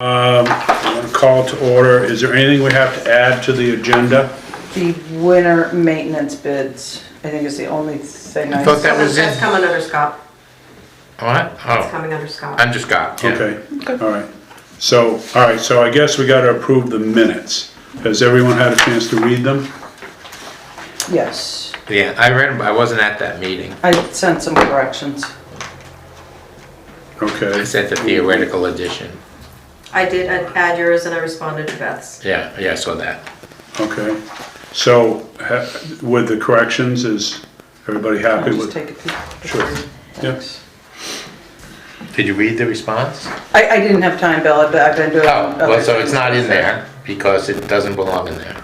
I'm gonna call to order. Is there anything we have to add to the agenda? The winter maintenance bids, I think is the only thing I thought that was That's in. coming under Scott. What? It's Oh, coming under Scott. under Scott, yeah. Okay, all right. So, all right, so I guess we gotta approve the minutes. Has everyone had a chance to read them? Yes, Yeah, I read them, but I wasn't at that meeting. I sent some corrections. I Okay, sent the theoretical edition. I did add yours and I responded to Beth's. Yeah, I saw that. okay. So, with the corrections, is everybody I'll happy just with? take a peek. Sure. Thanks. Did you read the response? I didn't have time, Bill, but I've been doing. Oh, other well, so it's things. not in there because it doesn't belong in there.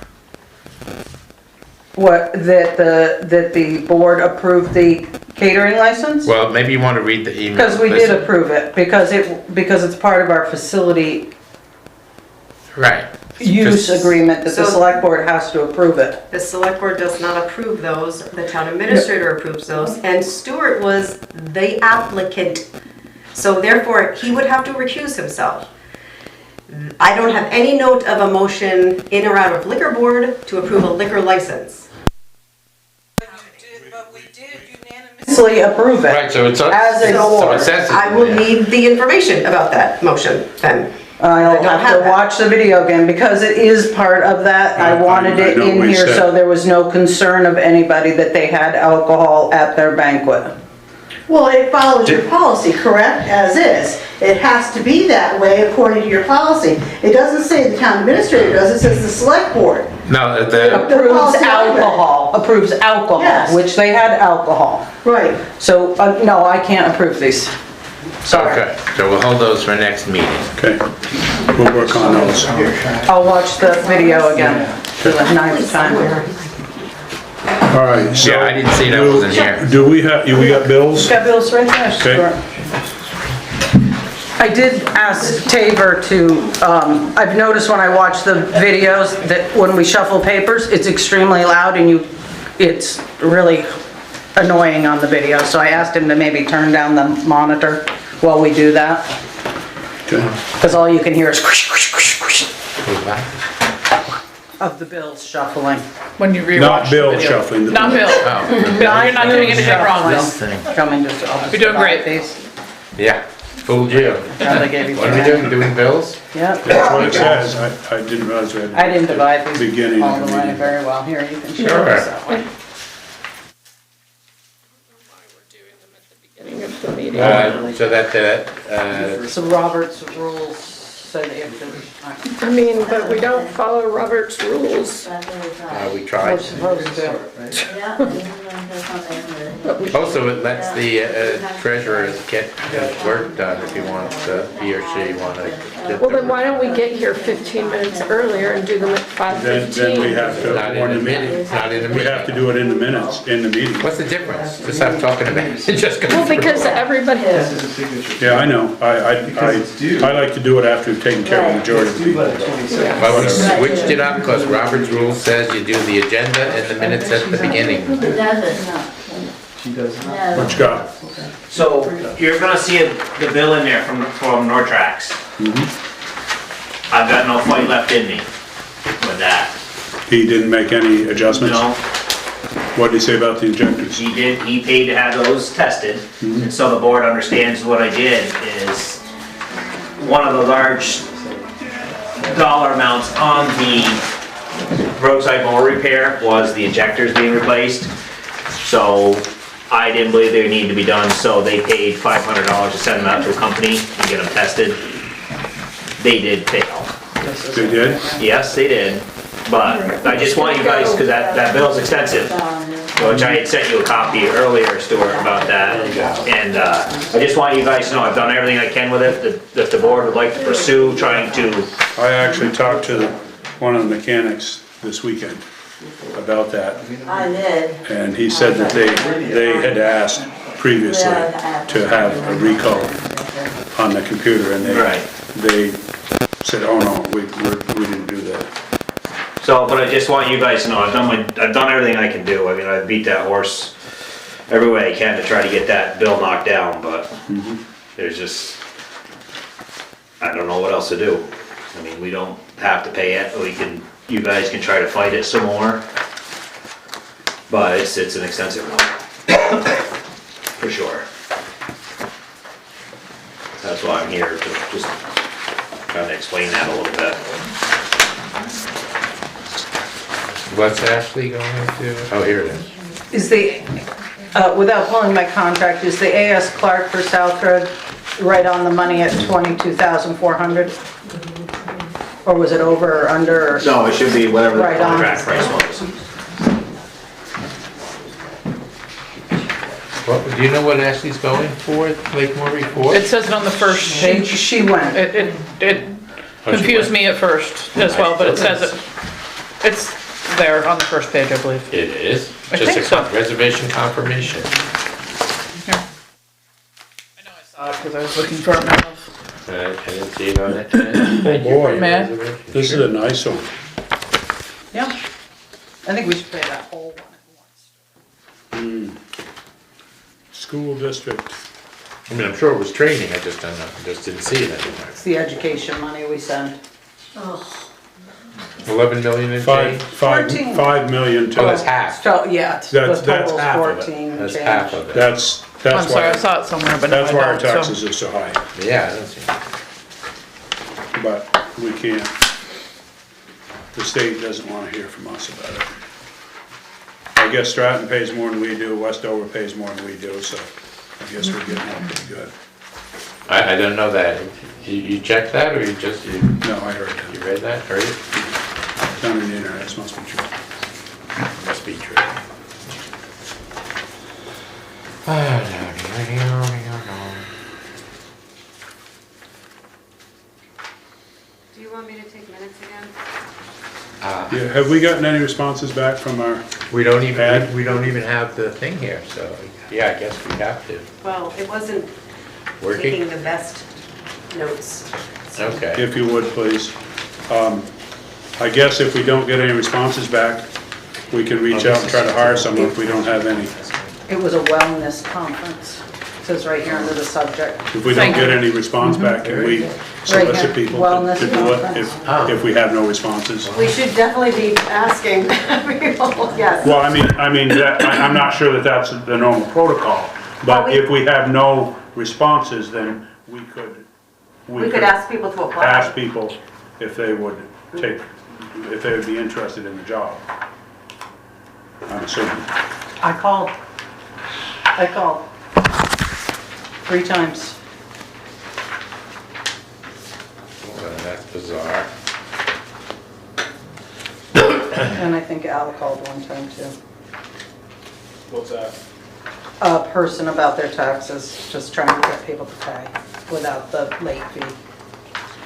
What, that the board approved the catering license? Well, maybe you want to read the email. Because we did Listen. approve it, because it's part of our facility Right. use agreement that the So- select board has to approve it. The select board does not approve those, the town administrator approves those, and Stuart was the applicant. So therefore, he would have to recuse himself. I don't have any note of a motion in or out of liquor board to approve a liquor license. But we did unanimously approve it. Right, so it's, As a so board. it says it I in will there. need the information about that motion then. I'll don't have have to that. watch the video again because it is part of that. I wanted I it know in we here said- so there was no concern of anybody that they had alcohol at their banquet. Well, it follows your policy, correct, as is. It has to be that way according to your policy. It doesn't say the town administrator does, it says the select board. No, the, Approves policy already. approves alcohol, Yes. which they had alcohol. Right. So, no, I can't approve these. Sorry. okay, so we'll hold those for next meeting. okay. We'll work on those. I'll watch the video again for the ninth time. All right, so. Yeah, I didn't see that wasn't here. Do we have, we got bills? Got bills right there, Okay. Stuart. I did ask Tabor to, I've noticed when I watch the videos that when we shuffle papers, it's extremely loud and it's really annoying on the video. So I asked him to maybe turn down the monitor while we do that. Okay. Because all you can hear is whoosh, whoosh, whoosh, whoosh Who's that? of the bills shuffling. When you rewatch Not the Bill video. shuffling the Not Bill. Oh, Bill, you're not doing anything wrong. this thing. Coming just, I'll just You're doing divide great. these. Yeah, fooled you. Probably gave you What are we doing, doing bills? Yep. That's what it says. I didn't realize we had. I didn't divide these Beginning all of the the way meeting. very well. Here, you can share Sure. this that way. So that, So Robert's rules said if the, I mean, but we don't follow Robert's rules. we tried. we're supposed to. Also, it lets the treasurer get his work done if he wants, he or she want to get Well, their then why don't we get here 15 minutes earlier and do them at Then we 5:15? have to Not in warn the the meeting, meeting. not in the We have to meeting. do it in the minutes, in the meeting. What's the difference? Just stop talking about it, just go Well, through. because everybody, Yeah, I know. I like to do it after we've taken care of the majority of the people. Well, we switched it up because Robert's rule says you do the agenda and the minutes at the beginning. What you got? So you're gonna see the bill in there from Nortrax. I've got no fight left in me with that. He didn't make any adjustments? No, What did he say about the injectors? he paid to have those tested. And so the board understands what I did is one of the large dollar amounts on the roadside mower repair was the injectors being replaced. So I didn't believe they needed to be done, so they paid $500 to send them out to a company and get them tested. They did fail. They did? Yes, they did. But I just want you guys, because that bill's extensive, which I had sent you a copy earlier, Stuart, about that. And I just want you guys to know I've done everything I can with it. If the board would like to pursue trying to, I actually talked to one of the mechanics this weekend about that. I did. And he said that they had asked previously to have a recall on the computer and Right. they said, oh no, we didn't do that. so, but I just want you guys to know I've done everything I can do. I mean, I beat that horse every way I can to try to get that bill knocked down, but there's just, I don't know what else to do. I mean, we don't have to pay it, you guys can try to fight it some more. But it's an extensive one. For sure. That's why I'm here, to just kinda explain that a little bit. What's Ashley going to, oh, here it is. Is the, without pulling my contract, is the A.S. Clark for South Road right on the money at 22,400? Or was it over or under? No, it should be whatever the Right on. contract price was. What, do you know what Ashley's going for, Lake Maury for? It says it on the first page. She went. It Oh, she confused went? me at first as well, but it says it. It's there on the first page, I believe. It is? I Just think a so. reservation confirmation. I know I saw it because I was looking for it myself. I didn't see it on it. Thank you for boy. your Man. reservation. This is a nice one. Yeah. I think we should pay that whole one at once. School district. I mean, I'm sure it was training, I just don't know, I just didn't see it anywhere. It's the education money we send. 11 million in change? 14. $5 million Oh, that's to, half. So, yeah, the That's total's half of it. 14 That's change. half of it. that's I'm sorry, I why, saw it somewhere, but no, I that's why our don't, so. taxes are so high, Yeah, I don't see it. but we can't. The state doesn't wanna hear from us about it. I guess Stratton pays more than we do, Westover pays more than we do, so I guess we're getting out pretty good. I don't know that. You checked that, or you just, you No, I heard you that. read that, heard it? Down on the internet, this must be true. Must be true. Do you want me to take minutes again? Yeah, have we gotten any responses back from our, We don't Ed? even, we don't even have the thing here, so, yeah, I guess we have to. Well, it wasn't Working? taking the best notes. Okay. if you would, please? I guess if we don't get any responses back, we can reach out and try to hire someone if we don't have any. It was a wellness conference. It says right here under the subject. If we don't Thank get you. any response back, can we solicit here, people wellness to do it conference. if we have no responses? We should definitely be asking people, yes. Well, I'm not sure that that's the normal protocol, but if we have no responses, then we could. We could ask people to apply. Ask people if they would if they would be interested in the job. I'm assuming. I called 3 times. Well, that's bizarre. And I think Al called one time too. What's that? A person about their taxes, just trying to get people to pay without the late fee.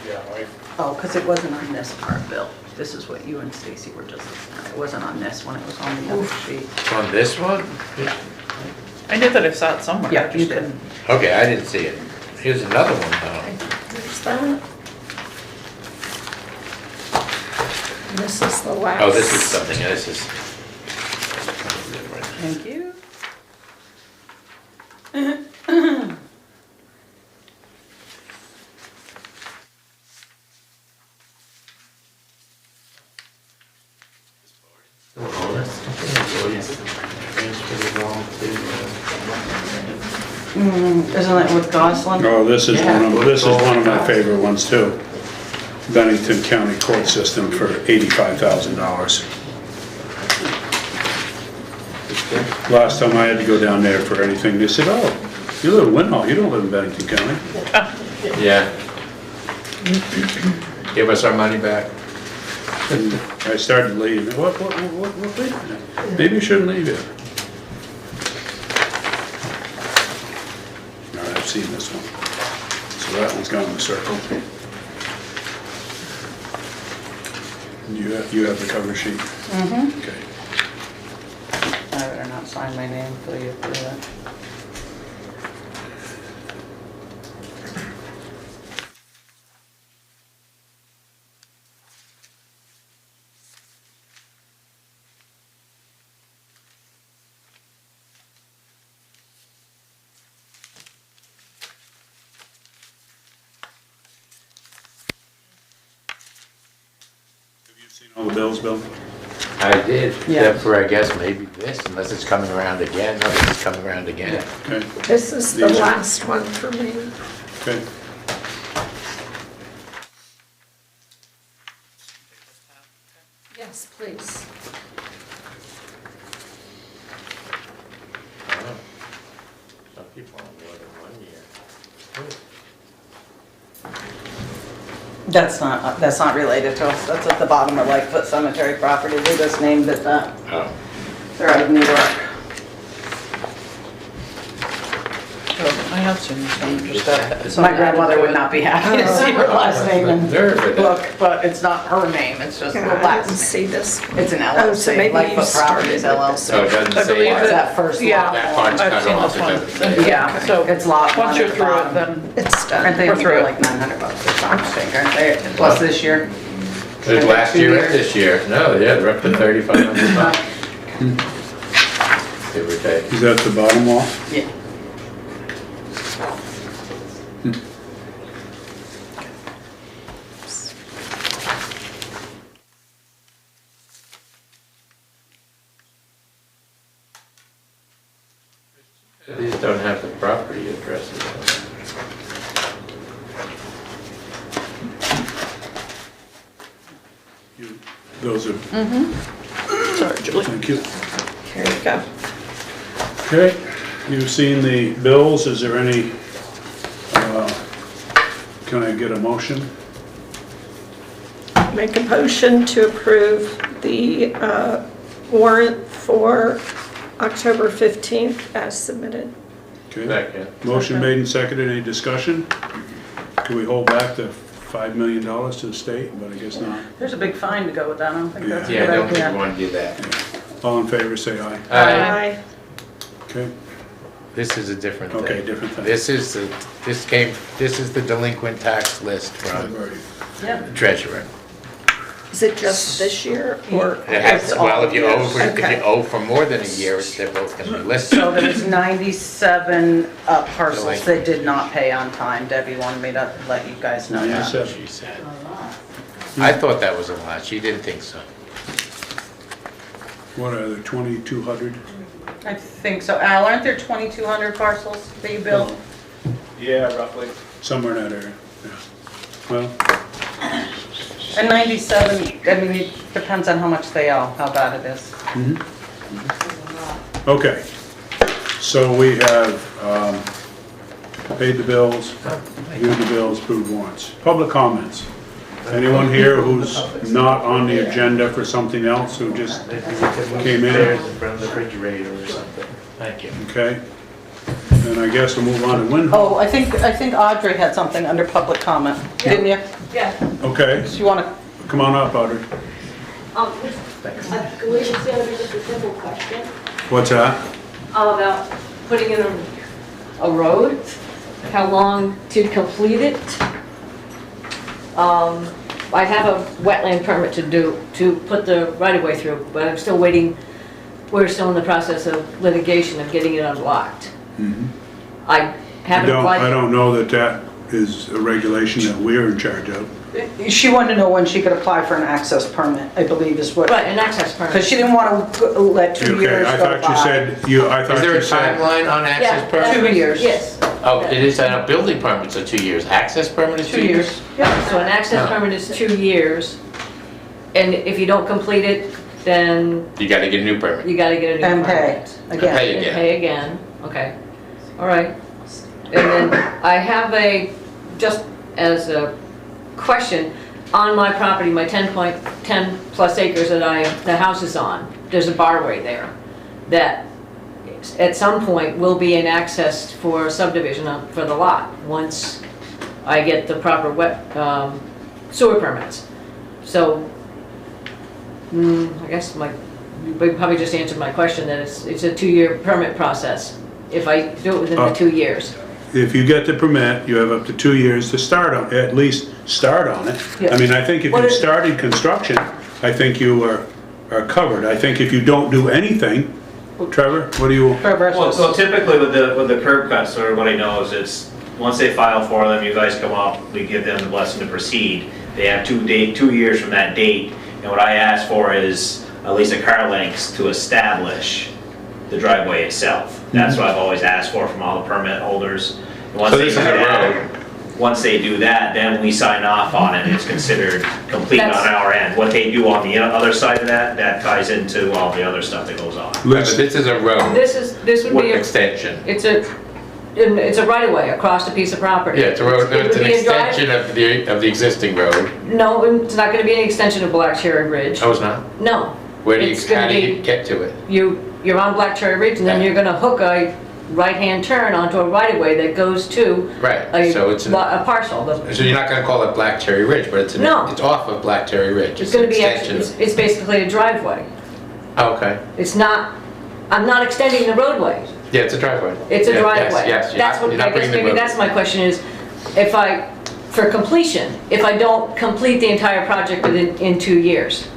Yeah, Oh, because it wasn't on this part, Bill. This is what you and Stacy were just looking at. It wasn't on this one, it was on the other sheet. On this one? I knew that I saw it somewhere. I Yeah, you just did. Okay, I didn't see it. Here's another one though. This is the last. Oh, this is something, this is. Thank you. Isn't that with Goslin? Oh, this is one of my favorite ones too. Bennington County Court System for $85,000. Last time I had to go down there for anything, they said, oh, you live in Winhall, you don't live in Bennington County. Yeah. Give us our money back. And I started leaving. What, wait a minute. Maybe you shouldn't leave yet. All right, I've seen this one. So that one's gone in the circle. You have the cover sheet? Mm-hmm. Okay. I better not sign my name until you approve it. Seen all the bills, Bill? I did, Yeah. except for I guess maybe this, unless it's coming around again. No, this is coming around again. Okay, This is the These are- last one for me. okay. Yes, please. Oh. Some people have more than 1 year. That's not related to us. That's at the bottom of Lightfoot Cemetery property. We just named it that. Oh. They're out of New York. I have seen this one, just that. My grandmother would not be happy to see her last name and Nerve of that. look, but it's not her name, it's just the Yeah, I didn't last name. see this. It's an Oh, so LLC, maybe you Lightfoot started Properties with LLC. this So it doesn't I say believe It's that. that first Yeah. lot. That part's I've cut seen off, this it one. doesn't say. Yeah, So, it's lot one Once at you're the through it, bottom. then It's Aren't done. they We're only through it. like $900 or something, I think, aren't they? Plus this year? Did last year and this year? No, yeah, they're up to $3,500. Give or take. Is that the bottom wall? Yeah. These don't have the property addresses on them. Those are, sorry, Julie. thank you. Here you go. Okay, you've seen the bills, is there any, can I get a motion? Make a motion to approve the warrant for October 15th as submitted. Okay, Second. motion made and seconded, any discussion? Can we hold back the $5 million to the state, but I guess not. There's a big fine to go with that, I don't think that's a Yeah, I good don't think we idea. want to do that. All in favor, say aye. Aye. Okay, This is a different thing. okay, different thing. This is the delinquent tax list from Yeah. the treasurer. Is it just this year or? It has, It's all well, if you Okay. owe for more than a year, they're both gonna be listed. So there's 97 parcels Like- that did not pay on time. Debbie wanted me to let you guys know Yeah. that. That's what she said. I thought that was a lot, she didn't think so. What are there, 2,200? I think so. Al, aren't there 2,200 parcels that you built? Yeah, roughly. Somewhere in that area, yeah. Well, And 97, I mean, it depends on how much they owe, how bad it is. okay. So we have paid the bills, viewed the bills, approved warrants. Public comments. Anyone here who's not on the agenda for something else, who just came in? From the refrigerator or something. Thank you. Okay. And I guess we'll move on to Winhall. Oh, I think Audrey had something under public comment, didn't you? Yeah, Okay, Do you want to, come on up, Audrey. can we just answer just a simple question What's that? about putting in a road? How long to complete it? I have a wetland permit to put the right-of-way through, but I'm still waiting, we're still in the process of litigation of getting it unlocked. I I haven't don't applied. know that that is a regulation that we're in charge of. she wanted to know when she could apply for an access permit, I believe is what, Right, an access permit. because she didn't want to let 2 Okay, years I go thought you by. said, I Is thought there you a said. timeline on Yeah, access permit? 2 years. Yes. Oh, it is, a building permit's a 2 years, access permit is 2 years. So an access permit is 2 years, and if you don't complete it, then You gotta get a new permit. you gotta get a new And pay permit. again. Pay And again. pay again, okay, all right. And then I have just as a question, on my property, my 10 plus acres that the house is on, there's a barway there that at some point will be an access for subdivision for the lot, once I get the proper sewer permits. So, I guess you probably just answered my question, that it's a 2-year permit process, if I do it within the 2 years. If you get the permit, you have up to 2 years to start on, at least start on it. Yeah. I mean, I think if What you is- started construction, I think you are covered. I think if you don't do anything, Trevor, what do you? Well, typically with the curb cuts, or what I know is it's, once they file for them, you guys come up, we give them the blessing to proceed. They have 2 years from that date And what I asked for is at least a car length to establish the driveway itself. That's what I've always asked for from all the permit holders. And once So they this do is a that- road. Once they do that, then we sign off on it, it's considered complete on That's- our end. What they do on the other side of that, that ties into all the other stuff that goes on. But this is a road This would be, extension. it's a right of way across a piece of property. Yeah, it's a road, It it's would an be a drive- extension of the existing road. No, it's not gonna be an extension of Black Cherry Ridge. Oh, it's not? No. Where do you, It's gonna how do you be- get to it? You're on Black Cherry Ridge, and then you're gonna hook a right-hand turn onto a right-of-way that goes to Right, so it's, a parcel. so you're not gonna call it Black Cherry Ridge, but it's, No. it's off of Black Cherry Ridge. It's an gonna be, extension it's basically a driveway. Oh, okay. It's not, I'm not extending the roadway. Yeah, it's a driveway. It's a Yeah, driveway. Yes, yes. That's what, You're not I guess bringing the maybe road. that's my question is, if I, for completion, if I don't complete the entire project in 2 years.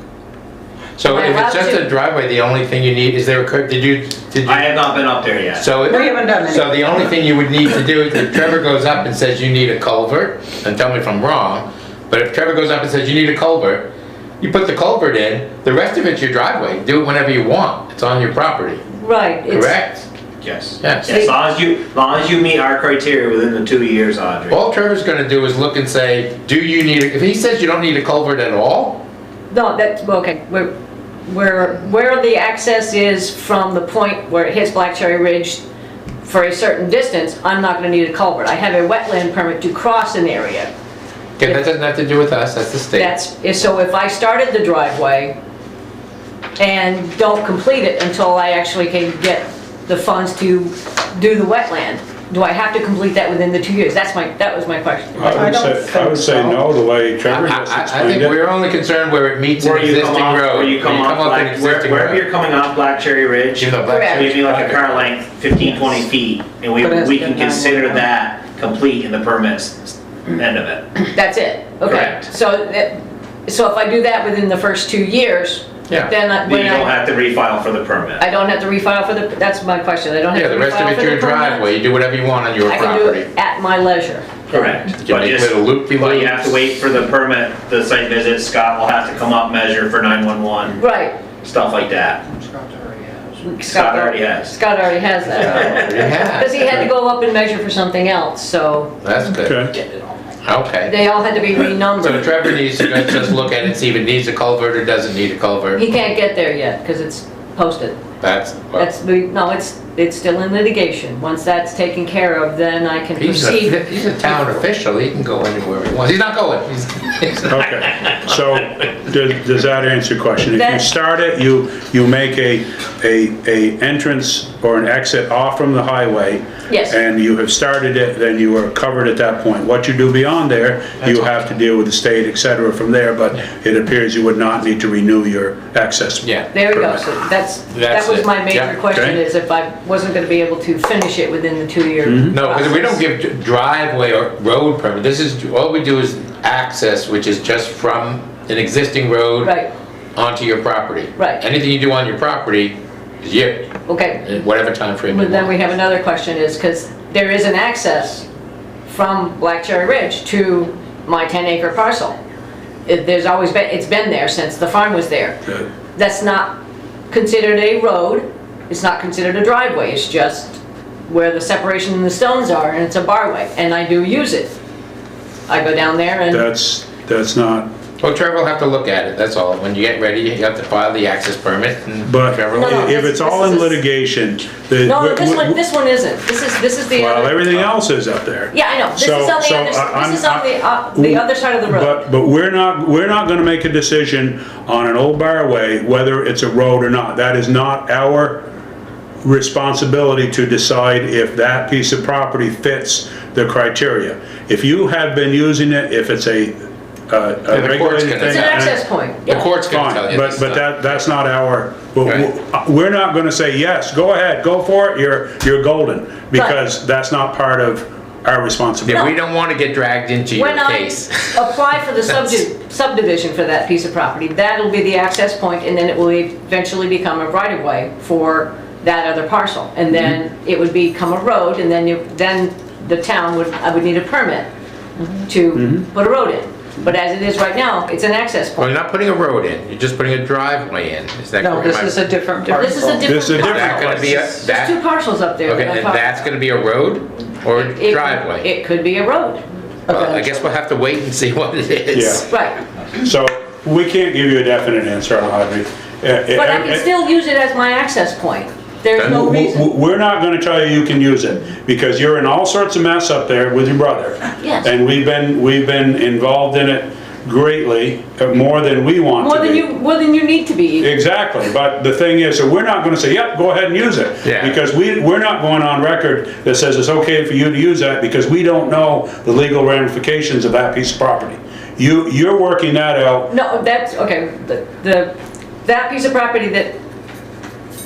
So am I if it's allowed just to- a driveway, the only thing you need, is there a curb, did you? I have not been up there yet. So, We haven't done so any. the only thing you would need to do is if Trevor goes up and says you need a culvert, and tell me if I'm wrong, but if Trevor goes up and says you need a culvert, you put the culvert in, the rest of it's your driveway, do it whenever you want, it's on your property, Right. it's- correct? Yes. Yes. As long as you meet our criteria within the 2 years, Audrey. All Trevor's gonna do is look and say, do you need, if he says you don't need a culvert at all, No, that's, well, okay, where the access is from the point where it hits Black Cherry Ridge for a certain distance, I'm not gonna need a culvert. I have a wetland permit to cross an area. okay, that doesn't have to do with us, that's the state. So if I started the driveway and don't complete it until I actually can get the funds to do the wetland, do I have to complete that within the 2 years? That was my question. I don't I would say think so. no, the way Trevor just I explained think it. we're only concerned where it meets an Where you come existing off, road. where you come off, up an Black- existing wherever road. you're coming off Black Cherry Ridge, Even though Black Correct. Cherry's maybe like a private. car length, 15, 20 feet, and we But it's can been consider 911. that complete in the permits end of it. That's it? Okay. Correct. So if I do that within the first 2 years, Yeah. then Then you don't have to refile for the permit. I don't have to refile for the, that's my question, I don't have Yeah, to the rest of refile it's for the your permit? driveway, you do whatever you want on your I can do property. it at my leisure. Correct. You But make just- little loop-de-loops. But you have to wait for the permit, the site visit, Scott will have to come up, measure for 911, Right. stuff like that. Scott already has. Scott already has that. Yeah. Because he had to go up and measure for something else, so That's good, Okay, okay. they all had to be So renumbered. Trevor needs to just look at it and see if it needs a culvert or doesn't need a culvert. He can't get there yet, because it's posted. That's, No, it's still in litigation. Once that's taken care of, then I can he's proceed. he's a town official, he can go anywhere he wants. He's not going. okay. So, does that answer your question? If you That- start it, you make a entrance or an exit off from the highway. Yes. And you have started it, then you are covered at that point. What you do beyond there, you have to deal with the state, et cetera, from there, but it appears you would not need to renew your access. Yeah. There we go. permit. So that That's was it. my major Yeah. question, Okay. is if I wasn't gonna be able to finish it within the 2 year. No, because we don't give driveway or road permit, this is, all we do is access, which is just from an existing road Right, onto your property. Right. Anything you do on your property is you, okay. in whatever time frame you But then we want. have another question is, because there is an access from Black Cherry Ridge to my 10-acre parcel. There's always been, it's been there since the farm was there. Good. That's not considered a road, it's not considered a driveway, it's just where the separation in the stones are, and it's a barway, and I do use it. I go down there and, That's not, Well, Trevor will have to look at it, that's all. When you get ready, you have to file the access permit and but Trevor No, will. no. if it's all in this is- litigation, the. no, this one isn't. This is the Well, other. everything else is up there. Yeah, I know, this is on the other, this is on the other side of the road. But we're not gonna make a decision on an old barway, whether it's a road or not. That is not our responsibility to decide if that piece of property fits the criteria. If you have been using it, if it's a the court's regulated gonna thing. It's an access point, The yeah. court's gonna tell Fine, you this but stuff. that's not our, Right. we're not gonna say, yes, go ahead, go for it, you're golden, because that's not part of our responsibility. Yeah, we don't want to get dragged into your When I case. apply for the subdivision for that piece of property, that'll be the access point, and then it will eventually become a right-of-way for that other parcel. And then it would become a road, and then the town I would need a permit to put a road in. But as it is right now, it's an access Well, point. you're not putting a road in, you're just putting a driveway in, is that No, correct? this is a different parcel. This is a This is a different different Is that gonna be a, There's two that, parcels up there. okay, that I'm and talking that's about. gonna be a road or a It- driveway? It could be a road, Well, I guess we'll have to wait and see what it is. Yeah. right. So we can't give you a definite answer on Audrey. But I can still use it as my access point. There's no Then reason. We're not gonna tell you you can use it, because you're in all sorts of mess up there with your brother. Yes. And we've been involved in it greatly, more than we want to be. More than you need to be. Exactly, but the thing is, so we're not gonna say, yep, go ahead and use it. Yeah. Because we're not going on record that says it's okay for you to use that, because we don't know the legal ramifications of that piece of property. You're working that out. No, that's, okay, that piece of property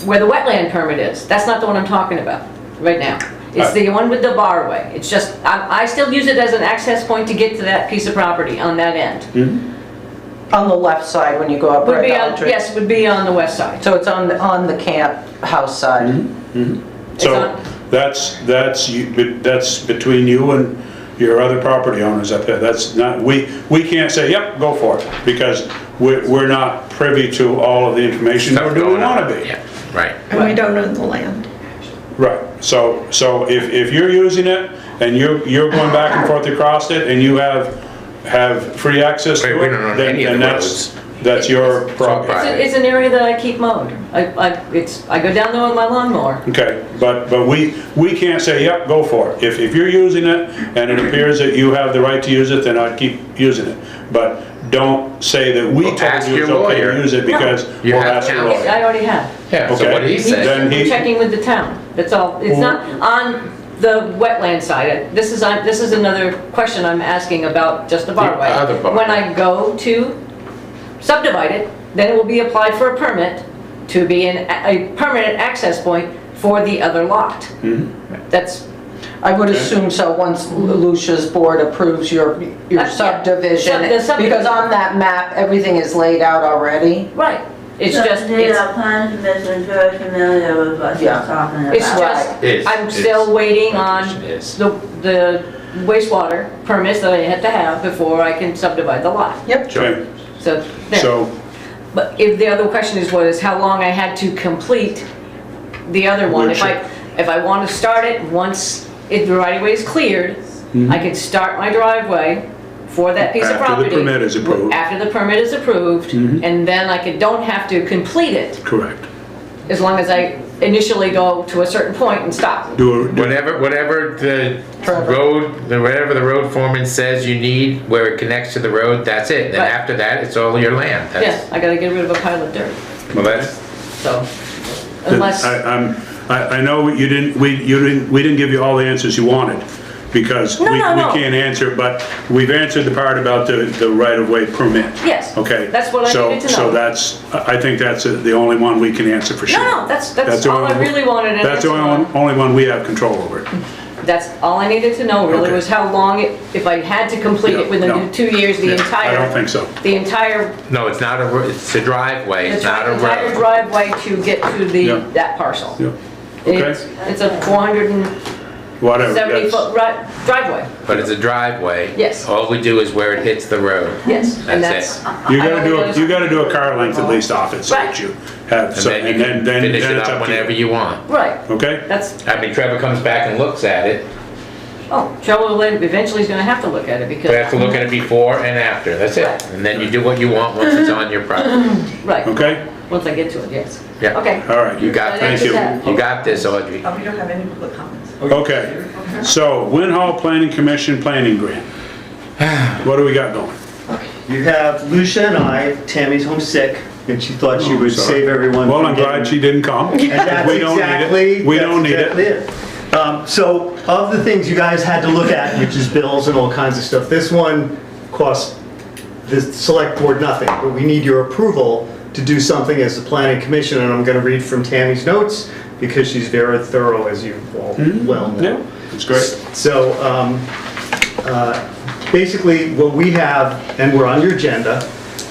where the wetland permit is, that's not the one I'm talking about right now. It's the one with the barway. It's just, I still use it as an access point to get to that piece of property on that end. On the left side when you go up Would right be now. on, yes, would be on the west side. So it's on the camp house side. So that's between you and your other property owners up there. That's not, we can't say, yep, go for it, because we're not privy to all of the information, nor do we wanna be. Yeah, right. And we don't own the land. Right, so if you're using it, and you're going back and forth across it, and you have free access to Wait, we don't own it, any of then the that's your private. prerogative. It's an area that I keep mowed. I go down there with my lawnmower. Okay, but we can't say, yep, go for it. If you're using it, and it appears that you have the right to use it, then I'd keep using it. But don't say that we Well, told ask you it's your okay lawyer. to use it, because You we'll have ask your counsel. lawyer. I already have. Yeah, so Okay. what he said, Then We're checking with the town, that's all. It's not on the wetland side. This is another question I'm asking about just the barway. other barway. When I go to subdivide it, then it will be applied for a permit to be a permanent access point for the other lot. That's, I would assume so, once Lucia's board approves your Yeah. subdivision. The subdivision. Because on that map, everything is laid out already. right. It's So just, the it's planning commission is very familiar with what Yeah. you're talking about. It's just, Is, I'm is. still waiting on Is. the wastewater permits that I had to have before I can subdivide the lot. Yep. Okay, So, there. so, But if the other question was how long I had to complete the other one. Which- If I want to start it, once the right of way is cleared, I can start my driveway for that piece of After the property. permit is approved. After the permit is approved, and then don't have to complete it, correct. as long as I initially go to a certain point and stop. Do whatever the road, whatever the road foreman says you need, where it connects to the road, that's it. Then Right. after that, it's all your land. That's- Yes, I gotta get rid of a pile of dirt, Well, that's, so, unless, I know we didn't give you all the answers you wanted, because No, we no, no. can't answer, but we've answered the part about the right-of-way permit. yes. Okay? That's what I needed to So know. that's, I think that's the only one we can answer for sure. No, no, that's the all I only- really wanted an That's the answer on. only one we have control over. That's all I needed to know really, Okay. was how long if I had to complete it within No. the 2 years, the Yeah, entire. I don't think so. The entire, no, it's not it's a driveway, it's not a entire road. driveway to get to Yeah. that parcel. Yeah. Okay, It's a 470 whatever. that's- foot driveway, But it's a driveway. Yes. All we do is where it hits the road. yes, and That's that's. You I gotta only do, noticed- you gotta do a car length at least off it, so Right. that you have, And so, then you and can then finish it it's up up to whenever you want. Right, Okay? that's, I mean, Trevor comes back and looks at it. Trevor will eventually is gonna have to look at it We because. have to look at it before and after, that's it. Right. And then you do what you want once it's on your property. Right, Okay? once I get to it, yes. Yeah. Okay. All right. You got Thank this. you. You got this, Audrey. We don't have any public comments. Okay, so Winhall Planning Commission Planning Grant. What do we got going? You have Lucia and I, Tammy's homesick, and she thought she would sorry. save everyone Well, from I'm glad she didn't come. And that's We don't need it. exactly, We that's don't need exactly it. it. So, of the things you guys had to look at, which is bills and all kinds of stuff, this one costs the select board nothing, but we need your approval to do something as the planning commission, and I'm gonna read from Tammy's notes, because she's very thorough, as you all well know. Yeah, it's great. So, basically, what we have, and we're on your agenda,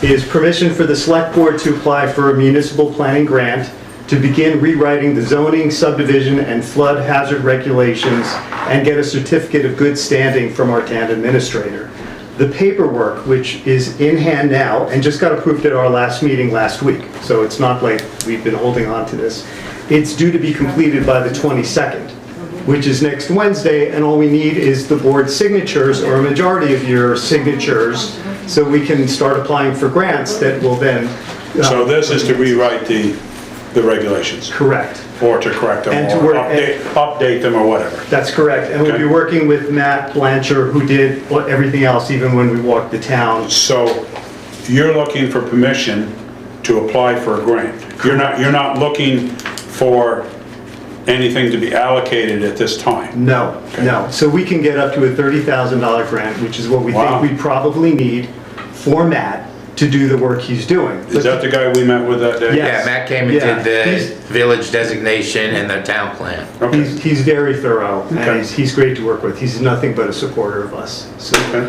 is permission for the select board to apply for a municipal planning grant to begin rewriting the zoning, subdivision, and flood hazard regulations, and get a certificate of good standing from our town administrator. The paperwork, which is in hand now and just got approved at our last meeting last week, so it's not like we've been holding on to this. It's due to be completed by the 22nd, which is next Wednesday, and all we need is the board's signatures, or a majority of your signatures, so we can start applying for grants that will then... So this is to rewrite the regulations, Correct. or to correct them, And to or work- update them, or whatever. That's correct, and we'll be Okay. working with Matt Blanchard, who did everything else, even when we walked the town. So you're looking for permission to apply for a grant. You're not looking for anything to be allocated at this time. No, no. So we can get up to a $30,000 grant, which is what we Wow. think we probably need for Matt to do the work he's doing. Is that the guy we met with that day? Yeah. Yeah, Matt came and Yeah. did He's- the village designation and the town plan. Okay. He's very thorough, Okay. and he's great to work with. He's nothing but a supporter of us. Okay.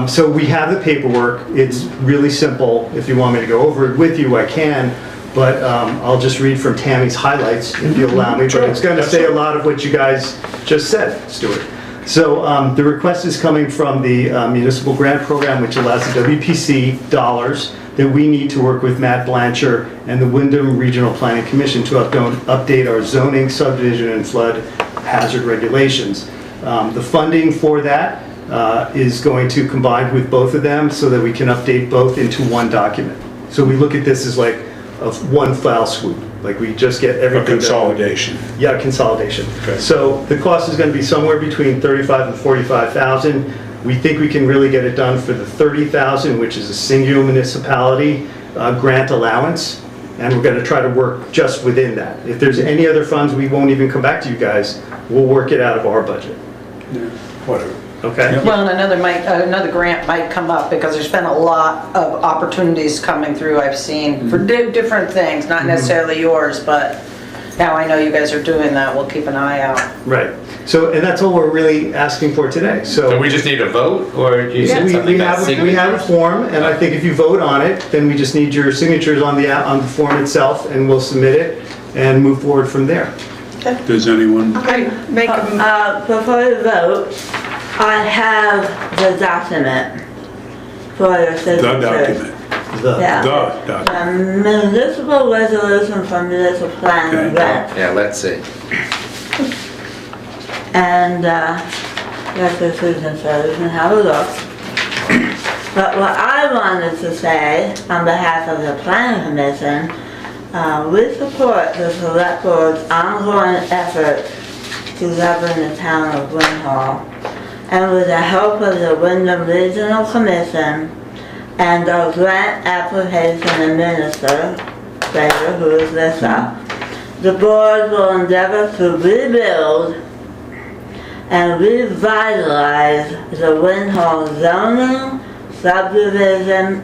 So we have the paperwork. It's really simple. If you want me to go over it with you, I can, but I'll just read from Tammy's highlights, if you'll allow me. But it's going to say a lot of what you guys just said, Stuart. So the request is coming from the municipal grant program, which allows the WPC dollars that we need to work with Matt Blanchard and the Wyndham Regional Planning Commission to update our zoning, subdivision, and flood hazard regulations. The funding for that is going to combine with both of them so that we can update both into one document. So we look at this as like a one file swoop, like we just get A everything. consolidation. Yeah, consolidation. Okay. So the cost is going to be somewhere between $35,000 and $45,000. We think we can really get it done for the $30,000, which is a singular municipality grant allowance, and we're going to try to work just within that. If there's any other funds, we won't even come back to you guys. We'll work it out of our budget. Whatever. Okay? Well, and another grant might come up because there's been a lot of opportunities coming through I've seen for different things, not necessarily yours, but now I know you guys are doing that. We'll keep an eye out. Right. So, and that's all we're really asking for today. So we just need a vote, or you said We something about have a signatures? form, and I think if you vote on it, then we just need your signatures on the form itself, and we'll submit it and move forward from there. Does anyone, Make a Before you vote, I have the document for your the signature. document, Yeah. the document. Municipal resolution for municipal planning Okay. grant. Yeah, let's see. And that's the signature, you can have a look. But what I wanted to say on behalf of the planning commission, we support the select board's ongoing effort to govern the town of Winhall. And with the help of the Wyndham Regional Commission and our grant application administrator, who is Lisa, the board will endeavor to rebuild and revitalize the Winhall zoning, subdivision,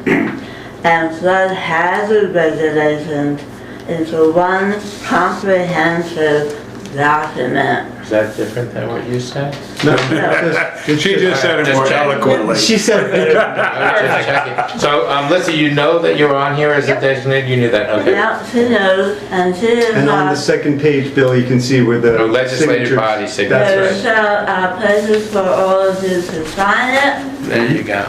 and flood hazard regulations into one comprehensive document. Is that different than what you said? She just said it more Just checking. eloquently. She said it better. I was just checking. So, Lisa, you know that you're on here as a designated, you knew that, okay. Yeah, she knows, and she is, And on the second page, Bill, you can see where the Oh, legislative signatures- body signature. That's there's right. places for all of you to sign it. There you go.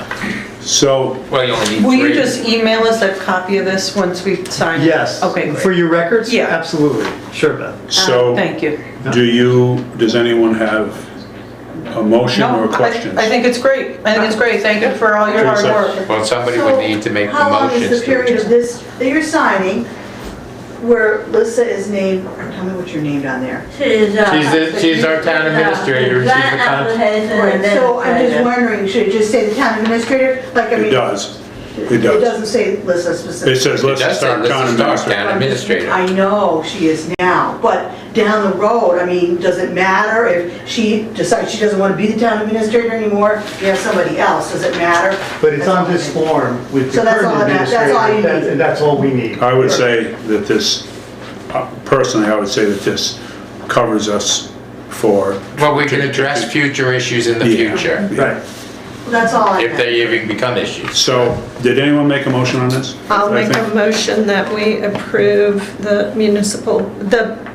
So, Well, you only need Will you three. just email us a copy of this once we sign it? Yes. Okay, For great. your records? Yeah. Absolutely. Sure, Beth. so Thank you. does anyone have a motion or No, questions? I think it's great. I think it's great. Thank you for all your hard work. Well, somebody would need to make the How long motions. is the period of this, that you're signing, where Lisa is named, tell me what you're named on there? She's our town administrator, she's the Grant con- application Right, so I'm just administrator. wondering, should it just say the town administrator? Like, I mean. It does. It It does. doesn't say Lisa It specifically. says, It let's does say start Lisa town Stark, administrator. town administrator. I know she is now, but down the road, I mean, does it matter if she decides she doesn't want to be the town administrator anymore? You have somebody else, does it matter? But it's on this form with the So that's current all that- that's all you administrator, need. and that's all we need. I would say that this, personally, I would say that this covers us for. Well, we can address future issues in the Yeah. future, Right. That's all I if have. they even become issues. So, did anyone make a motion on this? I'll I make think- a motion that we approve the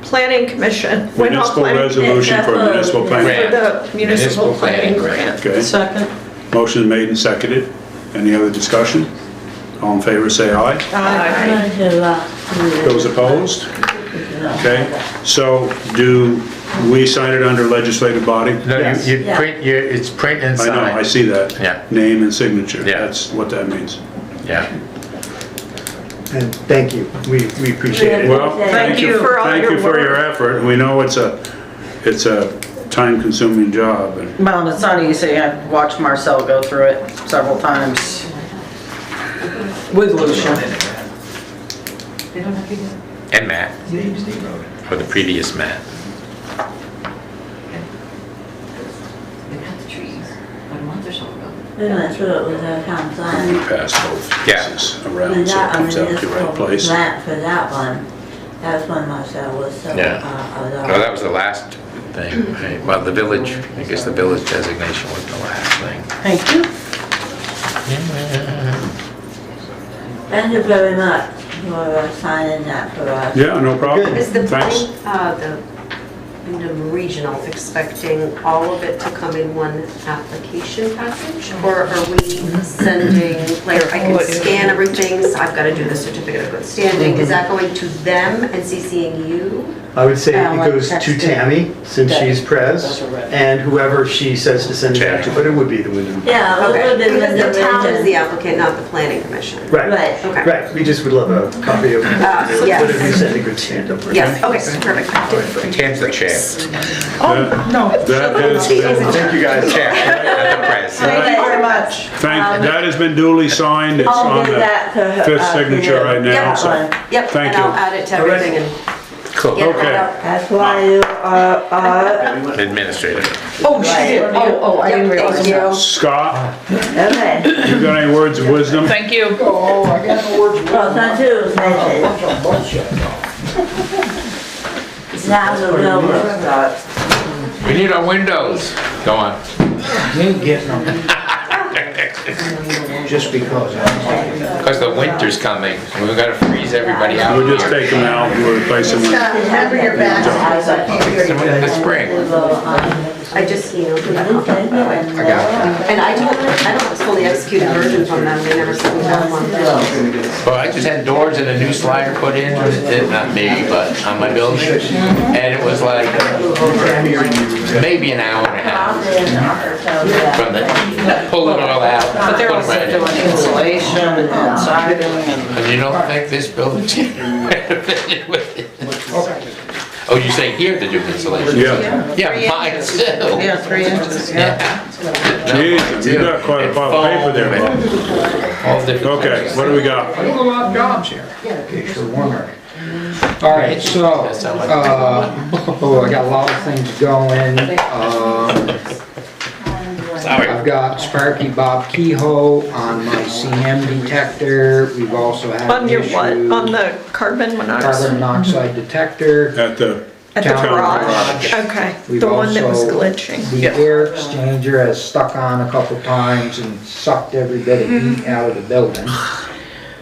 planning commission. Winhall Municipal Planning- resolution for municipal Yeah. planning. For the municipal planning grant. Okay, Second. Motion made and seconded. Any other discussion? All in favor, say aye. Those opposed? Okay, so do we sign it under legislative body? No, Yes. you print, it's print and I sign. know, I see that. Yeah. Name and signature. Yeah. That's what that means. Yeah. And thank you, we appreciate it. Well, Thank you for all thank your you for your work. effort. We know it's a time-consuming job. And Well, it's not easy. I've watched Marcel go through it several times with Lucia. They don't have to do it. And Matt. Or the previous Matt. They cut the trees about a month or so ago. We went through it with our town plan. pass both Yeah. pieces For around so it that, comes out the municipal right place. plant for that one, that's when Marcel was so, Yeah. No, that was the last thing, right? Well, the village, I guess the village designation was the last thing. Thank you. Thank you very much for signing that for us. Yeah, no problem. Is the Thanks. the Wyndham Regional expecting all of it to come in one application package? Or are we sending, like, I can scan everything, so I've got to do the certificate of good standing. Is that going to them and CCing you? I would say it like goes to texted. Tammy, since she's pres, Those are red. and whoever she says to send it out to, but it would be the Wyndham. Yeah, it Okay, would be because the the town is region. the applicant, not the planning commission. Right, Right. Okay. right, we just would love a copy of yes. whatever you send in good standing. Yes, okay, perfect. Tam's the chair. No. That is, Thank you guys. Chair, not the press. Thank you very much. that has been duly signed. It's I'll on give the that to her. fifth signature right now, Yep. so. Yep, Thank and I'll you. add it to everything and Cool. get it right Okay. out. That's why you are, Administrator. Oh, she did. Oh, I didn't realize Thank that. you. Scott, okay. you got any words of wisdom? Thank you. Well, thank you, Nancy. Now the bill will start. We need our windows. Go on. Ain't getting them. Just because. Because the winter's coming. We've got to freeze everybody out We'll just here. take them out and we'll replace them with. Remember your badge. In the spring. I just emailed you that copy. I got it. And I don't have a fully executed version from them, they never sent me that one. Well, I just had doors and a new slider put in, not me, but on my building. And it was like maybe an hour and a half from the, pull it all out. But they're put also 'em right in. doing insulation and siding and. And you don't think this building's getting renovated with it? Oh, you're saying here to do insulation? Yeah. Yeah, mine too. Yeah, 3 inches, yeah. Jeez, you got quite a pile of paper there, Bob. All different. Okay, what do we got? I do a lot of jobs here, in case you're wondering. All right, so, That sound like- I got a lot of things going. Sorry. I've got Sparky Bob Kehoe on my CM detector. We've also had On your what? issues- On the carbon Carbon monoxide? monoxide detector. At the, At the town garage? Okay, We've the one that was also- glitching. The air exchanger has stuck on a couple times and sucked every bit of heat out of the building.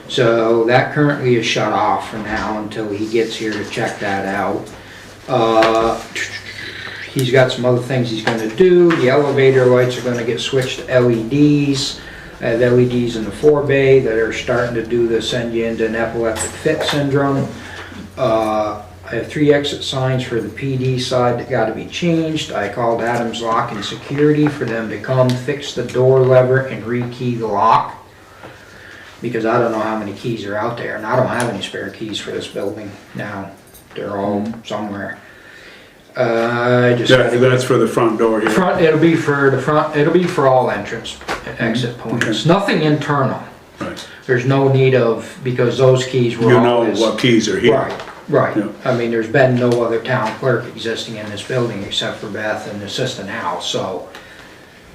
So that currently is shut off for now until he gets here to check that out. He's got some other things he's gonna do. The elevator lights are gonna get switched to LEDs. I have LEDs in the forebay that are starting to do the send you into an epileptic fit syndrome. I have 3 exit signs for the PD side that gotta be changed. I called Adams Lock and Security for them to come fix the door lever and rekey the lock. Because I don't know how many keys are out there, and I don't have any spare keys for this building now. They're all somewhere. I just gotta get that's for the front door here. front, it'll be for the front, it'll be for all entrance, exit points. Nothing internal. Right. There's no need of, because those keys were You know always. what keys are here. Right, right. Yeah. I mean, there's been no other town clerk existing in this building except for Beth and the assistant Al, so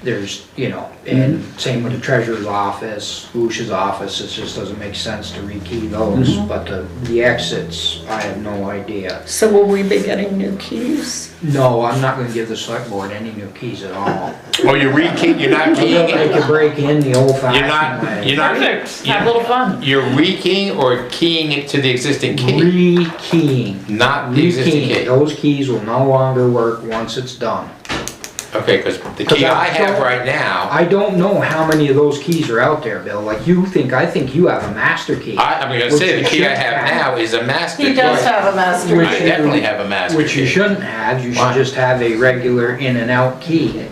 there's, you know, and same with the treasurer's office, Lucia's office, it just doesn't make sense to rekey those, but the exits, I have no idea. So will we be getting new keys? No, I'm not gonna give the select board any new keys at all. Oh, you're you're not keying They it? can break in the old You're fashioned not, way. you're not. Perfect. Have a little fun. You're rekeying or keying it to the existing key? Rekeying. Not the existing Rekeying. key? Those keys will no longer work once it's done. Okay, because the key I have right now, I don't know how many of those keys are out there, Bill. Like I think you have a master key. I'm gonna say, the key I have now is a master key. He does have a master I key. definitely have a master Which you key. shouldn't have, you Why? should just have a regular in and out key.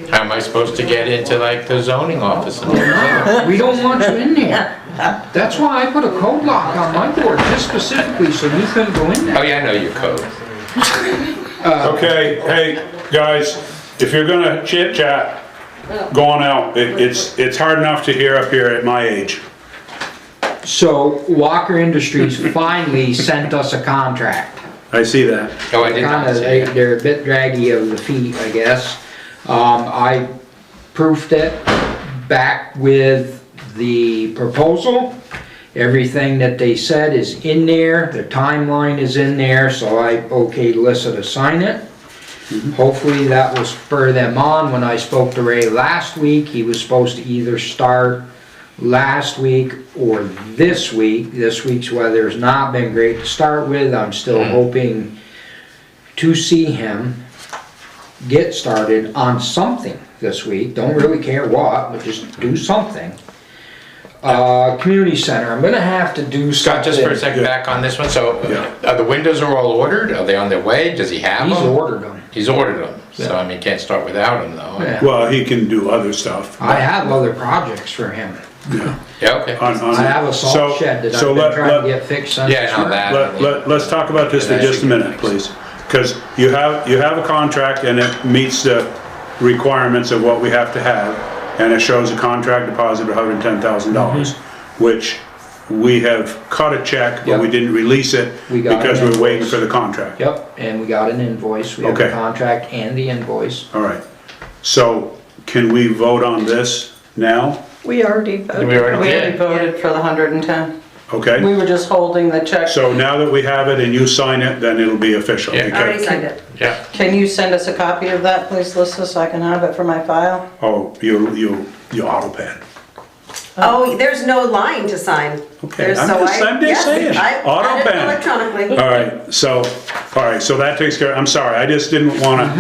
How am I supposed to get into like the zoning office and everything? We don't want you in there. That's why I put a code lock on my door, just specifically so you couldn't go in Oh there. yeah, I know your code. Okay, hey, guys, if you're gonna chit chat, go on out. It's hard enough to hear up here at my age. So Walker Industries finally sent us a contract. I see that. Oh, I did not Kinda, see that. they're a bit draggy of the feet, I guess. I proofed it back with the proposal. Everything that they said is in there, the timeline is in there, so I okayed Lissa to sign it. Hopefully that will spur them on. When I spoke to Ray last week, he was supposed to either start last week or this week. This week's weather has not been great to start with. I'm still hoping to see him get started on something this week. Don't really care what, but just do something. Community center, I'm gonna have to do Scott, something. just for a second, back on this one, so Yeah. the windows are all ordered? Are they on their way? Does he have them? He's ordered them. He's ordered them, so Yeah. I mean, can't start without them though. Yeah. Well, he can do other stuff. I have other projects for him. Yeah, okay. On- I have a salt shed that so I've been let- trying let- to get fixed since. Yeah, no, that. Let's talk about this for just a minute, please. Because you have a contract and it meets the requirements of what we have to have. And it shows a contract deposit of $110,000, which we have cut a check, but we Yep. didn't release it We got because an we're waiting invoice. for the contract. Yep, and we got an invoice. We have the Okay. contract and the invoice. All right. So can we vote on this now? We already voted. We already We already did. voted for the 110. Okay? We were just holding the check. So now that we have it and you sign it, then it'll be official. Yeah. I because- already signed it. Yeah. Can you send us a copy of that, please, Lissa, so I can have it for my file? Oh, you AutoPad. Oh, there's no line to sign. Okay, There's- I'm so just yes, saying. I Auto added pen. electronically. All right, so that takes care, I'm sorry, I just didn't wanna,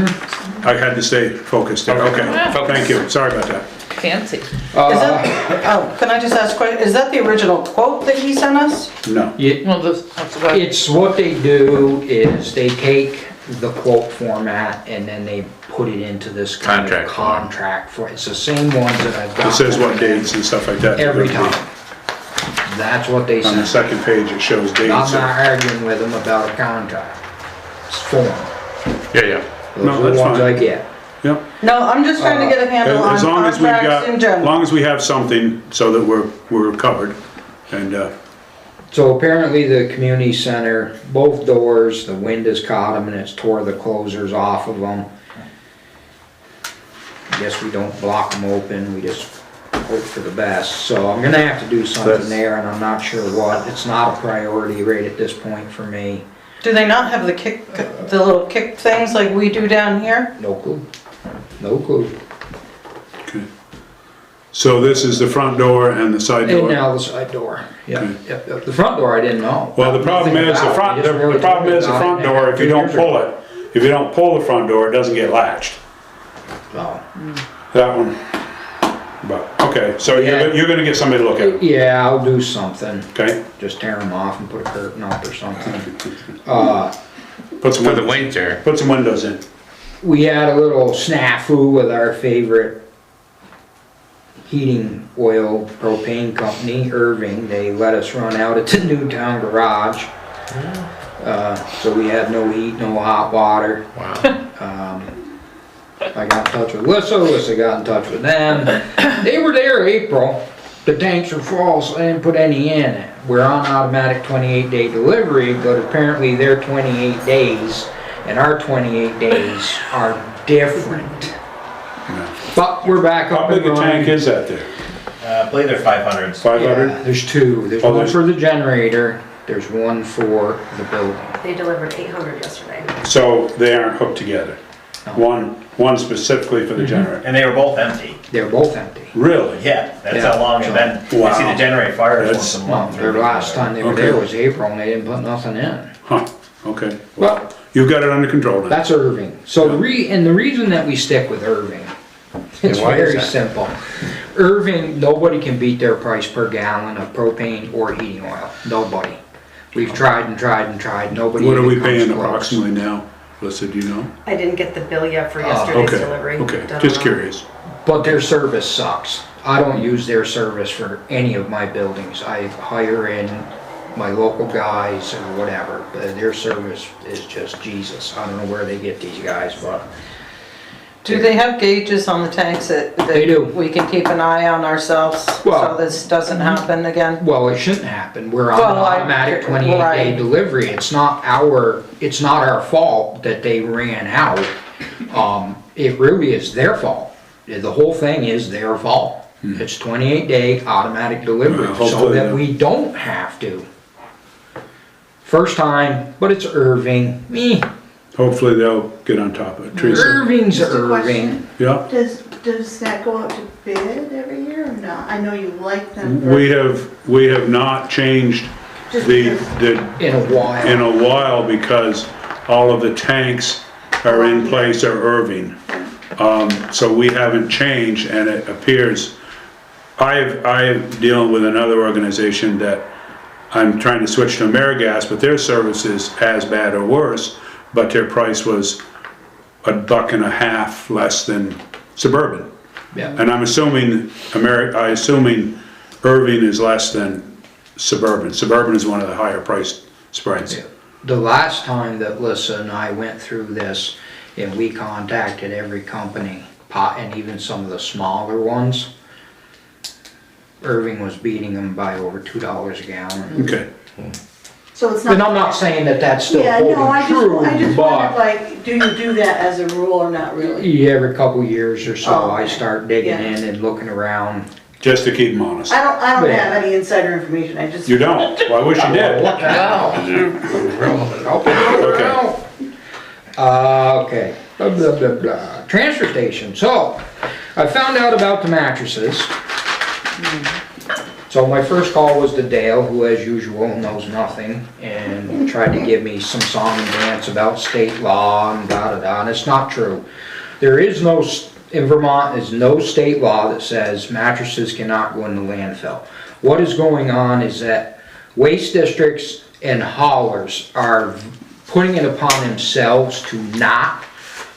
I had to stay focused there, okay. Focus. Thank you, sorry about that. Fancy. Is that, oh, can I just ask a question? Is that the original quote that he sent us? No, Well, that's about. It's what they do is they take the quote format and then they put it into this kind of Contract form. contract for, it's the same ones that I've got. it says what dates and stuff like that. Every time. That's what they On the send. second page, it shows I'm dates. not arguing with them about a contract. It's form. Yeah, yeah. No, Those are the that's ones fine. I get. Yep, No, I'm just trying to get a handle on as long as we've contracts got, in as general. long as we have something so that we're covered, and, So apparently the community center, both doors, the wind has caught them and it's tore the closers off of them. I guess we don't block them open, we just hope for the best. So I'm gonna have to do something there and I'm not sure what. It's not a priority right at this point for me. Do they not have the little kick things like we do down here? No clue. No clue. okay. So this is the front door and the side And door? now the side door. Yep, Okay. yep. The front door I didn't know. Well, the problem Nothing is, the about it. front, They just really the problem told me is the about front it door, if you 2 don't years pull ago. it, if you don't pull the front door, it doesn't get latched. Oh. That one. But, okay, so you're gonna get somebody to look at it, Yeah, I'll do something. okay? Just tear them off and put a curtain up or something. Put some For the windows, winter. put some windows in. We had a little snafu with our favorite heating oil propane company, Irving. They let us run out at the Newtown garage. So we had no heat, no hot water. Wow. I got in touch with Lissa got in touch with them. They were there April. The tanks were full, so I didn't put any in. We're on automatic 28-day delivery, but apparently their 28 days and our 28 days are different. But we're back How up and big a tank running. is that there? I believe they're 500s. 500? Yeah, there's two. There's Oh, one there's- for the generator, there's one for the building. They delivered 800 yesterday. So they aren't hooked together? No. One specifically for the generator? And they were both empty. They're both empty. Really? Yeah, that's Yeah. how long it's been. I see Wow. the generator fires That's- once a Well, month. their last time they were Okay. there was April and they didn't put nothing in. Huh, okay. Well, you've got it under control now. That's Irving. So and the reason that we stick with Irving, it's why is very that? simple. Irving, nobody can beat their price per gallon of propane or heating oil. Nobody. We've tried and tried and tried. Nobody What are we even comes paying close. approximately now? Melissa, do you know? I didn't get the bill yet for yesterday's Okay, delivery. okay, Don't just know. curious. But their service sucks. I don't use their service for any of my buildings. I hire in my local guys or whatever, but their service is just Jesus. I don't know where they get these guys, but Do they have gauges on the tanks that They do. we can keep an eye on ourselves so Well- this doesn't happen again? well, it shouldn't happen. We're on an Well, automatic 28-day right. delivery. It's not our fault that they ran out. It really is their fault. The whole thing is their fault. It's 28-day automatic delivery Well, so hopefully that they'll- we don't have to. First time, but it's Irving. Hopefully they'll get on top of it. Teresa? Irving's Just a Irving. question. Yeah? Does that go out to bid every year or not? I know you like them. for- We have not changed Just the, because- In a while. in a while because all of the tanks are in place are Irving. So we haven't changed and it appears, I'm dealing with another organization that I'm trying to switch to AmeriGas, but their service is as bad or worse, but their price was $1.50 less than Suburban. Yeah. And I'm assuming Irving is less than Suburban. Suburban is one of the higher priced spreads. The last time that Lissa and I went through this, and we contacted every company, and even some of the smaller ones, Irving was beating them by over $2 a gallon. Okay. So it's not. And I'm not saying that that's still Yeah, no, I holding just true, wondered, but like, do you do that as a rule or not really? every couple years or so, Oh, I okay. start digging Yeah. in and looking around. Just to keep them honest. I don't Yeah. have any insider information, I just. You don't? Well, I wish you did. Look out. Okay, blah, blah, blah, blah. Transfer station, so, I found out about the mattresses. So my first call was to Dale, who as usual knows nothing, and tried to give me some song and dance about state law and da-da-da, and it's not true. There is no, in Vermont, there's no state law that says mattresses cannot go in the landfill. What is going on is that waste districts and haulers are putting it upon themselves to not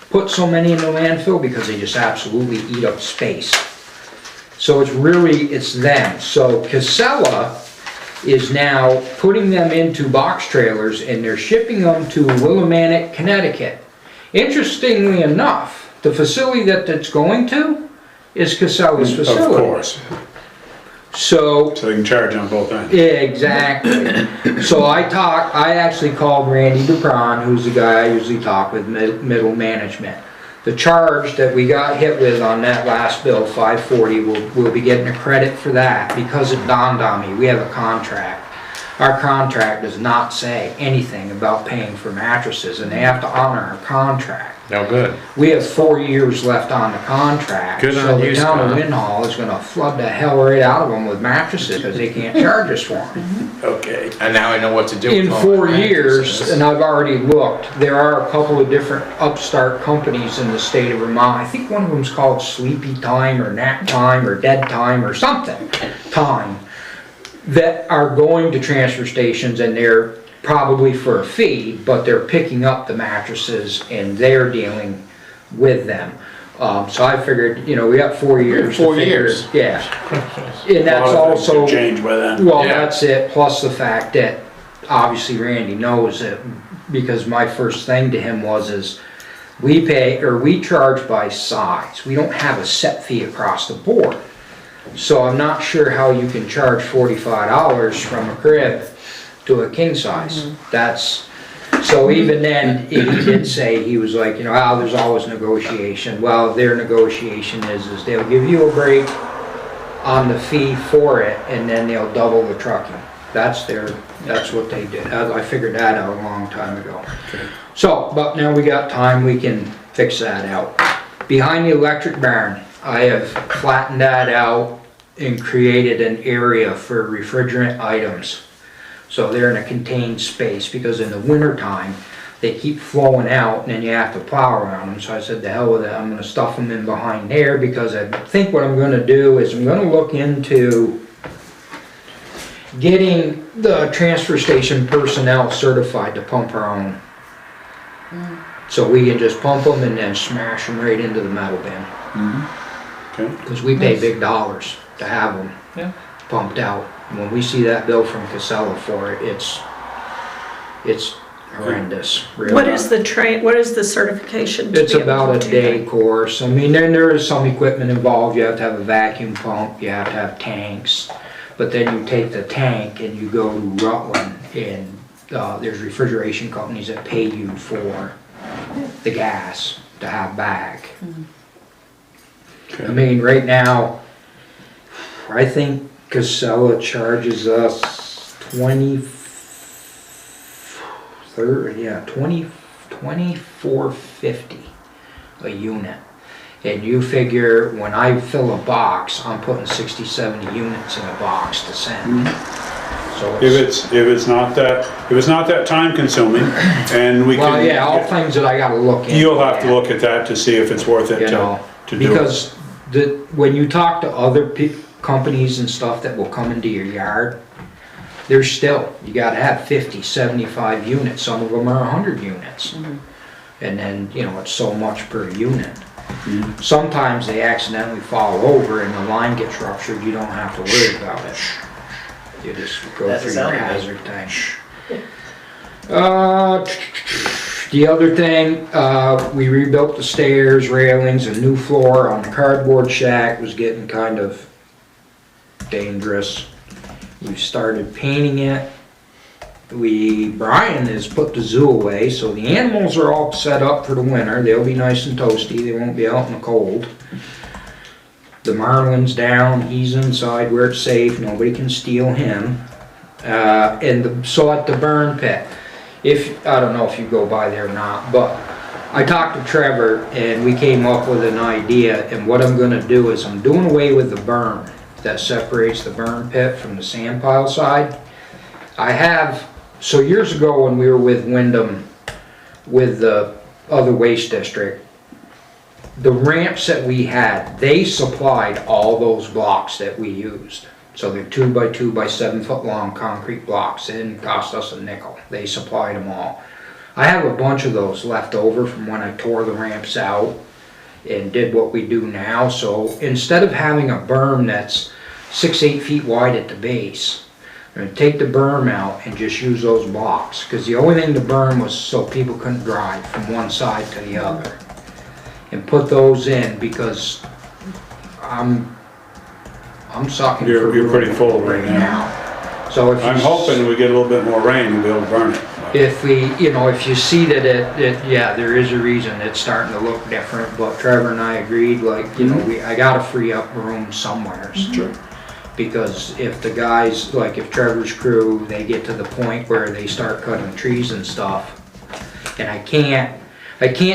put so many in the landfill because they just absolutely eat up space. So it's them. So Casella is now putting them into box trailers and they're shipping them to Willimantic, Connecticut. Interestingly enough, the facility that it's going to is Casella's facility. Of course. So they can charge on both ends. exactly. So I actually called Randy Dupron, who's the guy I usually talk with, middle management. The charge that we got hit with on that last bill, $540, we'll be getting a credit for that because it dawned on me, we have a contract. Our contract does not say anything about paying for mattresses and they have to honor our contract. No good. We have 4 years left on the contract. Good So on the you, town of Scott. Winhall is gonna flood the hell right out of them with mattresses because they can't charge us for them. Okay. And now I know what to do. In with all 4 my years, mattresses. and I've already looked, there are a couple of different upstart companies in the state of Vermont. I think one of them's called Sleepy Time or Nap Time or Dead Time or something, Time, that are going to transfer stations and they're probably for a fee, but they're picking up the mattresses and they're dealing with them. So I figured, we got 4 years. to 4 figure- years. Yeah. And A that's lot of things have also. changed by then. Well, Yeah. that's it, plus the fact that obviously Randy knows it, because my first thing to him is we charge by size. We don't have a set fee across the board. So I'm not sure how you can charge $45 from a crib to a king size. So even then, he did say, he was like, there's always negotiation. Well, their negotiation is they'll give you a break on the fee for it, and then they'll double the trucking. That's what they did. I figured that out a long time ago. So, but now we got time, we can fix that out. Behind the electric barn, I have flattened that out and created an area for refrigerant items. So they're in a contained space, because in the winter time, they keep flowing out and then you have to plow around them. So I said, to hell with it, I'm gonna stuff them in behind there, because I think what I'm gonna do is I'm gonna look into getting the transfer station personnel certified to pump our own. So we can just pump them and then smash them right into the metal bin. Okay. Because we pay big dollars to have them Yeah. pumped out. When we see that bill from Casella for it, it's horrendous, really. What is the certification? to It's be able about to a do day that? course. I mean, then there is some equipment involved. You have to have a vacuum pump, you have to have tanks. But then you take the tank and you go to Rutland, and there's refrigeration companies that pay you for the gas to have back. I mean, right now, I think Casella charges us 24.50 a unit. And you figure, when I fill a box, I'm putting 60, 70 units in a box to send. So If it's not that time consuming, and we can. well, yeah, all things that I gotta look into. You'll have to look at that to see if it's worth it You know, to do it. because when you talk to other companies and stuff that will come into your yard, there's still, you gotta have 50, 75 units, some of them are 100 units. And then, you know, it's so much per unit. Sometimes they accidentally fall over and the line gets ruptured, you don't have to worry about it. You just go That's through a your sound hazard thing. The other thing, we rebuilt the stairs, railings, a new floor on the cardboard shack was getting kind of dangerous. We started painting it. Brian has put the zoo away, so the animals are all set up for the winter. They'll be nice and toasty, they won't be out in the cold. The Marlin's down, he's inside where it's safe, nobody can steal him. So at the burn pit, I don't know if you go by there or not, but I talked to Trevor and we came up with an idea, and what I'm gonna do is I'm doing away with the berm that separates the burn pit from the sand pile side. So years ago when we were with Wyndham, with the other waste district, the ramps that we had, they supplied all those blocks that we used. So they're 2 by 2 by 7 foot long concrete blocks. It didn't cost us a nickel. They supplied them all. I have a bunch of those left over from when I tore the ramps out and did what we do now. So instead of having a berm that's 6-8 feet wide at the base, I'm gonna take the berm out and just use those blocks, because the only thing the berm was so people couldn't drive from one side to the other. And put those in, because I'm sucking for You're pretty room full right now. So if I'm hoping we get a little bit more rain and be able to burn it. if you see that yeah, there is a reason it's starting to look different, but Trevor and I agreed, like, I gotta free up room somewhere. Sure. Because if the guys, like if Trevor's crew, they get to the point where they start cutting trees and stuff, and I can't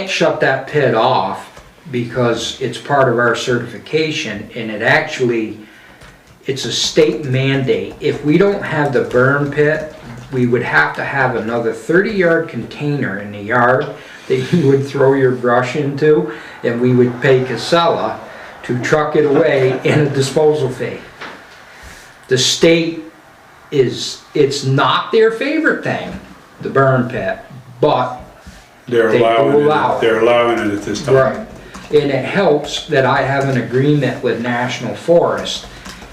shut that pit off because it's part of our certification, and it's a state mandate. If we don't have the burn pit, we would have to have another 30-yard container in the yard that you would throw your brush into, and we would pay Casella to truck it away in a disposal fee. The state it's not their favorite thing, the burn pit, but They're they allowing allow it, they're allowing it at this time. right. And it helps that I have an agreement with National Forest.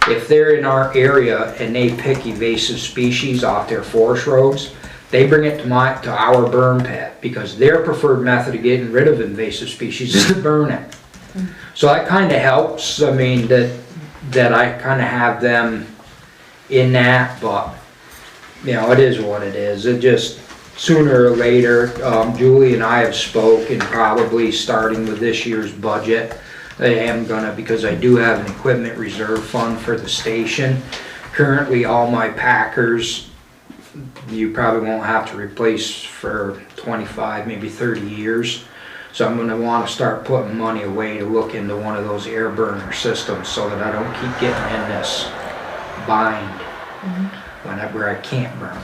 If they're in our area and they pick invasive species off their forest roads, they bring it to our burn pit, because their preferred method of getting rid of invasive species is to burn it. So that kind of helps. I mean, that I kind of have them in that, but it is what it is. It just, sooner or later, Julie and I have spoken, probably starting with this year's budget. I am gonna, because I do have an equipment reserve fund for the station. Currently, all my Packers, you probably won't have to replace for 25, maybe 30 years. So I'm gonna wanna start putting money away to look into one of those air burner systems, so that I don't keep getting in this bind whenever I can't burn.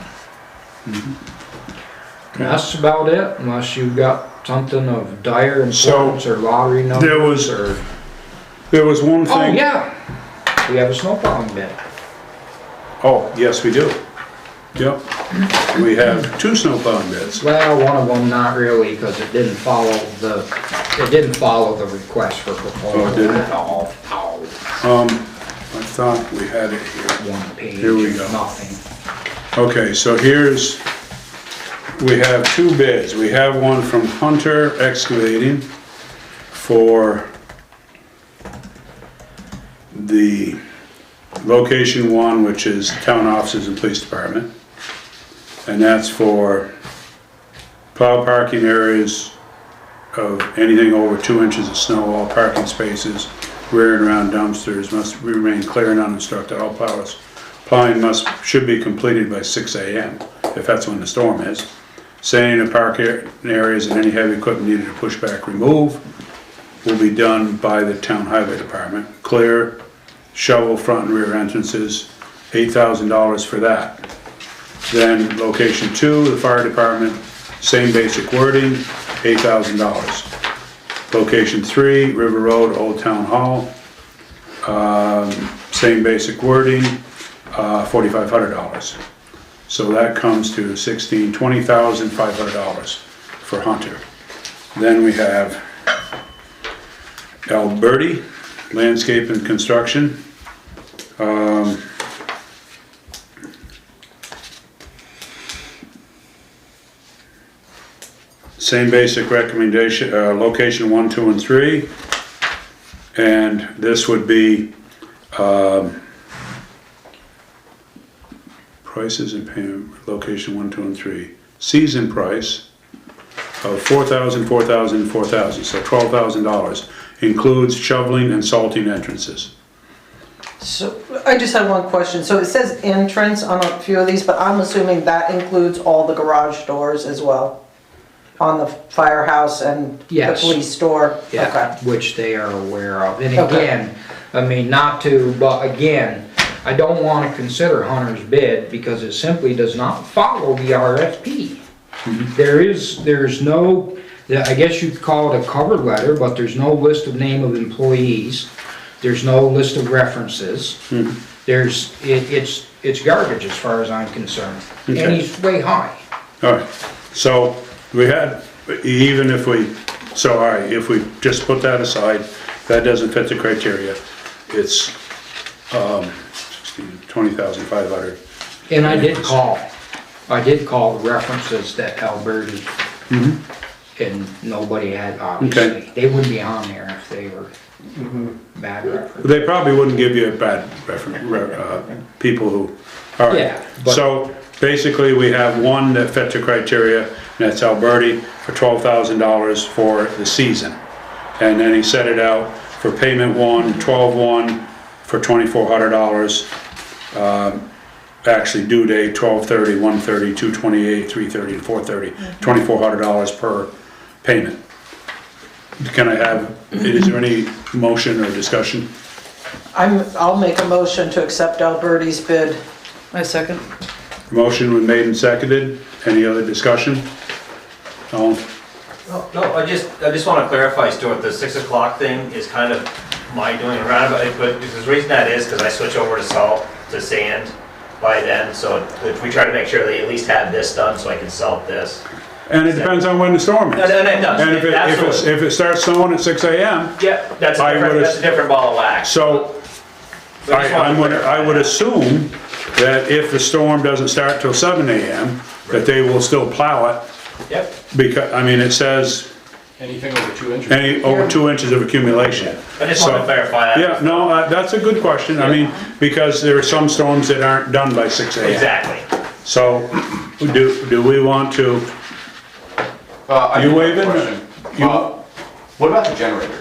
That's about it, unless you've got something of dire So, importance or lottery numbers or. There was one Oh, thing. yeah, we have a snowplowing bid. Oh, yes, we do. Yep. We have 2 snowplowing bids. Well, one of them not really, because it didn't follow the request for proposal Oh, didn't it? at all. I thought we had it here. One page, Here we go. nothing. Okay, so we have 2 bids. We have one from Hunter Excavating for the location 1, which is town offices and police department. And that's for plow parking areas of anything over 2 inches of snow, all parking spaces, rear and around dumpsters must remain clear and unobstructed. All plowing should be completed by 6 AM, if that's when the storm is. Sanding of parking areas and any heavy equipment needed to push back, remove will be done by the town highway department. Clear, shovel front and rear entrances, $8,000 for that. Then location 2, the fire department, same basic wording, $8,000. Location 3, River Road, Old Town Hall, same basic wording, $4,500. So that comes to $20,500 for Hunter. Then we have Alberti Landscape and Construction. Same basic recommendation, location 1, 2, and 3. And this would be prices and payment, location 1, 2, and 3. Season price of $4,000, $4,000, $4,000, so $12,000. Includes shoveling and salting entrances. So, I just have one question. So it says entrance on a few of these, but I'm assuming that includes all the garage doors as well? On the firehouse and the Yes. police store? Yeah, Okay. which they are aware of. And Okay. again, I mean, not to, but again, I don't want to consider Hunter's bid because it simply does not follow the RFP. There's no, I guess you'd call it a cover letter, but there's no list of name of employees. There's no list of references. It's garbage as far as I'm concerned. And Okay. he's way high. All right, so we had, even if we, so all right, if we just put that aside, that doesn't fit the criteria, it's 20,500. And I did call the references that Alberti, and nobody had, obviously. They wouldn't be on there if they were bad references. They probably wouldn't give you a bad people who, all right. Yeah, but- So basically, we have one that fit the criteria, and that's Alberti for $12,000 for the season. And then he set it out for payment 1, 12/1 for $2,400. Actually due date 12/30, 1/30, 2/28, 3/30, and 4/30, $2,400 per payment. Can I have, is there any motion or discussion? I'll make a motion to accept Alberti's bid. My second. Motion was made and seconded. Any other discussion? All, No, I just want to clarify, Stuart, the 6 o'clock thing is kind of my doing around, but the reason that is because I switch over to salt, to sand by then, so if we try to make sure they at least have this done so I can salt this. and it depends on when the storm is. And it does, And absolutely. if it starts snowing at 6 AM, Yeah, that's I would've- a different ball of wax. so I would assume that if the storm doesn't start till 7 AM, that they will still plow it, Yep, because, I mean, it says Anything over 2 inches? over 2 inches of accumulation. I just want to So- clarify that. Yeah, no, that's a good question. I mean, because there are some storms that aren't done by 6 AM. Exactly. So, do we want to, I You do have a waving? question. You- What about the generators?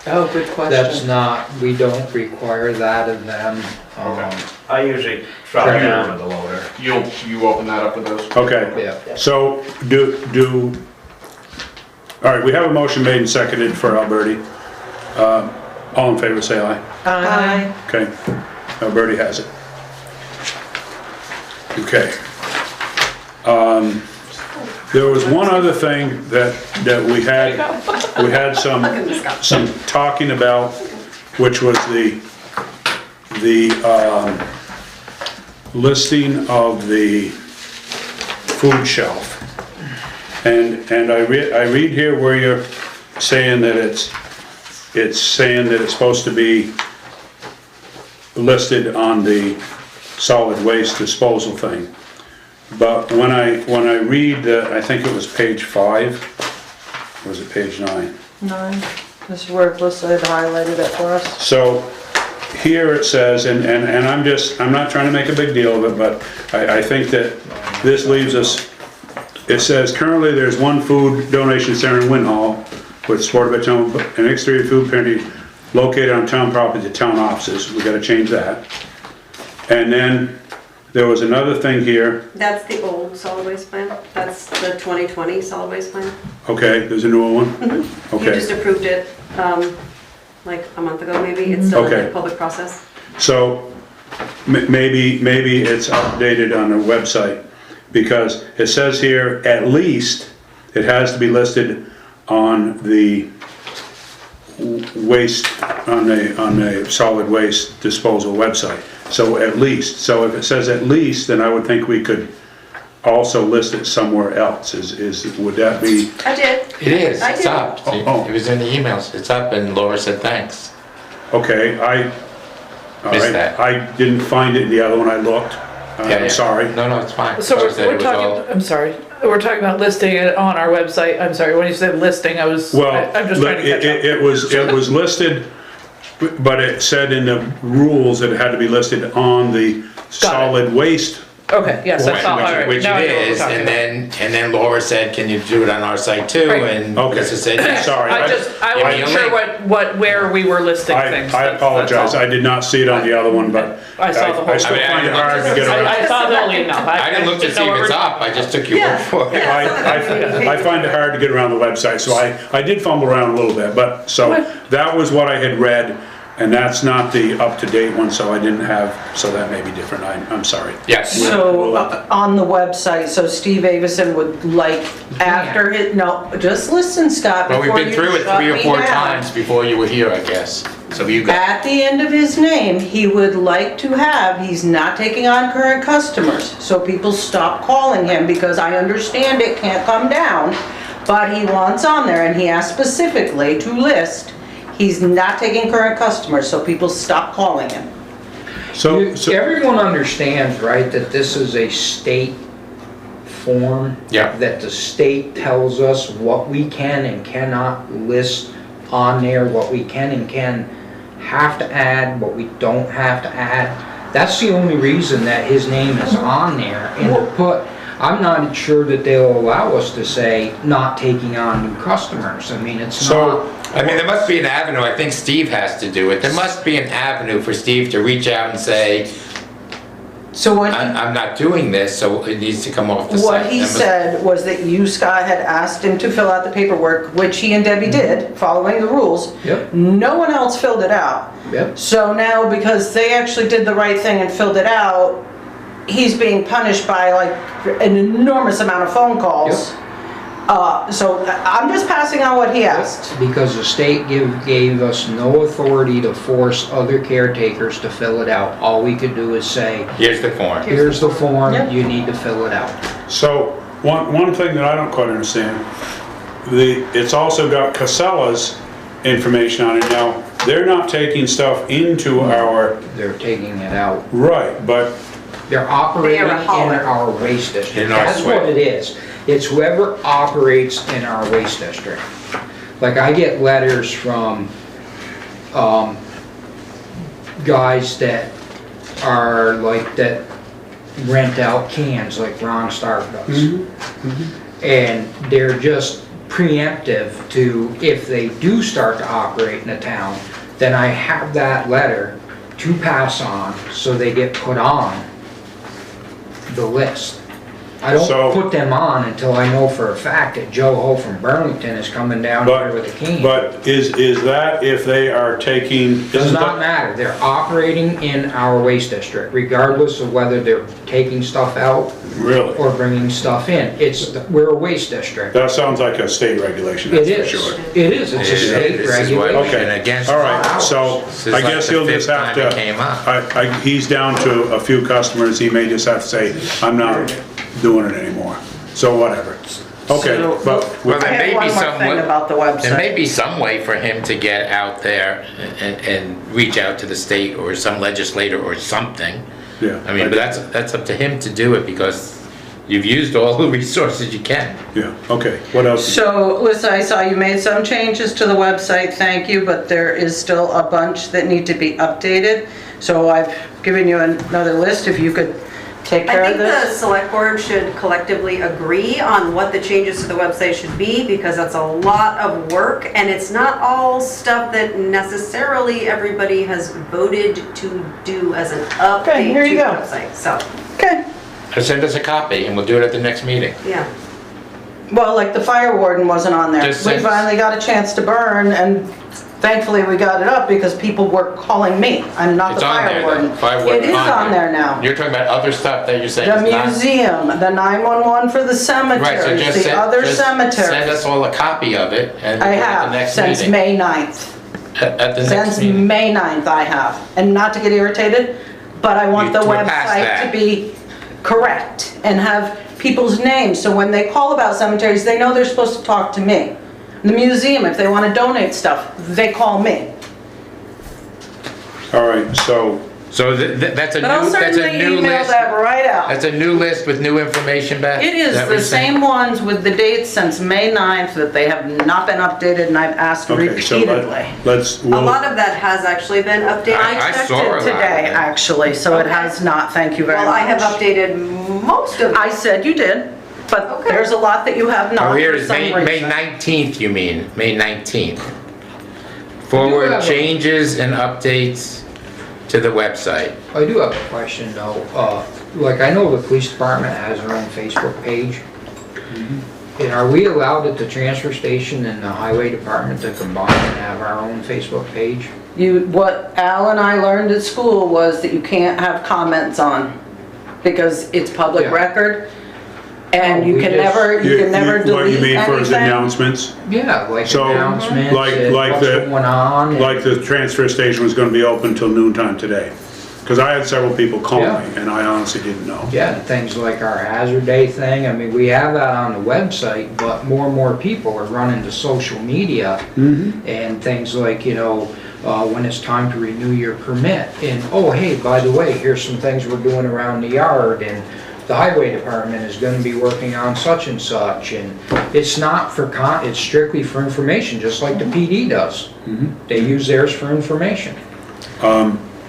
Oh, good That's question. not, we don't require that of them. I usually drop it down with the loader. You open that up with those? okay. Yeah. So, all right, we have a motion made and seconded for Alberti. All in favor, say aye. Aye. Okay, Alberti has it. Okay. There was one other thing that we had some talking about, which was the listing of the food shelf. And I read here where you're saying that it's saying that it's supposed to be listed on the solid waste disposal thing. But when I read, I think it was page 5, or was it page 9? 9, this is where it listed, highlighted it for us. So here it says, and I'm not trying to make a big deal of it, but I think that this leaves us, it says currently there's one food donation center in Winhall with supported by town, an exterior food pantry located on town property to town offices. We gotta change that. And then there was another thing here. That's the old solid waste plan. That's the 2020 solid waste plan. Okay, there's a newer one? You Okay. just approved it, like a month ago maybe. It's still in Okay. the public process. So maybe it's updated on the website, because it says here, at least, it has to be listed on the waste, on the solid waste disposal website. So at least, so if it says at least, then I would think we could also list it somewhere else. Would that be? I did. It is, I it's did. up. Oh. It was in the emails. It's up and Laura said thanks. Okay, all Missed right. that. I didn't find it in the other one I looked. Yeah, I'm yeah. sorry. No, it's fine. So Laura said we're it was all- talking, I'm sorry, we're talking about listing it on our website. I'm sorry, when you said listing, I'm just trying to catch up. It was listed, but it said in the rules that it had to be listed on the solid waste. Okay, yes, that's all, all right. Which Now I it know what we're is, talking and about. then Laura said, can you do it on our site too? Right. And Okay. Lisa said, yes. Sorry. I Give me wasn't a sure link. where we were listing things. I That's apologize, all. I did not see it on the other one, but I saw the whole. I still find it hard to get around. I saw the whole email. I didn't look to see if it's up, I just took your word for it. I find it hard to get around the website, so I did fumble around a little bit, but, so, that was what I had read, and that's not the up-to-date one, so I didn't have, so that may be different, I'm sorry. Yes. So, on the website, so Steve Avison would like, after his, no, just listen, Scott, Well, before we've you been through it shut 3 or me 4 down. times before you were here, I guess. So you got, At the end of his name, he would like to have, he's not taking on current customers, so people stop calling him, because I understand it can't come down, but he wants on there, and he asked specifically to list, he's not taking current customers, so people stop calling him. So, Everyone understands, right, that this is a state form? Yeah. That the state tells us what we can and cannot list on there, what we can and can have to add, what we don't have to add. That's the only reason that his name is on there, and to put, I'm not sure that they'll allow us to say, not taking on new customers. I mean, it's not. I mean, there must be an avenue, I think Steve has to do it. There must be an avenue for Steve to reach out and say, So what I'm not doing this, so it needs to come off the site. What he That must- said was that you, Scott, had asked him to fill out the paperwork, which he and Debbie did, following the rules. Yep. No one else filled it out. Yep. So now, because they actually did the right thing and filled it out, he's being punished by like an enormous amount of phone calls. So I'm just passing on what he asked. Because the state gave us no authority to force other caretakers to fill it out. All we could do is say, Here's the form. here's the form, Yep. you need to fill it out. So, one thing that I don't quite understand, it's also got Casella's information on it now. They're not taking stuff into our, They're taking it out. right, but, They're operating They are a in hauler. our waste district. In our That's SWIP. what it is. It's whoever operates in our waste district. Like I get letters from, guys that are like, that rent out cans like Ron Stark does. And they're just preemptive to, if they do start to operate in a town, then I have that letter to pass on, so they get put on the list. I So- don't put them on until I know for a fact that Joe Ho from Burlington is coming down here with a cane. But is that if they are taking? Does isn't not that- matter, they're operating in our waste district, regardless of whether they're taking stuff out Really? or bringing stuff in. We're a waste district. That sounds like a state regulation, It that's for is, sure. it is, it's a state This is why regulation. we've been against All right, it. so This is I like guess the he'll fifth just have time it to, came up. he's down to a few customers, he may just have to say, I'm not doing it anymore. So whatever. Okay, So- but, Well, I there have may one be more some thing about the website. There may be some way for him to get out there and reach out to the state or some legislator or something. yeah. I mean, but that's up to him to do it because you've used all the resources you can. Yeah, okay, what else? So, Lisa, I saw you made some changes to the website, thank you, but there is still a bunch that need to be updated. So I've given you another list, if you could take I care of think the this. select board should collectively agree on what the changes to the website should be, because that's a lot of work, and it's not all stuff that necessarily everybody has voted to do as an update Okay, here to the you go. website, so, Okay, Send us a copy and we'll do it at the next meeting. yeah. well, like the fire warden wasn't on there. Just We send- finally got a chance to burn, and thankfully we got it up because people were calling me. I'm not the It's on fire there, warden. though. Fire It warden's is on there now. You're talking about other stuff that you're saying The is not. museum, the 911 for the Right, so cemeteries, just the other send us cemeteries. all a copy of it and I we'll do it at the have, next since meeting. May 9th. At the next Since meeting. May 9th I have. And not to get irritated, but I want the We're past website that. to be correct and have people's names. So when they call about cemeteries, they know they're supposed to talk to me. The museum, if they want to donate stuff, they call me. All right, so, That's a But I'll new, that's a certainly new email list. that right out. That's a new list with new information, Beth? It is that what the you're saying? same ones with the dates since May 9th that they have not been updated, and I've asked okay, so repeatedly. let's, A lot of that has actually been updated. I Checked saw a lot it of today, it. actually, so it Okay. has not, thank you very much. Well, I have updated most of I it. said you did, but Okay. there's a lot that you have not Oh, here for it is, some May reason. 19th, you mean, May 19th. Forward have a- changes and updates to the website. I do have a question though, like I know the police department has their own Facebook page. And are we allowed at the transfer station and the highway department to combine and have our own Facebook page? What Al and I learned at school was that you can't have comments on, because it's public Yeah. record, and Oh, you we can just- never, you can never what delete you mean for his anything. announcements? Yeah, like So, announcements like- and like what's the- going on. and- Like the transfer station was gonna be open till noon time today. Because I had several people call me, Yeah. and I honestly didn't know. Yeah, and things like our hazard day thing, I mean, we have that on the website, but more and more people are running to social media and things like, when it's time to renew your permit, and, oh, hey, by the way, here's some things we're doing around the yard, and the highway department is gonna be working on such and such, and it's not for it's strictly for information, just like the PD does. They use theirs for information.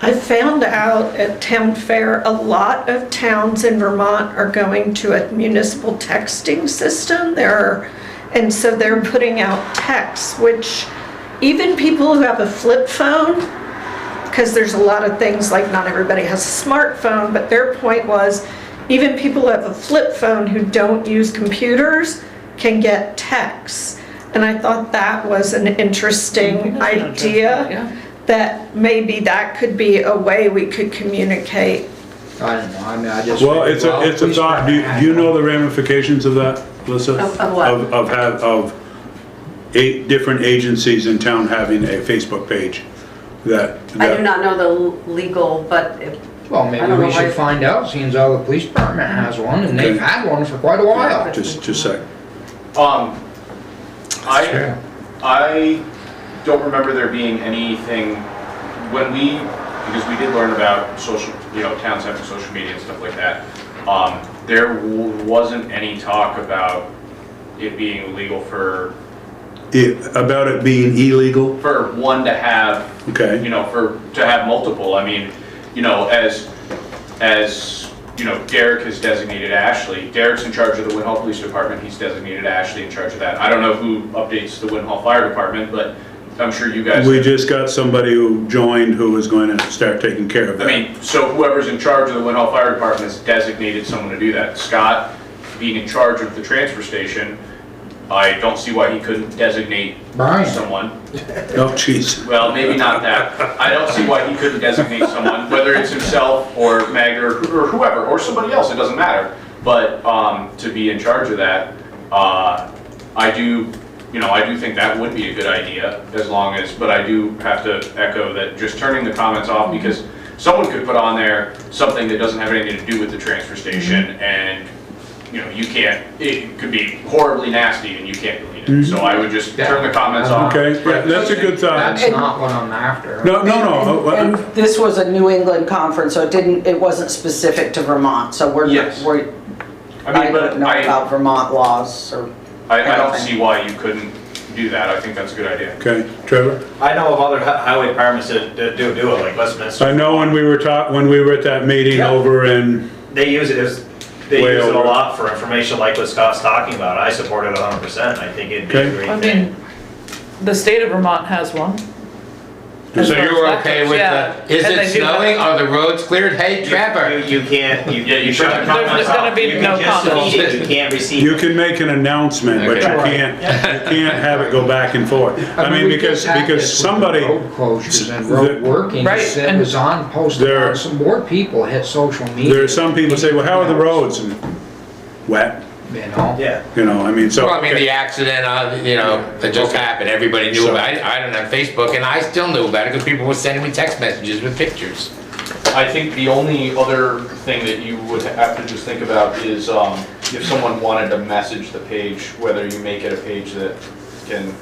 I found out at town fair, a lot of towns in Vermont are going to a municipal texting system. And so they're putting out texts, which even people who have a flip phone, because there's a lot of things like not everybody has a smartphone, but their point was even people who have a flip phone who don't use computers can get texts. And I thought that was an interesting idea. Yeah. That maybe that could be a way we could communicate. I don't know, I mean, I just. Well, it's a police thought, do department you has know one. the ramifications of that, Alyssa? Of what? Of 8 different agencies in town having a Facebook page that. I do not know the legal, but Well, I maybe don't know we should why- find out, seeing how the police department has one, and they've Okay. had one for quite a while. Just a sec. I don't remember there being anything, because we did learn about social, towns having social media and stuff like that. There wasn't any talk about it being illegal for About it being illegal? one to have, Okay. to have multiple. I mean, as Derek has designated Ashley. Derek's in charge of the Winhall Police Department. He's designated Ashley in charge of that. I don't know who updates the Winhall Fire Department, but I'm sure you guys. We just got somebody who joined who is going to start taking care of I that. mean, so whoever's in charge of the Winhall Fire Department has designated someone to do that. Scott being in charge of the transfer station, I don't see why he couldn't designate Brian. someone. Oh, jeez. Well, maybe not that. I don't see why he couldn't designate someone, whether it's himself or Meg or whoever, or somebody else, it doesn't matter. But to be in charge of that, I do think that would be a good idea, as long as, but I do have to echo that just turning the comments off, because someone could put on there something that doesn't have anything to do with the transfer station, and, you can't, it could be horribly nasty and you can't delete it. So I would just turn the comments off. Okay, yeah, that's a good thought. That's not what I'm after. No. And this was a New England conference, so it wasn't specific to Vermont, so Yes. I don't know about Vermont laws or. I don't see why you couldn't do that. I think that's a good idea. Okay, Trevor? I know of other highway departments that do it, like Westminster. I know when we were at that meeting Yeah. over in, They use it Way a over. lot for information like what Scott's talking about. I support it 100%. I think it'd be Okay. a great I thing. mean, the state of Vermont has one. So you're okay with Yeah. the, is And it they do snowing? have- Are the roads cleared? Hey, Trevor. You can't, you turn the There's comments gonna off. be You no can just comments. delete it. You can't receive. you can make an announcement, but you Okay. can't have it go back and forth. I mean, we because just had this with the somebody, Road closures and road working, Right, it and- was on, posted There- on, some more people hit social media. there are some people say, well, how are the roads? And wet, You know? Yeah. I mean, so. Well, I mean, okay. the accident, that just happened, everybody knew So- about it. I don't have Facebook, and I still knew about it because people were sending me text messages with pictures. I think the only other thing that you would have to just think about is if someone wanted to message the page, whether you make it a page that can,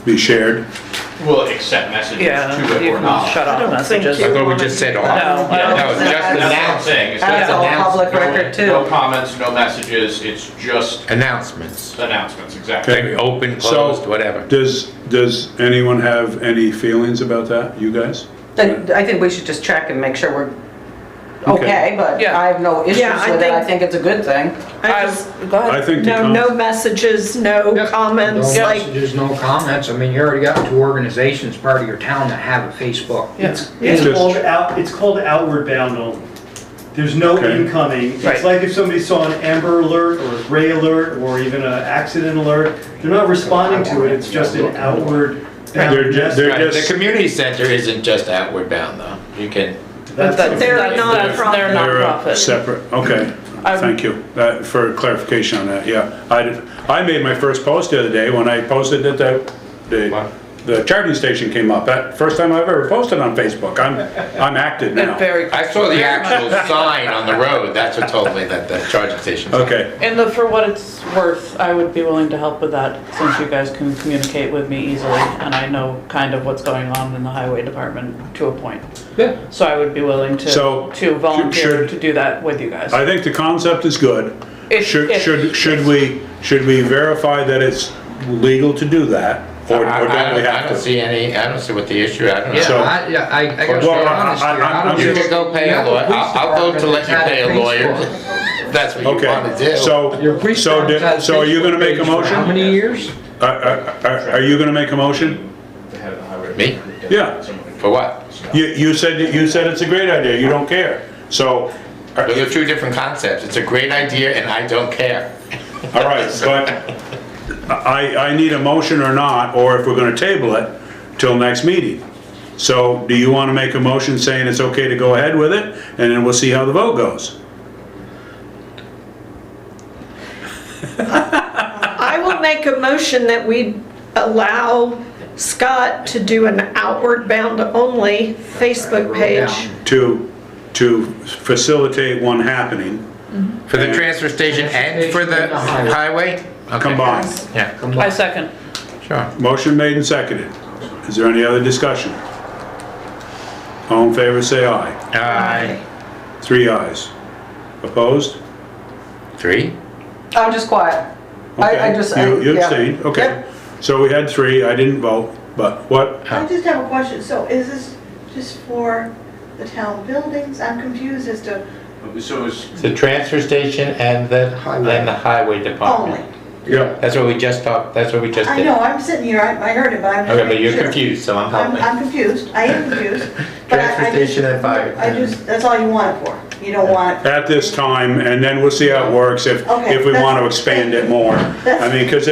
Be shared. accept messages Yeah, to it you or can not. shut off messages. I thought we just said all. No, I don't No, think just that's- That's what I'm saying. It's That's just all public no- record too. No comments, no messages, it's just Announcements. announcements, exactly. Okay. Like open, So- closed, whatever. Does anyone have any feelings about that, you guys? I think we should just check and make sure we're Okay. okay, but Yeah. I have no issues Yeah, I with it. I think- think it's a good thing. I just, Go ahead. I think the no messages, no comments, No like, messages, no comments. I mean, you already got 2 organizations part of your town that have a Facebook. Yes. It's Just- called outward bound only. There's no Okay. incoming. Right. It's like if somebody saw an Amber Alert or a Gray Alert or even an accident alert, they're not responding to it, it's just an outward bound They're just- message. Right, the just- community center isn't just outward bound though. You can, But That's- they're They're nonprofit. They're They're a nonprofit. separate, okay, thank you for clarification on that, yeah. I made my first post the other day when I posted that the charging station came up. That first time I've ever posted on Facebook. I'm active now. And very. I saw the actual sign on the road, that's what told me that the charging station's. Okay, And for what it's worth, I would be willing to help with that, since you guys can communicate with me easily, and I know kind of what's going on in the highway department to a point. Yeah. So I would be willing So, to volunteer should- to do that with you guys. I think the concept is good. If- Should we verify that it's legal to do that? Or I don't we don't have to? see I don't see what the issue, I don't Yeah, know. So- I gotta be Well, honest here. I don't You think- can go pay a lawyer, I'll go to let you pay a lawyer. That's what you Okay, wanna do. Your so police department has are you gonna Facebook make a page for motion? How many years? Are you gonna make a motion? Me? Yeah. For what? You said it's a great idea, you don't care. So, Those are 2 different concepts. It's a great idea and I don't care. all right, but I need a motion or not, or if we're gonna table it till next meeting. So, do you wanna make a motion saying it's okay to go ahead with it, and then we'll see how the vote goes? I will make a motion that we allow Scott to do an outward bound only Facebook page. To facilitate one happening, For the transfer station and for the highway? Okay. combined. Yeah, I second. sure. Motion made and seconded. Is there any other discussion? All in favor, say aye. Aye. 3 ayes. Opposed? 3? I'm just quiet. I Okay. just. You yeah. abstained, okay. Yep. So we had 3, I didn't vote, but what? I just have a question. So is this just for the town buildings? I'm confused as to So is, The transfer station and the highway department. only. Yeah, That's what we just talked, that's what we just I did. know, I'm sitting here, I heard it, but I'm just Okay, but making you're sure. confused, so I'm helping. I'm confused. I am confused. But I Transfer just- station and fire. I just, that's all you want it for. You You don't want. at this time, and then we'll see how it works if Okay, we that's- want to expand it more. I mean, because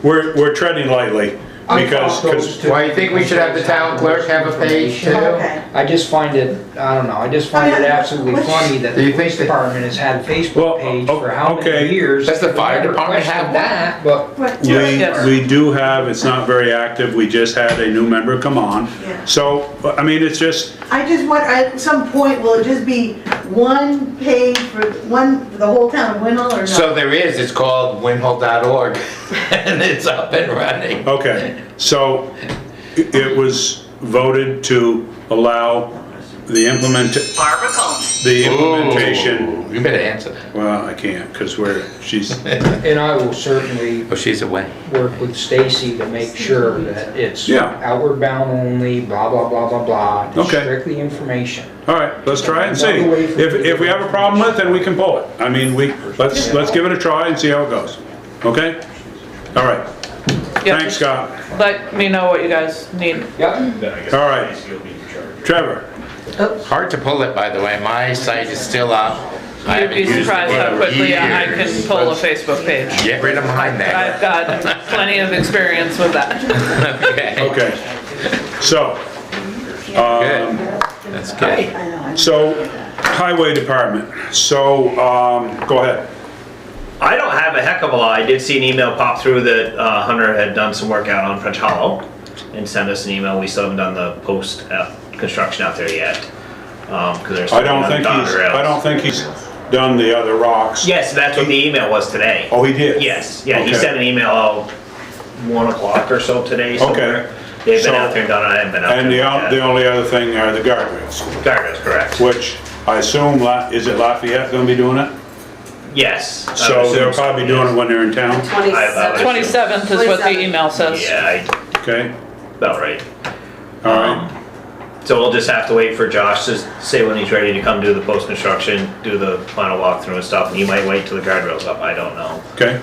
we're treading lightly, because, Why, you think we should have the town clerk have a page too? Okay. I just find it, I don't know, I just find it absolutely funny that Do the you think police that- department has had a Well, Facebook page for how okay. many years? Does the fire Never department have questioned that? But Yes. we do have, it's not very active, we just had a new member come on. Yeah. So, I mean, it's just, I just want, at some point, will it just be one page for the whole town of Winhall or not? So there is, it's called winhall.org, and it's up and running. okay, so it was voted to allow the implementation. Ooh, you better answer that. Well, I can't, because she's, And I will certainly Oh, she's away. work with Stacy to make sure that it's Yeah. outward bound only, blah, blah, blah, blah, blah. Just Okay. strictly information. all right, let's try and see. If we have a problem with it, then we can pull it. I mean, let's give it a try and see how it goes. Okay? All right. Yeah, Thanks, Scott. Let me know what you guys need. Yep. All right. Trevor? Hard to pull it, by the way. My site is still up. I You'd haven't be used it surprised how in quickly I can years. pull a Facebook page. Get rid of mine then. I've got plenty of experience with that. Okay. Okay. So, Good. That's good. so Highway Department. So, go ahead. I don't have a heck of a lot. I did see an email pop through that Hunter had done some work out on French Hollow and sent us an email. We still haven't done the post construction out there yet. Cause there's. I don't think he's done the other rocks. Yes, that's what the email was today. Oh, he did? Yes, yeah, he Okay. sent an email out 1 o'clock or so today somewhere. They've been So- out there and done it, I haven't been out there. And the yet. only other thing are the guardrails, Guardrails, correct. which I assume, is it Lafayette gonna be doing it? Yes. I would So assume they'll probably be doing it when they're in town, I would assume. 27th is what the email says. Yeah, okay? about right. All right, So we'll just have to wait for Josh to say when he's ready to come do the post-construction, do the final walkthrough and stuff, and he might wait till the guardrail's up, I don't know. okay,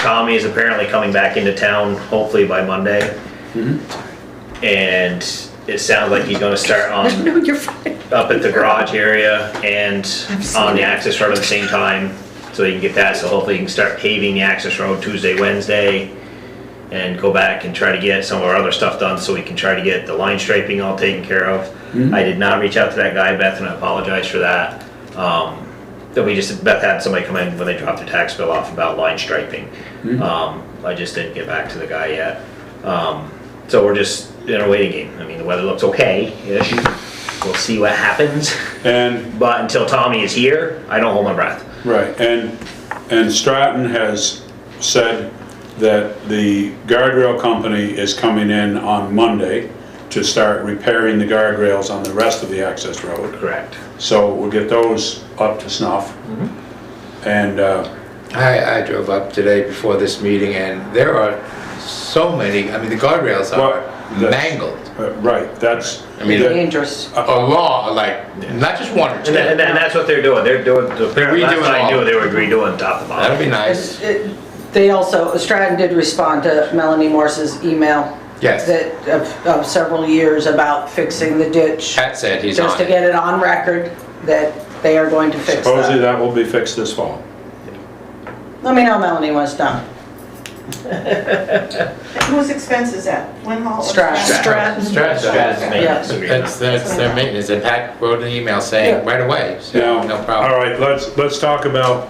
Tommy is apparently coming back into town, hopefully by Monday. And it sounds like he's gonna start on, No, you're fine. up at the garage area and on the access road at the same time, so he can get that, so hopefully he can start paving the access road Tuesday, Wednesday, and go back and try to get some of our other stuff done, so we can try to get the line striping all taken care of. I did not reach out to that guy, Beth, and I apologize for that. Beth had somebody come in when they dropped their tax bill off about line striping. I just didn't get back to the guy yet. So we're just in a waiting game. I mean, the weather looks okay-ish. We'll see what happens. and, But until Tommy is here, I don't hold my breath. right, and Stratton has said that the guardrail company is coming in on Monday to start repairing the guardrails on the rest of the access road. Correct. So we'll get those up to snuff. And, I drove up today before this meeting, and there are so many, I mean, the guardrails are mangled. right, that's, I mean, Dangerous. a lot, like, not just one or two. And that's what they're doing. They're doing, apparently, last redoing I all. knew, they were redoing top to bottom. That'd be nice. They also, Stratton did respond to Melanie Morse's email. Yes. That, of several years about fixing the ditch. Pat said he's on Just to it. get it on record that they are going to fix supposedly that. that will be fixed this fall. Let me know, Melanie, when it's done. Whose expense is that? Winhall? or Stratton. Stratton. Stratus maintenance agreement. That's their maintenance, and Pat wrote an email saying right away, so Now, no all problem. right, let's talk about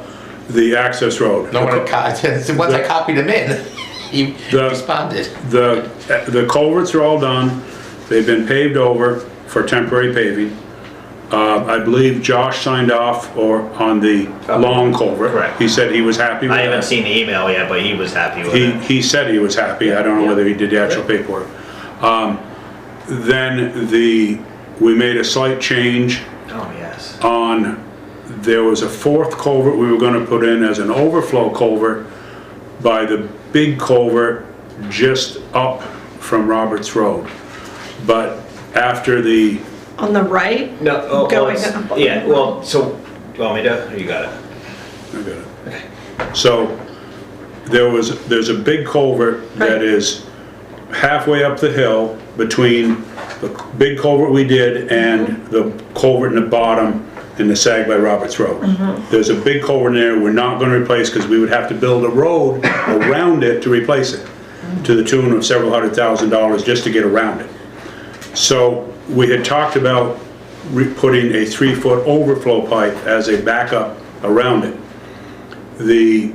the access road. No one, once I copied him in, he The- responded. The culverts are all done, they've been paved over for temporary paving. I believe Josh signed off on the long culvert. Correct. He said he was happy with I haven't that. seen the email yet, but he was happy with it. He said he was happy, I don't know whether he did the actual paperwork. Then we made a slight change Oh, yes. on, there was a fourth culvert we were gonna put in as an overflow culvert by the big culvert just up from Roberts Road. But after the, On the right? No, oh, Going it's- up. yeah, well, so, you want me to, or you got it? I got it. So there's a big culvert that is halfway up the hill between the big culvert we did and the culvert in the bottom in the sag by Roberts Road. There's a big culvert in there we're not gonna replace because we would have to build a road around it to replace it, to the tune of several $100,000 just to get around it. So we had talked about putting a 3-foot overflow pipe as a backup around it. The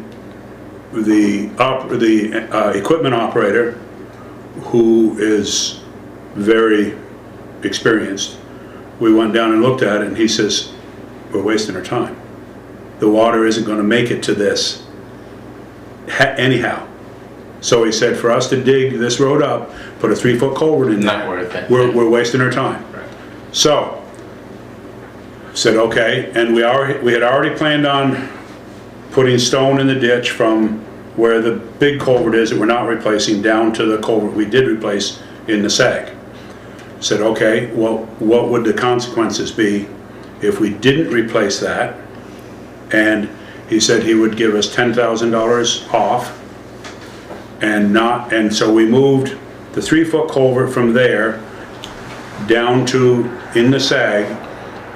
equipment operator, who is very experienced, we went down and looked at it, and he says, we're wasting our time. The water isn't gonna make it to this anyhow. So he said, for us to dig this road up, put a 3-foot culvert in there, Not worth it. we're wasting our time. So, said, okay, and we had already planned on putting stone in the ditch from where the big culvert is that we're not replacing down to the culvert we did replace in the sag. Said, okay, well, what would the consequences be if we didn't replace that? And he said he would give us $10,000 off, and so we moved the 3-foot culvert from there down to in the sag,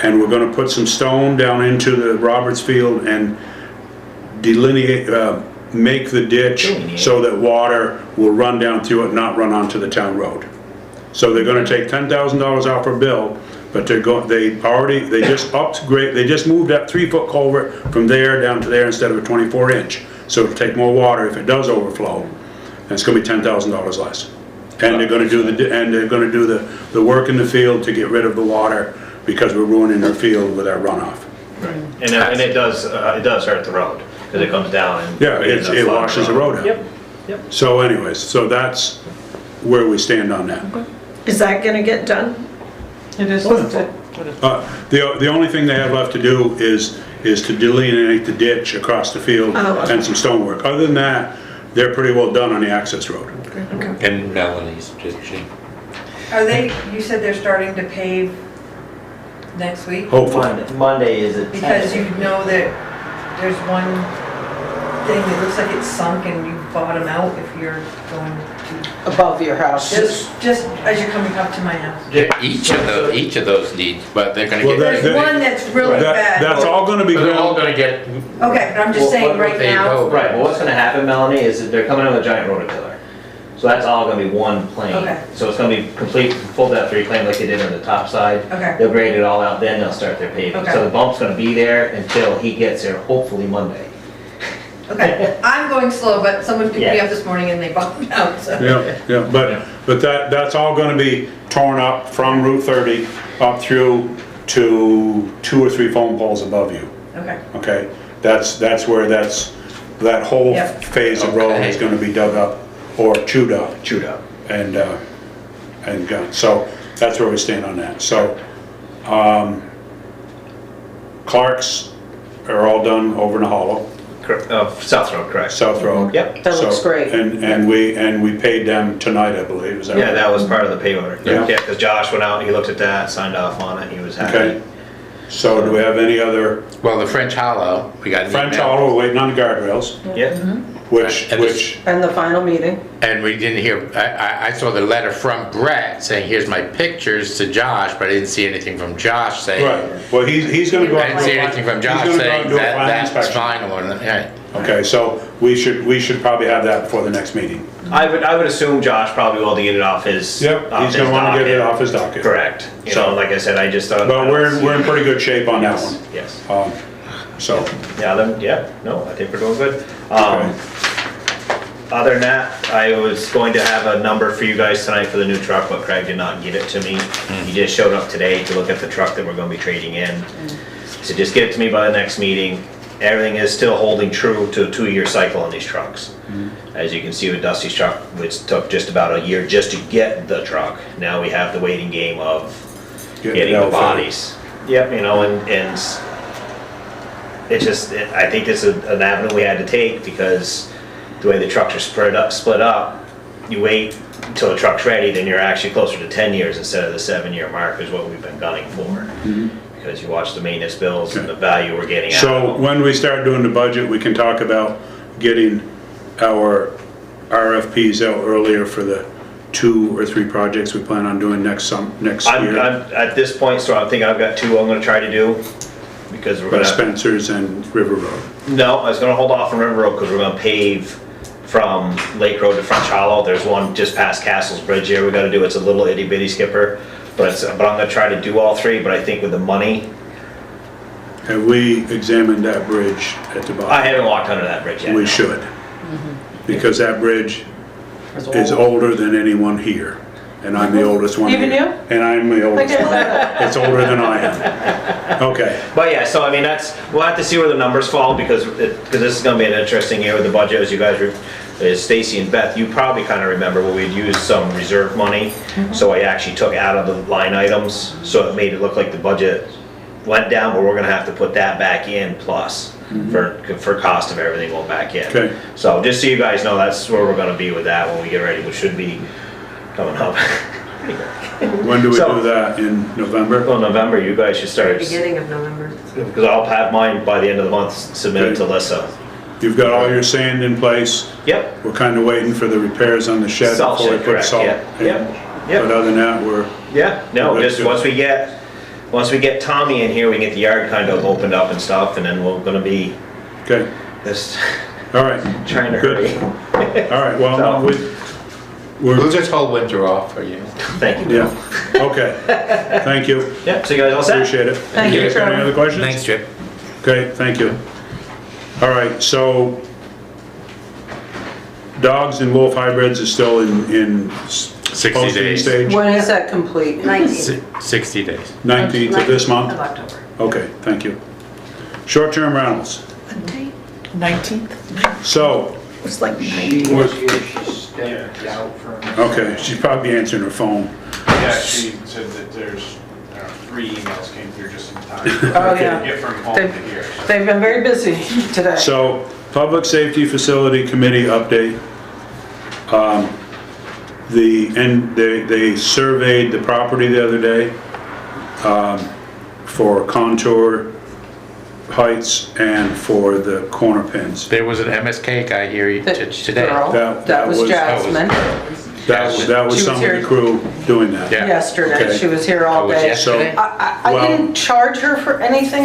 and we're gonna put some stone down into the Roberts field and delineate, make the ditch so that water will run down through it, not run onto the town road. So they're gonna take $10,000 off our bill, but they just moved that 3-foot culvert from there down to there instead of a 24-inch. So it'll take more water if it does overflow, and it's gonna be $10,000 less. And they're gonna do the work in the field to get rid of the water, because we're ruining our field with our runoff. And it does hurt the road, because it comes down and. Yeah, it washes the road out. Yep. So anyways, so that's where we stand on that. Is that gonna get done? It is. The only thing they have left to do is to delineate the ditch across the field and some stonework. Other than that, they're pretty well done on the access road. And Melanie's, she. Are they, you said they're starting to pave next week? Hopefully. Monday is it? Because you know that there's one thing that looks like it's sunk and you bottom out if you're going to, Above your house. just as you're coming up to my house. Each of those needs, but they're gonna Well, get. There's one that's really bad. That's all gonna be They're all ground. gonna get. Okay, but I'm just saying right now. Right, well, what's gonna happen, Melanie, is that they're coming in with a giant rototiller. So that's all gonna be one plane. Okay. So it's gonna be complete, full depth reclaim like they did on the top side. Okay. They'll grade it all out, then they'll start their paving. Okay. So the bump's gonna be there until he gets there, hopefully Monday. Okay, I'm going slow, but someone picked me Yeah. up this morning and they bottomed out, so. Yeah, but that's all gonna be torn up from Route 30 up through to 2 or 3 phone poles above you. Okay, Okay, that's where that whole Yep. phase of road is gonna be dug up or chewed up. Chewed up. And gone. So that's where we stand on that. So, Clark's are all done over in the hollow, South Road, correct. South Road. Yep. That looks So- great. And we paid them tonight, I believe, is that right? Yeah, that was part of the pay order. Yeah. Yeah, because Josh went out, he looked at that, signed off on it, he was happy. Okay. So do we have any other, Well, the French Hollow, we got an French email. Hollow, we're waiting on the guardrails, Yep. which, And this- And the final meeting. And we didn't hear, I saw the letter from Brett saying, here's my pictures to Josh, but I didn't see anything from Josh saying. right, well, he's gonna go out. I didn't see anything from Josh He's gonna go out saying and do a that final that's inspection. final or, yeah. Okay, so we should probably have that before the next meeting. I would assume Josh probably will to get it off his. Yep, off he's his gonna wanna get it docket. off his docket. Correct. You So- know, like I said, I just thought. But we're in pretty good shape on that Yes, one. yes. So, No, I think we're doing good. Okay. Other than that, I was going to have a number for you guys tonight for the new truck, but Craig did not get it to me. He just showed up today to look at the truck that we're gonna be trading in. So just get it to me by the next meeting. Everything is still holding true to a 2-year cycle on these trucks. As you can see with Dusty's truck, which took just about a year just to get the truck. Now we have the waiting game of getting the outfitted. bodies. Yep, you know, and it's just, I think it's an avenue we had to take, because the way the trucks are split up, you wait until the truck's ready, then you're actually closer to 10 years instead of the 7-year mark is what we've been gunning for. Because you watch the maintenance bills and the value we're getting out so of them. when we start doing the budget, we can talk about getting our RFPs out earlier for the 2 or 3 projects we plan on doing next I'm year. at this point, so I think I've got 2 I'm gonna try to do. because we're by gonna, Spencer's and River Road. no, I was gonna hold off on River Road because we're gonna pave from Lake Road to French Hollow. There's one just past Castle's Bridge here we gotta do. It's a little itty bitty skipper. But I'm gonna try to do all three, but I think with the money, Have we examined that bridge at the I bottom? haven't walked under that bridge yet. We should. Because that bridge is older than anyone here. And I'm the oldest one here. Even you? And I'm the oldest can't one. believe it. It's older than I am. Okay, But yeah, so I mean, we'll have to see where the numbers fall because this is gonna be an interesting year with the budget, as you guys Stacy and Beth, you probably kind of remember where we'd used some reserve money. So I actually took out of the line items, so it made it look like the budget went down, but we're gonna have to put that back in plus for cost of everything going back in. Okay. So just so you guys know, that's where we're gonna be with that when we get ready, which should be coming up. when do we So- do that? In November? Well, November, you guys should start, Beginning of November. because I'll have mine by the end of the month submitted to Lissa. You've got all your sand in place? Yep. We're kind of waiting for the repairs on the shed Salt before we shed, put correct, salt. yeah. in. Yep, yep. But other than that, we're, Yeah, no, That's just good. once we get Tommy in here, we can get the yard kind of opened up and stuff, and then we're gonna be okay, just all right, trying to Good. hurry. all right, well, no, We'll we're, just hold winter off for you. Thank you. yeah, okay, thank you, Yeah, so you guys all set? appreciate it. Thank you, guys got any Trevor. other questions? Thanks, Chip. Okay, thank you. All right, so dogs and wolf hybrids is still in 60 posting days. stage? When is that complete? 19th 60 days. 19th of this of month? October. Okay, thank you. Short-term rentals. 19th? So, It was like She 90. was here, she stepped out for a minute. okay, she's probably answering her phone. Yeah, she said that there's, I don't know, 3 emails came through just in time. Oh, to yeah. Get from home to here. so. They've been very busy today. So, Public Safety Facility Committee update. They surveyed the property the other day for contour heights and for the corner pins. There was an MSK guy here The today. girl, that was Jasmine, That was She was some of the here- crew doing that. Yeah. yesterday. Okay. She was here Oh, all was day. yesterday? I Well- didn't charge her for anything,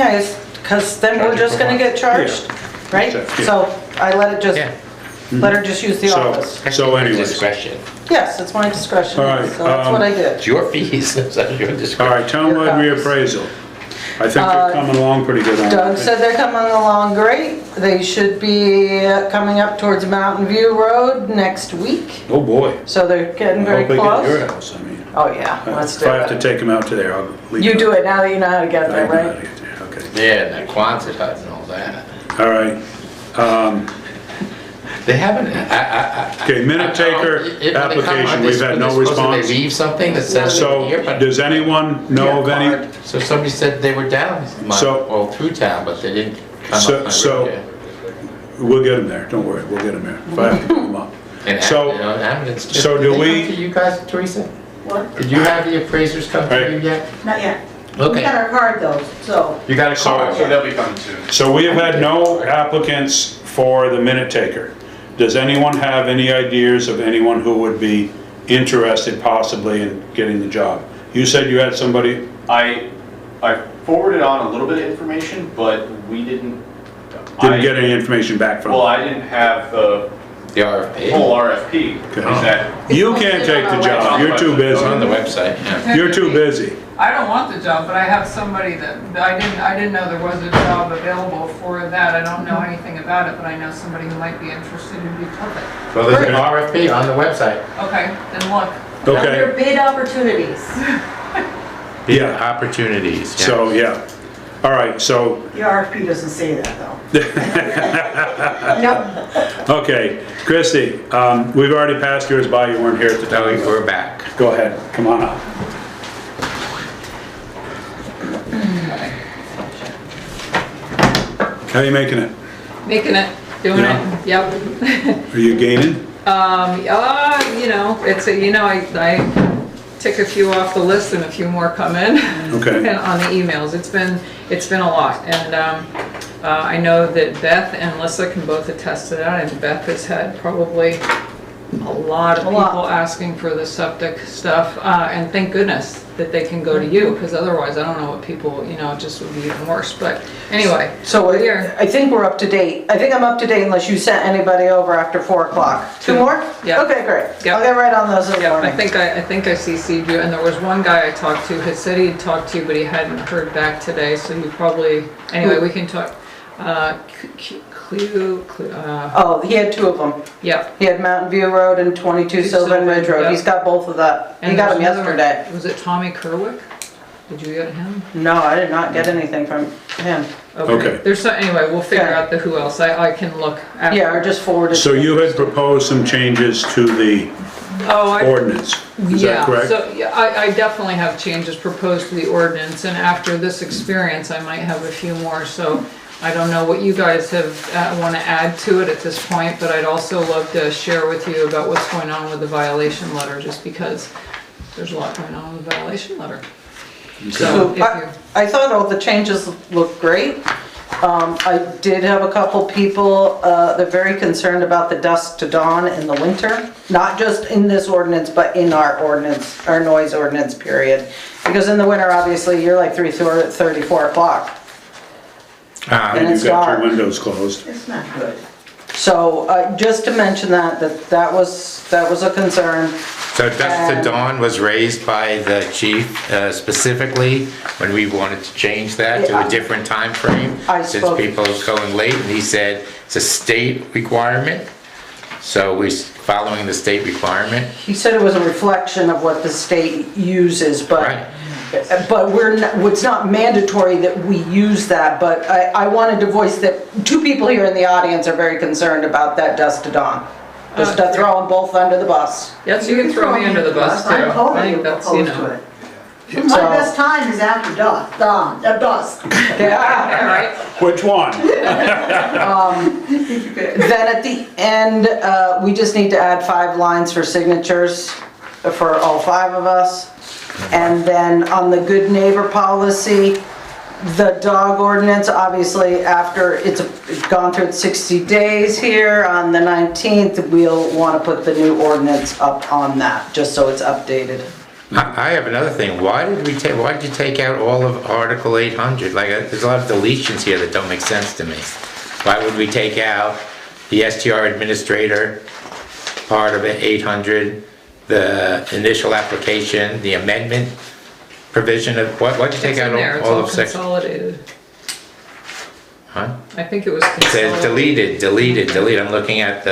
because then we're Charge her just for gonna what? get charged, right? Yeah. So I Yeah. let her just use the office. So anyways, Discretion. Yes, it's my discretion, All right, so that's what I did. It's your fees, that's your all discretion. right, townwide reappraisal. I think they're coming along pretty good on Doug it. said they're coming along great. They should be coming up towards Mountain View Road next week, Oh, boy. so they're getting I very hope they get your close. house, I mean. Oh, yeah, let's do If I have to it. take them out to there, I'll leave. You them. do it now that you know how to get I there, know how to right? get there, okay. Yeah, and that Quonset hut and all that. All right. They haven't, Okay, minute taker application, we've had no response. They leave something that says So, here, but, does anyone know of any? so somebody said they were down, So- well, through town, but they didn't come So- up my so- road yet. We'll get them there, don't worry, we'll get them there. If I have to pick them up. And, So- you know, ambulance. so Did do they we- come to you guys, Teresa? What? Did you have the appraisers come to Right. you yet? Not yet. We Okay. got our card though, so. You got a call? So they'll be coming soon. So we have had no applicants for the minute taker. Does anyone have any ideas of anyone who would be interested possibly in getting the job? You said you had somebody, I forwarded on a little bit of information, but we didn't get any information back from Well, them? I didn't have the The RFP? whole RFP. Okay. Is that, You can't take the job, you're too It's on the busy. website, yeah. You're too busy. I don't want the job, but I have somebody that, I didn't know there was a job available for that. I don't know anything about it, but I know somebody who might be interested in be perfect. Well, there's an RFP on the website. Okay, then look. Okay, Under bid opportunities. yeah, Opportunities, yeah. so, yeah. All right, so, The RFP doesn't say that though. Nope. okay, Christie, we've already passed yours by, you weren't here at the Now time. we're back. Go ahead, come on up. How you making it? Making it, doing Yeah. it, yep. Are you gaining? You know, I tick a few off the list and a few more come in. Okay. And on the emails, it's been a lot. And I know that Beth and Lissa can both attest to that, and Beth has had probably a lot of A lot. people asking for the septic stuff, and thank goodness that they can go to you, because otherwise, I don't know what people, it just would be even worse, but anyway. So we're here. I think we're up to date. I think I'm up to date unless you sent anybody over after 4 o'clock. 2 more? Yeah. Okay, great. Yeah. I'll get right on those in the Yeah, I morning. think I CC'd you, and there was one guy I talked to, had said he'd talked to you, but he hadn't heard back today, so you probably, anyway, we can talk. Oh, he had 2 of them. Yeah. He had Mountain View Road and 22 Sylvan Ridge Road. yeah. He's got both of that. He And got there's them another one. yesterday. Was it Tommy Kerwick? Did you get him? No, I did not get anything from him. Okay. There's so, anyway, we'll figure Okay. out the who else. I can look after. Yeah, or just forward it. So you had proposed some changes to the Oh, ordinance, is that correct? So, yeah, I definitely have changes proposed to the ordinance, and after this experience, I might have a few more, so I don't know what you guys have, want to add to it at this point, but I'd also love to share with you about what's going on with the violation letter, just because there's a lot going on with the violation letter. So, if you, I thought all the changes looked great. I did have a couple people, they're very concerned about the dusk to dawn in the winter. Not just in this ordinance, but in our ordinance, our noise ordinance period. Because in the winter, obviously, you're like 3:30, 4 o'clock. And And it's you've got dark. your windows closed. It's not good. So, just to mention that was a concern. So dusk to dawn was raised by the chief specifically when we wanted to change that to a different time frame. I Since spoke- people are going late, and he said it's a state requirement. So we're following the state requirement. He said it was a reflection of what the state uses, Right. but it's not mandatory that we use that, but I wanted to voice that 2 people here in the audience are very concerned about that dusk to dawn. Just to throw them both under the bus. yes, you can throw me under the bus too. I'm I totally think that's, opposed to it. My So- best time is after dawn, at dusk. Yeah. All right. Which one? Then at the end, we just need to add 5 lines for signatures for all 5 of us. And then on the good neighbor policy, the dog ordinance, obviously, after it's gone through its 60 days here, on the 19th, we'll want to put the new ordinance up on that, just so it's updated. I have another thing. Why did you take out all of Article 800? Like, there's a lot of deletions here that don't make sense to me. Why would we take out the STR administrator part of it, 800, the initial application, the amendment provision of, why'd you take It's out in there, it's all all of section? consolidated. Huh? I think it was It says consolidated. deleted. I'm looking at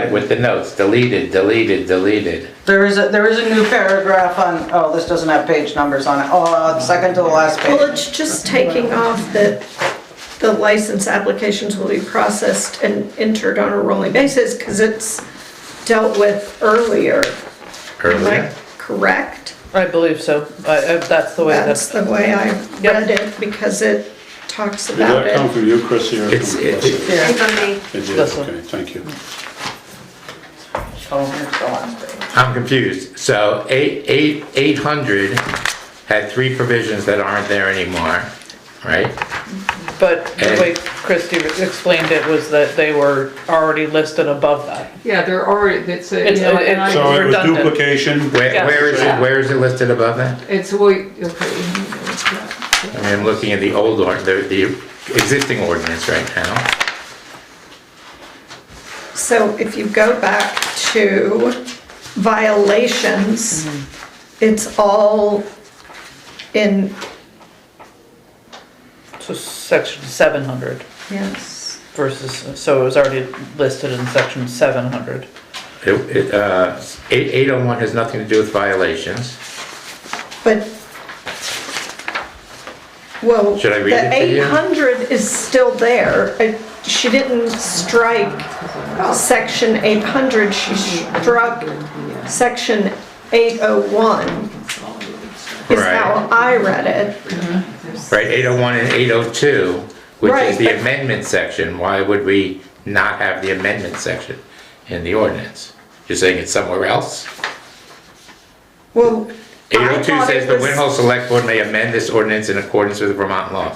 it with the notes. Deleted. There is a new paragraph on, oh, this doesn't have page numbers on it. Oh, second to the last Well, page. it's just taking off that the license applications will be processed and entered on a rolling basis, because it's dealt with earlier. Am I correct? I believe so. That's the way That's the way I read it, because it talks Did about that come it. from you, Chrissy, or from It's- it- Melissa? Hey, from me. It did, This one. okay, thank you. Oh, here's the last page. I'm confused. So 800 had 3 provisions that aren't there anymore, right? But the way Christie explained it was that they were already listed above that. Yeah, they're already, it's, It's- you know, and it's- So I, it was redundant. duplication? Where is it listed above that? it's, okay. I mean, I'm looking at the old the existing ordinance right now. So if you go back to violations, it's all in, So section 700 yes. versus, so it was already listed in section 700. 801 has nothing to do with violations. But, well, Should I read the it to you? 800 is still there. She didn't strike section 800, she struck section 801, is Right. how I read it. Right, 801 and 802, which Right, is the but- amendment section. Why would we not have the amendment section in the ordinance? You're saying it's somewhere else? Well, 802 thought says it the was- Winhall Select Board may amend this ordinance in accordance with Vermont law.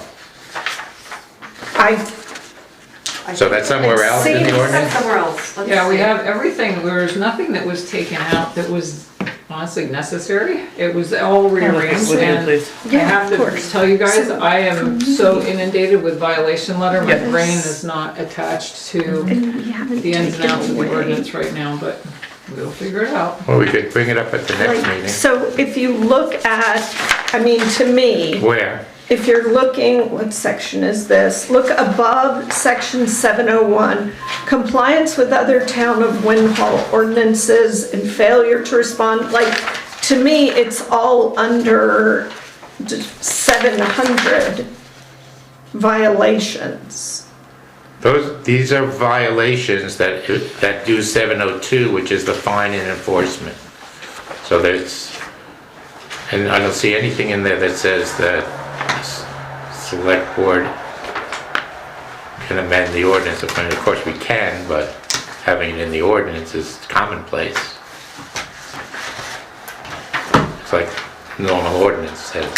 So that's somewhere else in the That's ordinance? somewhere else. Let's Yeah, we see. have everything, there's nothing that was taken out that was honestly necessary. It was all rearranged, Would you and please? I Yeah, have of to course. tell you guys, So, I am so inundated with violation letter, my Yes. brain is not attached to And we haven't the ins and taken outs of the away. ordinance right now, but we'll figure it out. Well, we could bring it up at the next Like, meeting. so if you look at, I mean, to me, Where? if you're looking, what section is this? Look above section 701, compliance with other town of Winhall ordinances and failure to respond. Like, to me, it's all under 700 violations. These are violations that do 702, which is the fine and enforcement. So there's, and I don't see anything in there that says that select board can amend the ordinance. Of course we can, but having it in the ordinance is commonplace. It's like normal ordinance says.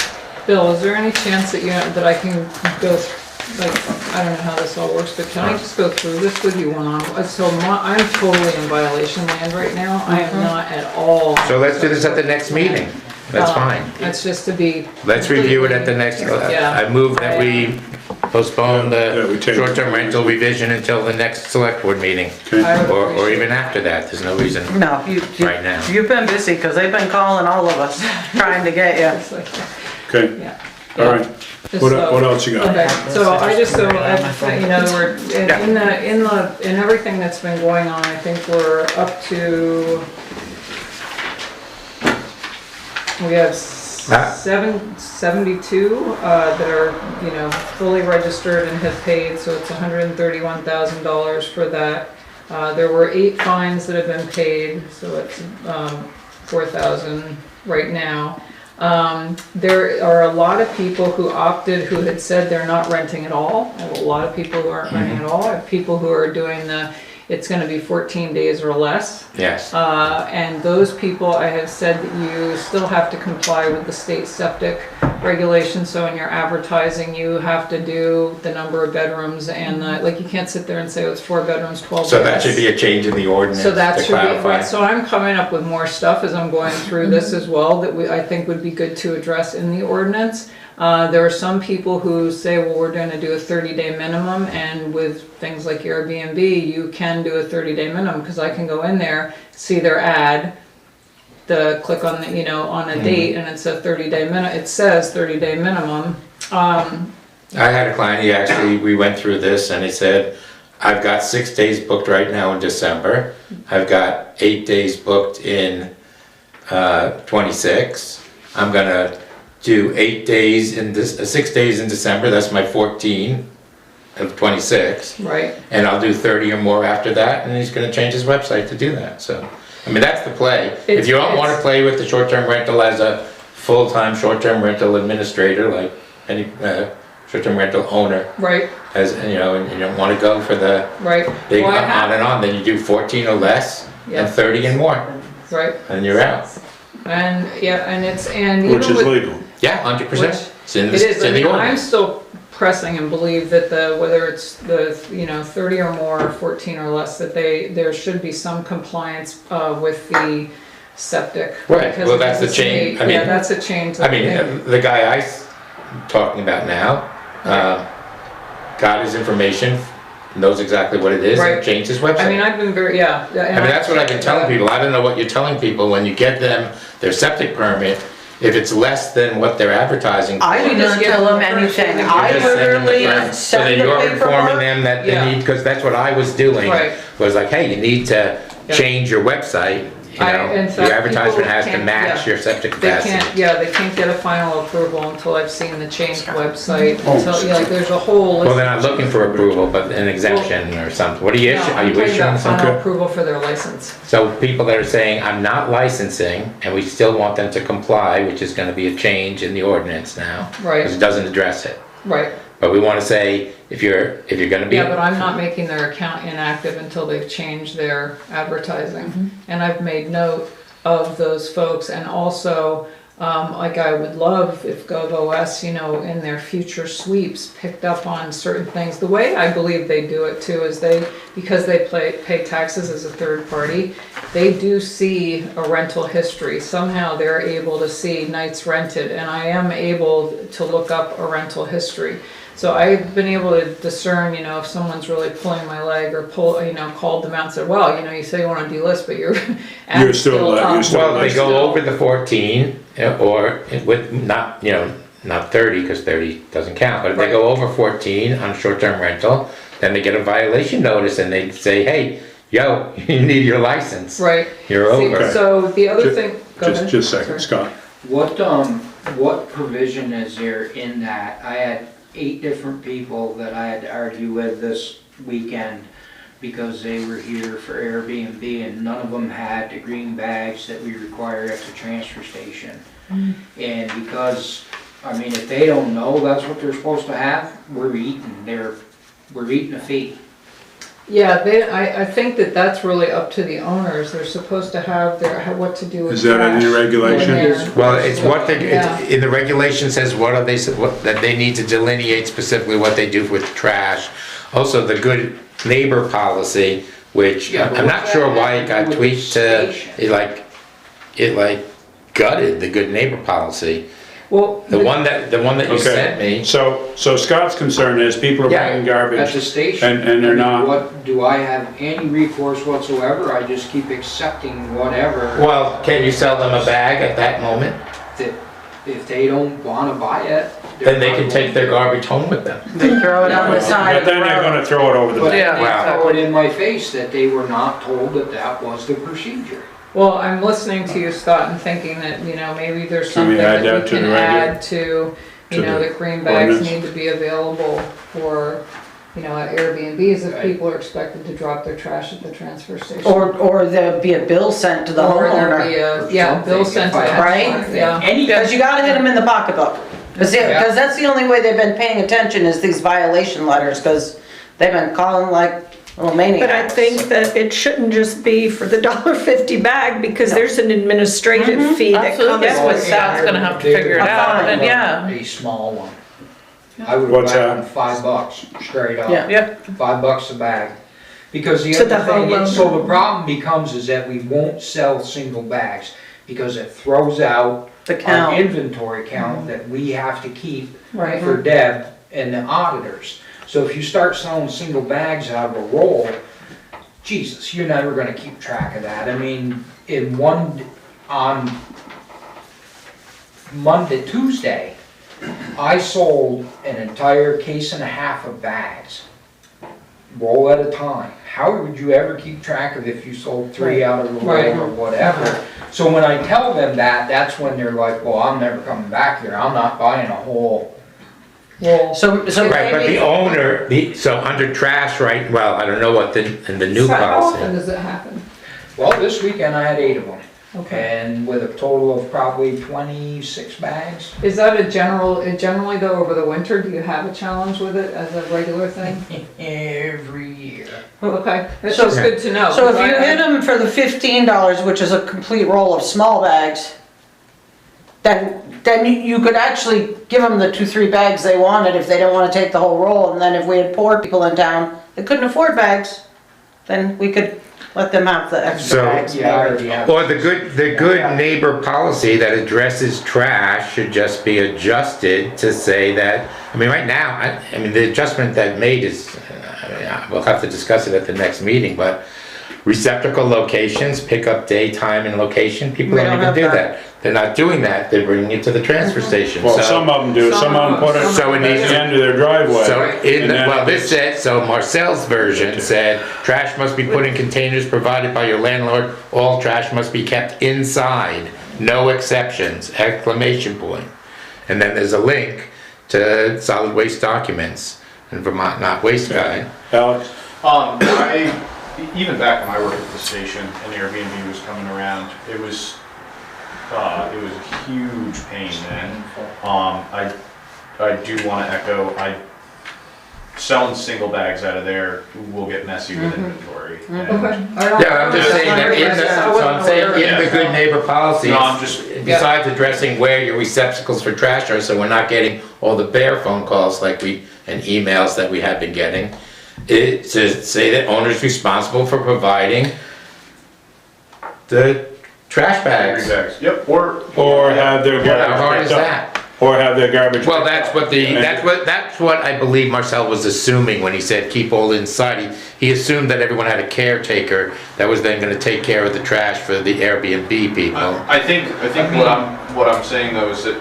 Bill, is there any chance that I can go, like, I don't know how this all works, but can I just go through this with you one-on-one? So I'm totally in violation land right now, I am not at all. So let's do this at the next meeting. That's fine. That's just to be. Let's review it at the next, Yeah. I move that we postpone Yeah, we the table it. short-term rental revision until the next select board meeting. I would Or appreciate even after that, there's no reason No, right now. you've been busy, because they've been calling all of us, trying to get you. It's like, Okay, yeah. all right. Just What so- what else you got? Okay, so I just, in everything that's been going on, I think we're up to, we have 72 that are, fully registered and have paid, so it's $131,000 for that. There were 8 fines that have been paid, so it's 4,000 right now. There are a lot of people who opted, who had said they're not renting at all. I have a lot of people who aren't renting at all. I have people who are doing it's gonna be 14 days or less. Yes. And those people, I have said that you still have to comply with the state septic regulations. So in your advertising, you have to do the number of bedrooms and like you can't sit there and say, oh, it's 4 bedrooms, 12 beds. So that should be a change in the ordinance So that to should be, clarify. right, so I'm coming up with more stuff as I'm going through this as well that I think would be good to address in the ordinance. There are some people who say, well, we're gonna do a 30-day minimum, and with things like Airbnb, you can do a 30-day minimum, because I can go in there, see their ad, click on on a date, and it's a 30-day it says 30-day minimum. I had a client, we went through this and he said, I've got 6 days booked right now in December. I've got 8 days booked in 26. I'm gonna do 8 days 6 days in December, that's my 14 of 26. Right. And I'll do 30 or more after that, and he's gonna change his website to do that, so. I mean, that's the play. If you don't wanna play with the short-term rental as a full-time short-term rental administrator, like any short-term rental owner, Right, and you don't wanna go for the right. big Well, I on have- and on, then you do 14 or less, Yeah. and 30 and more, Right, and you're out. and, yeah, and even Which is with. legal. Yeah, 100%. Which It's in It is, it's in the I'm ordinance. still pressing and believe that whether it's the, 30 or more, or 14 or less, that there should be some compliance, with the septic. Right, because well, it that's the doesn't change. say- I mean- Yeah, that's a change. I mean, the guy I'm talking about now, got his information, knows exactly what it is, and Right. changed his website. I mean, I've been very, yeah. I mean, that's what I've been telling people. I don't know what you're telling people when you get them their septic permit. If it's less than what they're advertising. I for, do just not give tell them them the first anything. thing. I you're just sending them the literally permit. So then send the you're informing paperwork. them that Yeah. they need, because that's what I was doing. Right. Was like, hey, you need to change your website. In fact, Your advertisement people has to can't- match yeah. your septic They capacity. they can't get a final approval until I've seen the changed website, Oh, until, like, there's a whole list. Well, they're not looking for approval, but an exemption or something. What are you No, issuing? Are I'm you talking issuing about something? final approval for their license. So people that are saying, I'm not licensing, and we still want them to comply, which is gonna be a change in the ordinance now. Right. Because it doesn't address it. Right. But we wanna say, if you're gonna be. Yeah, but I'm not making their account inactive until they've changed their advertising. And I've made note of those folks, and also, Like I would love if GovOS, you know, in their future sweeps picked up on certain things. The way I believe they do it too is because they pay taxes as a third party, they do see a rental history. Somehow they're able to see nights rented, and I am able to look up a rental history. So I've been able to discern, you know, if someone's really pulling my leg or called them out and said, well, you know, you say you want to delist, but you're still Well, they go over the 14, or with not, you know, not 30, because 30 doesn't count, but if they go over 14 on short-term rental, then they get a violation notice and they say, hey, yo, you need your license. Right. You're See, over. So the other thing, go ahead. Just a second, Scott. What provision is there in that? I had 8 different people that I had to argue with this weekend because they were here for Airbnb and none of them had the green bags that we require at the transfer station. And because, I mean, if they don't know that's what they're supposed to have, we're eating a fee. Yeah, I think that's really up to the owners. They're supposed to have what to do with Is that in trash your regulation? when they're- Well, it's what they, Yeah. in the regulation says that they need to delineate specifically what they do with trash. Also, the good neighbor policy, which Yeah, but I'm what's not sure that why have it to got do with tweaked to, the station? it gutted the good neighbor policy. Well, The one that you sent me. So Scott's concern is people are Yeah, bringing At garbage the station. and they're not. What, do I have any recourse whatsoever? I just keep accepting whatever. Well, can you sell them a bag at that moment? That if they don't wanna buy it. Then they can take their garbage home with them. They throw it on the side But of the then they're road. gonna throw it over the. But they Yeah. throw it in my face that they were not told that was the procedure. Well, I'm listening to you, Scott, and thinking that, you know, maybe there's Can we something add that that we to can the regular- add to, to you know, the that green bags ordinance? need to be available for, you know, at Airbnbs if Right. people are expected to drop their trash at the transfer station. Or there'll be a bill sent to the Or there'll be homeowner, a bill sent to the Right? homeowner, yeah. because you gotta hit them in the pocketbook. Because that's the only way they've been paying attention is these violation letters, because they've been calling like little maniacs. But I think that it shouldn't just be for the $1.50 bag, because there's an administrative fee that Absolutely, comes that's what with Scott's that. gonna have to figure it out, and yeah. A small one. I would What's buy that? them $5 straight up. Yeah. Yep. $5 a bag. Because the To the other thing, homeowner. so the problem becomes is that we won't sell single bags because it throws out The our count. inventory count that we have to keep Right. for Deb and the auditors. So if you start selling single bags out of a roll, Jesus, you're never gonna keep track of that. I mean, on Tuesday, I sold an entire case and a half of bags, roll at a time. How would you ever keep track of if you sold 3 out of a Right. roll or whatever? So when I tell them that, that's when they're like, well, I'm never coming back here. I'm not buying a whole. So Right, but maybe- the owner, so under trash, right, well, I don't know what in the new How often policy. does it happen? Well, this weekend I had 8 of them. Okay. And with a total of probably 26 bags. Is that generally though, over the winter, do you have a challenge with it as a regular thing? Every year. Okay, that's just good to know. So if you I- hit them for the $15, which is a complete roll of small bags, then you could actually give them the 2-3 bags they wanted if they don't want to take the whole roll. And then if we had poor people in town that couldn't afford bags, then we could let them have the extra So- bags. Yeah, I maybe. already have. Or the good neighbor policy that addresses trash should just be adjusted to say that, I mean, right now, I mean, the adjustment that made is, we'll have to discuss it at the next meeting, but receptacle locations, pick up day, time, and location, people We don't don't even have do that. that. They're not doing that, they're bringing it to the transfer station, Well, so. some of them do, some of them put it So it at needs- the end of their driveway. So, and then well, it this gets- said, so Marcel's version said, trash must be put in containers provided by your landlord, all trash must be kept inside, no exceptions, exclamation point. And then there's a link to solid waste documents in Vermont Not Waste Guide. Alex? Even back when I worked at the station and Airbnb was coming around, it was a huge pain then. I do want to echo, selling single bags out of there will get messy with inventory. And- Yeah, I'm just saying that in the, so I'm saying in the good neighbor policies, No, I'm just- besides addressing where your receptacles for trash are, so we're not getting all the bear phone calls like and emails that we have been getting, it to say that owner's responsible for providing the trash bags. Bags, yep, or. Or have their How hard garbage is picked up. that? Or have their garbage. Well, picked up. that's what I believe Marcel was assuming when he said keep all inside. He assumed that everyone had a caretaker that was then gonna take care of the trash for the Airbnb people. I think what I'm saying though is that,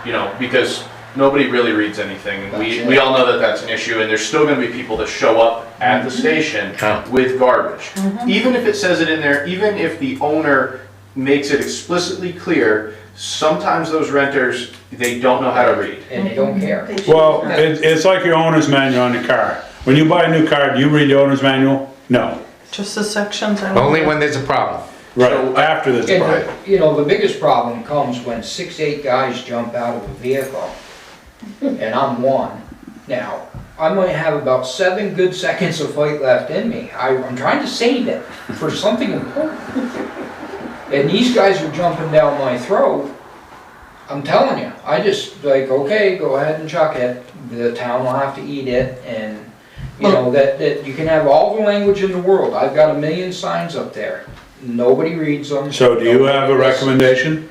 you know, because nobody really reads anything. We all know that that's an issue, and there's still gonna be people that show up at the station with garbage. Even if it says it in there, even if the owner makes it explicitly clear, sometimes those renters, they don't know how to read. And they don't care. Well, it's like your owner's manual on your car. When you buy a new car, do you read the owner's manual? No. Just the sections. Only when there's a problem. Right, after this And, part. you know, the biggest problem comes when 6, 8 guys jump out of a vehicle, and I'm one. Now, I might have about 7 good seconds of fight left in me. I'm trying to save it for something important. And these guys are jumping down my throat. I'm telling you, I just like, okay, go ahead and chuck it. The town will have to eat it, and you know, that you can have all the language in the world. I've got 1 million signs up there. Nobody reads them. So do you have a recommendation?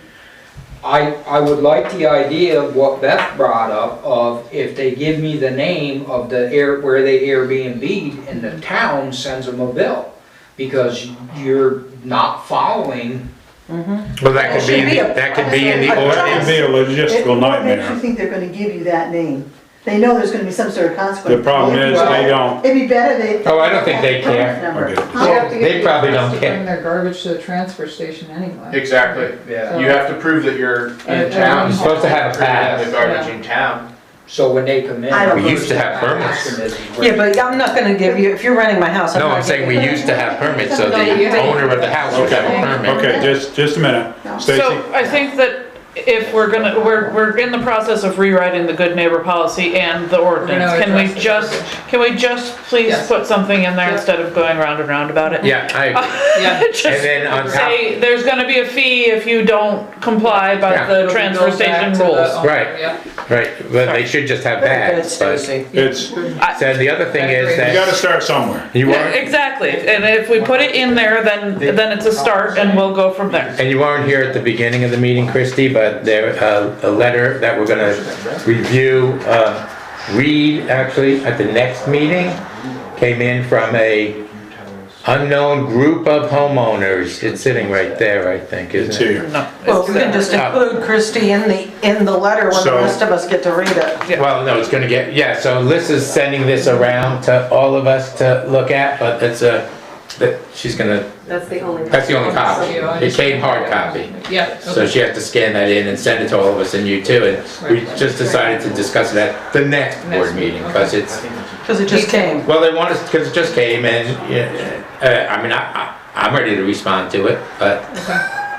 I would like the idea of what Beth brought up of if they give me the name of the where they Airbnb'd and the town sends them a bill. Because you're not following. Well, that could be in the ordinance. That could be a logistical What makes you nightmare. think they're gonna give you that name? They know there's gonna be some sort of consequence. The problem is they don't. It'd be better they. Oh, I don't think they care. Number. Okay. They probably don't care. Bring their garbage to the transfer station anyway. Exactly. Yeah. You have to prove that you're in Uh, town. You're supposed to have a Prove that pass. The garbage in town. So when they come in. I don't We used to have permits. Yeah, but I'm not gonna give you, if you're renting my house, I'm No, not I'm saying we giving you- used to have permits, so No, you the have- owner of the house would have a permit. Okay, just a minute. Stacy? So I think that if we're in the process of rewriting the good neighbor policy and the ordinance. We're gonna Can we just please Yes. put something in there Yeah. instead of going round and round about it? Yeah, I agree. Yeah. Just And then on top, say, there's gonna be a fee if you don't comply by Yeah. the It'll be transfer billed back station to the rules. owner, Right. Yeah. right, but they should just have Very good, bags, but, Stacy. It's, so the other thing is you that gotta start somewhere. you Yeah, weren't, exactly, and if we put it in there, then it's a start and we'll go from there. and you weren't here at the beginning of the meeting, Christie, but there, a letter that we're gonna review, read actually at the next meeting, came in from a unknown group of homeowners. It's sitting right there, I think, It's isn't it? here. No. Well, we can just include Christie in the letter when the So- rest of us get to read it. Yeah. Well, no, it's gonna get, yeah, so Liz is sending this around to all of us to look at, but it's she's gonna, That's the only. that's the only copy. It came hard copy. Yeah. So she has to scan that in and send it to all of us and you too, and we just decided to discuss it at the next board meeting, because it's, Because it just came. well, they want us, because it just came and, I mean, I'm ready to respond to it, but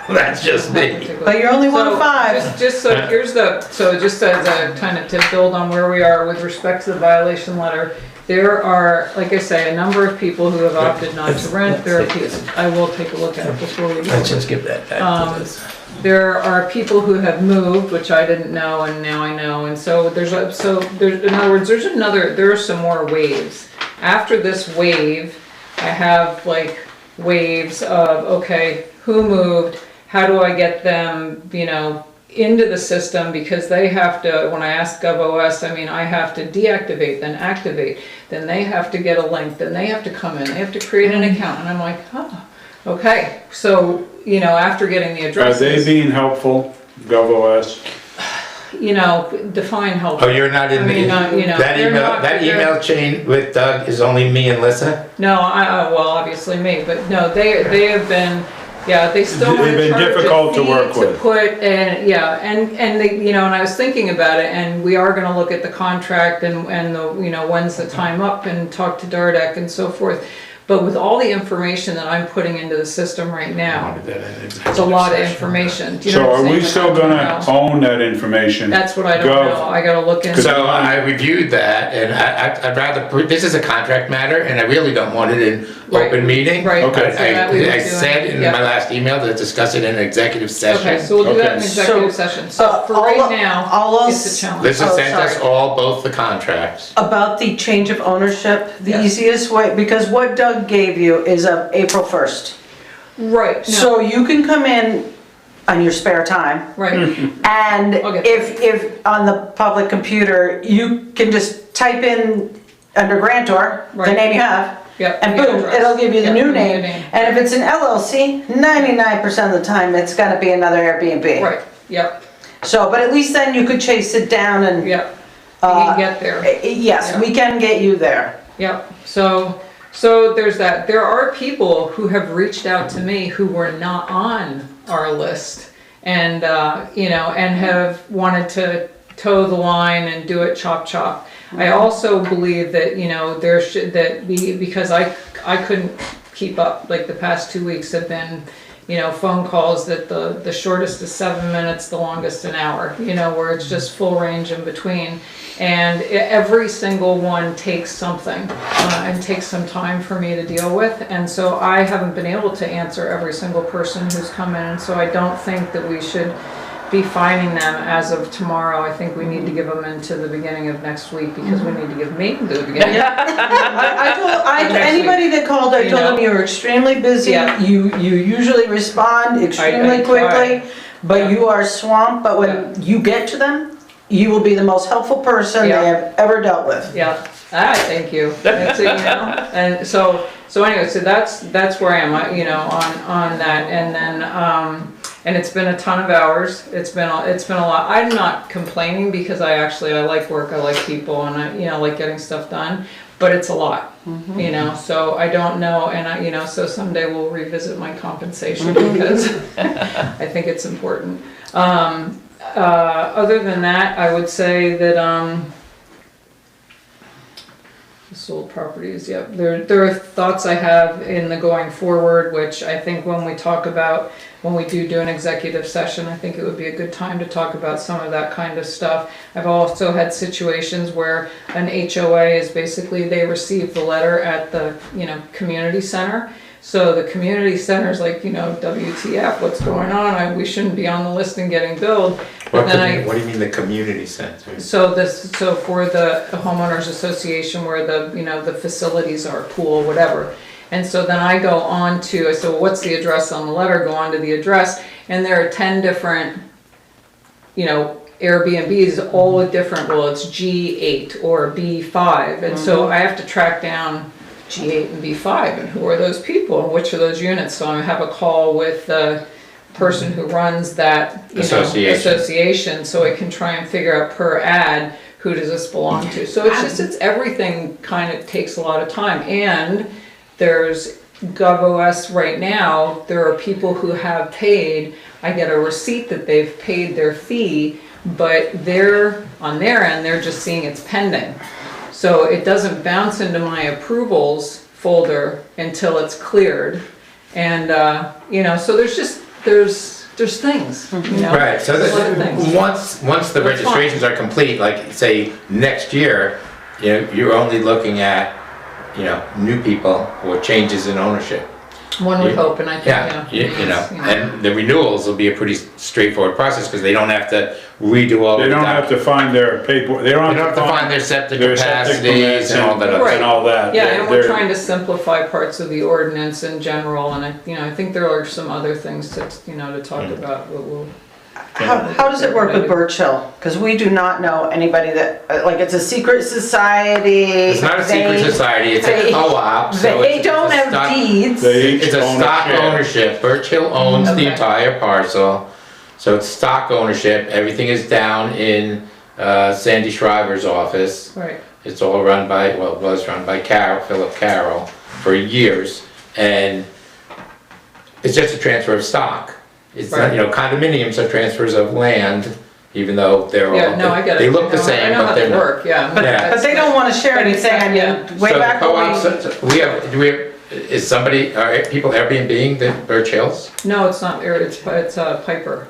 that's just me. But you're only one of So, 5. Just so, just as a kind of to build on where we are with respect to the violation letter, there are, like I say, a number of people who have opted not to rent. There are people, I will take a look at it before we. Let's just give that back to Liz. There are people who have moved, which I didn't know, and now I know, and so there's, in other words, there are some more waves. After this wave, I have like waves of, okay, who moved, how do I get them, into the system, because they have to, when I ask GovOS, I have to deactivate, then activate, then they have to get a link, then they have to come in, they have to create an account, and I'm like, okay, so, after getting the Are addresses. they being helpful, GovOS? Define helpful. Oh, you're not in I mean, that they're email, not- that they're- email chain with Doug is only me and Lissa? No, well, obviously me, but no, they have been, they still They've want to been charge difficult to a fee work to with. put, and they, and I was thinking about it, and we are gonna look at the contract and the, when's the time up and talk to Dardek and so forth. But with all the information that I'm putting into the system right now, it's a lot of information. Do you know So what I'm are we saying? still gonna own that information? That's what I don't Gov. know. I gotta look into. So I reviewed that, and I'd rather, this is a contract matter, and I really don't want it in Right. open meeting. Right. Okay. So that we would I do said in yeah. my last email to discuss it in an executive session. Okay, so we'll do that in Okay. executive So, session. So for all right of- now, all it's else- a challenge. Lisa Oh, sent us sorry. all both the contracts. About the change of ownership, the Yes. easiest way, because what Doug gave you is of April 1st. Right, no, So you can come in on your spare time, right, and I'll get if on the public computer, you can just type in under grantor, the Right. name you have, yep. and the boom, address. it'll give you the Yep, new the name. And if it's an LLC, 99% of the time, it's gonna be another Airbnb. Right, yep, So, but at least then you could chase it down and, yep. You can get there. yes, Yeah. we can get you there. Yep, so there's that. There are people who have reached out to me who were not on our list and, you know, and have wanted to toe the line and do it chop chop. I also believe that, you know, there should, that be, because I couldn't keep up, like the past 2 weeks have been, you know, phone calls that the shortest is 7 minutes, the longest an hour, you know, where it's just full range in between. And every single one takes something and takes some time for me to deal with. And so I haven't been able to answer every single person who's come in. And so I don't think that we should be fining them as of tomorrow. I think we need to give them into the beginning of next week because we need to give me to the beginning. Anybody that called, I You told know? them you were extremely busy. Yeah. You usually respond extremely I quickly, try. but you are swamped, but when you get to them, you will be the most helpful person they Yeah. have ever dealt with. Yeah, thank you. That's it, you know, and so anyway, so that's where I am, you know, on that, and then, and it's been a ton of hours, it's been a lot. I'm not complaining because I like work, I like people, and I, you know, like getting stuff done, but it's a lot, you know, so I don't know, and I, you know, so someday we'll revisit my compensation because I think it's important. Other than that, I would say that, sold properties, yep. There are thoughts I have in the going forward, which I think when we do an executive session, I think it would be a good time to talk about some of that kind of stuff. I've also had situations where an HOA is basically, they receive the letter at the, you know, community center. So the community center's like, you know, WTF, what's going on? We shouldn't be on the list and getting billed. What Then do you mean the community center? So for the homeowners association where the, you know, the facilities are, pool, whatever. And so then I go on to, I said, well, what's the address on the letter? Go on to the address, and there are 10 different, you know, Airbnbs, all with different, well, it's G8 or B5. And so I have to track down G8 and B5 and who are those people and which are those units. So I have a call with the person who runs that, you know, association, so I can try and figure out per ad, who does this belong to? So it's everything kind of takes a lot of time. And there's GovOS right now, there are people who have paid, I get a receipt that they've paid their fee, but on their end, they're just seeing it's pending. So it doesn't bounce into my approvals folder until it's cleared. And, you know, so there's things, you know? Right, so There's a lot of things. once the That's registrations are complete, like say next year, you know, you're only looking at, you know, new people or changes in ownership. One would hope, and I think, Yeah, you know, and the renewals will be a pretty straightforward process because they don't have to redo all the. They don't have to find their paper, they don't have to find their septic their septic capacities permits and all that other Right. and all that. Yeah, and we're They're- trying to simplify parts of the ordinance in general, and I think there are some other things to, you know, to talk about, but we'll. How does it work with Birch Hill? Because we do not know anybody that, like, it's a secret society. It's not a secret society, it's a co-op, so They it's don't a have stock- deeds. It's a stock ownership. Birch Hill owns the entire parcel, so it's stock ownership. Everything is down in Sandy Shriver's office. Right. It's all run by, well, it was run by Philip Carroll for years, and it's just a transfer of stock. It's not, you know, condominiums are transfers of land, even though they're all, Yeah, no, I get it. they look the I know same, how but they they're work, yeah. But they don't want to share anything, I mean, way So the back when co-ops, we have is somebody, are people Airbnb the Birch Hills? No, it's not, it's Piper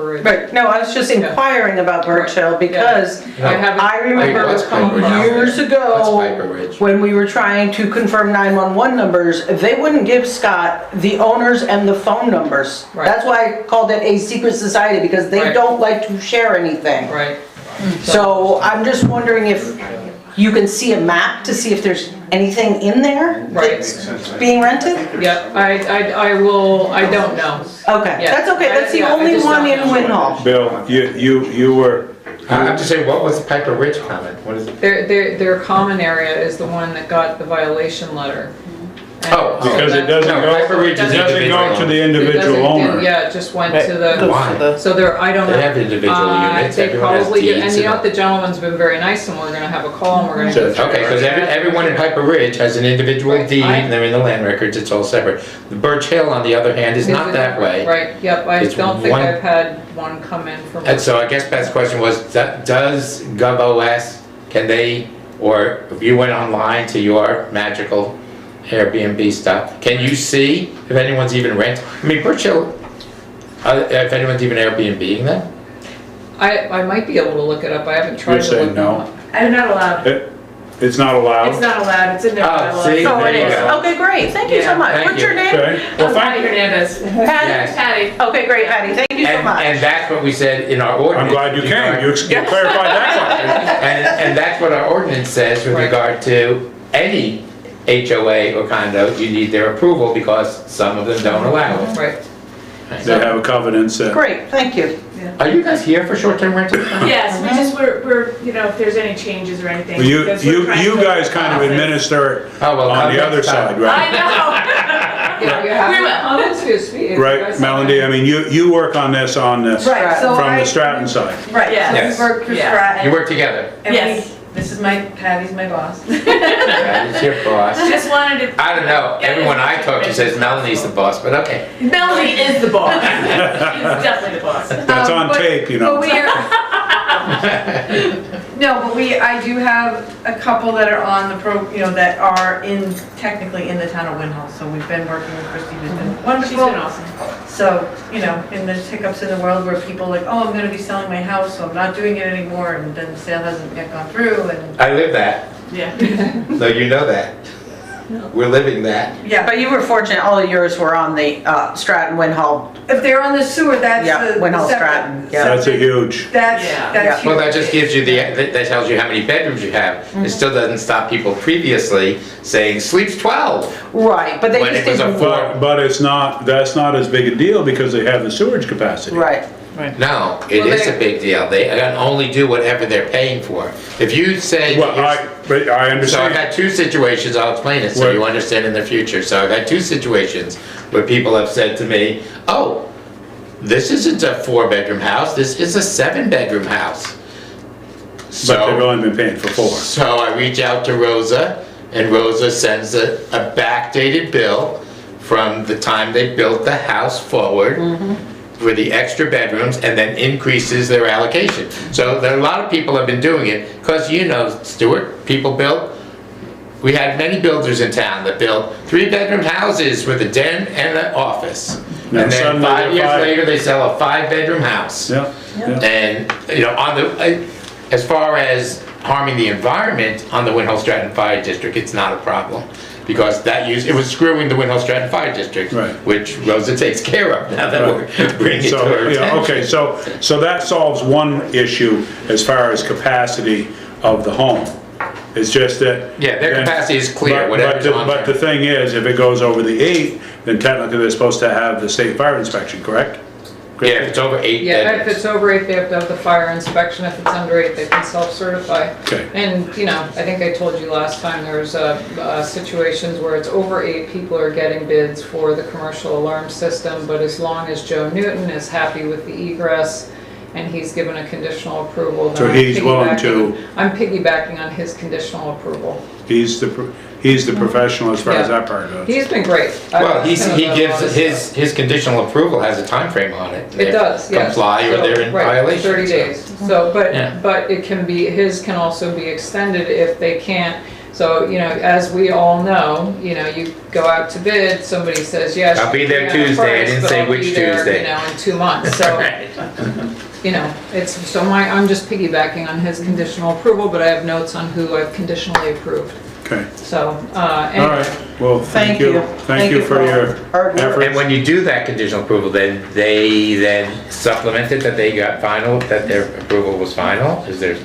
Ridge. Right, no, I was just inquiring about Birch Hill because I haven't. I remember what's Piper Ridge? years What's ago, Piper Ridge? when we were trying to confirm 911 numbers, they wouldn't give Scott the owners and the phone numbers. Right. That's why I called it a secret society, because they Right. don't like to share anything. Right. So I'm just wondering if you can see a map to see if there's anything in there Right. that's being rented? Yeah, I will, I don't know. Okay, Yeah. that's okay, that's the I only just one don't in know. Winhall. Bill, you were, I'm just saying, what was the Piper Ridge comment? What is it? Their common area is the one that got the violation letter. And Oh, because it doesn't No, go, Piper Ridge it is doesn't go individual. to the It individual doesn't- owner. Yeah, it just went to the, Why? so there, I don't know. They have individual units, They everyone has probably do, deeds and you know and what, the gentleman's been very nice, and we're gonna have a call, and we're gonna go through. Okay, because everyone in Piper Ridge has an individual Right. deed, and they're in the land records, it's all separate. The Birch Hill, on the other hand, is not that way. Right, yep, I It's don't think one- I've had one come in from. And so I guess Beth's question was, does GovOS, can they, or if you went online to your magical Airbnb stuff, can you see if anyone's even rent? I mean, Birch Hill, if anyone's even Airbnb-ing them? I might be able to look it up, I haven't tried You're to saying look them no? up. I'm not allowed. It's not allowed? It's not allowed, it's in their Oh, bylaws. see? So There it you is, go. okay, great, thank you so Yeah. much. Thank What's you. your name? Okay, well, Patty thank, Hernandez. Patty? Yes. Patty. Okay, great, Patty, thank you so And much. that's what we said in our ordinance. I'm glad you came, you clarified that And that's what our ordinance says with Right. regard to any HOA or condo, you need their approval because some of them don't allow it. Right, one. They have a covenant that, Great, thank you. Are you guys here for short-term rental? Yes, we just, we're, you know, if there's any changes or anything. you, because we're you, trying you to- guys kind of administer it Oh, well, on the come other next time. side, right? I yeah, you have, We will. oh, that's good, speak. if you Right, guys- Melody, I mean, you work on this know. Right, so from I. the Stratton side. Right, Yes. so we work for Yeah. Stratton. You work together. And Yes. this is Patty's my boss. That is your boss. Just wanted to. I don't know, everyone I talk to says Melanie's the boss, but okay. Melanie is the boss. She's definitely the boss. That's on tape, you know. But we are. No, but I do have a couple that are on the that are technically in the town of Winhall. So we've been working with Christy, who's been wonderful. She's been awesome. So, and there's hiccups in the world where people are like, oh, I'm gonna be selling my house, so I'm not doing it anymore, and then the sale hasn't yet gone through, and, I live that, yeah. so you know that. We're living that. Yeah, But you were fortunate, all of yours were on the Stratton Winhall, if they're on the sewer, that's yeah, the. Winhall septic. Stratton, yeah. That's a huge, That's huge. Well, that just gives you that tells you how many bedrooms you have. It still doesn't stop people previously saying sleeps 12. Right, but they When just it was a didn't, four- but that's not as big a deal because they have the sewage capacity. right. No, it Well, is a big deal. They can only do whatever they're paying for. If you say. Well, but I So I've understand. had two situations, I'll explain it so Right. you understand in the future. So I've had two situations where people have said to me, oh, this isn't a 4-bedroom house, this is a 7-bedroom house. But they've only been paying for 4. So I reach out to Rosa, and Rosa sends a backdated bill from the time they built the house forward for the extra bedrooms, and then increases their allocation. So there are a lot of people have been doing it, because Stuart, people built, we had many builders in town that built 3-bedroom houses with a den and an office. Now And then suddenly 5 they're years five. later, they sell a 5-bedroom house. Yeah, yeah. And, as far as harming the environment on the Winhall Stratton Fire District, it's not a problem. Because it was screwing the Winhall Stratton Fire District, Right. which Rosa takes care of now that we're bringing it to her So, yeah, okay, attention. so that solves one issue as far as capacity of the home. It's just that. Yeah, their then- capacity is clear, but- whatever's but the- on But the there. thing is, if it goes over the 8, then technically they're supposed to have the state fire inspection, correct? Yeah, if it's over 8 Yeah, if bedrooms. it's over 8, they have to have the fire inspection, if it's under 8, they can self-certify. Okay. And, I think I told you last time, there's situations where it's over 8, people are getting bids for the commercial alarm system, but as long as Joe Newton is happy with the egress, and he's given a conditional approval, So then I'm he's willing to- piggybacking- I'm piggybacking on his conditional approval. He's the professional as far as Yeah. that part goes. He's been great. I've Well, asked him he about a gives, lot of stuff. his conditional approval has a time frame on it. It does, yes. Comply or So, they're in right, violation. 30 days. So, Yeah. but it can be, his can also be extended if they can't So, you know, as we all know, you know, you go out to bid, somebody says, yes. I'll be there you're gonna Tuesday. I price, didn't but say I'll which be there, Tuesday. You know, in 2 months, so, Right. you know, I'm just piggybacking on his conditional approval, but I have notes on who I've conditionally approved, Okay, so, all anyway. right, well, thank you. Thank you for your hard work. efforts. And when you do that conditional approval, then they then supplement it that they got final, that their approval was final? Is there,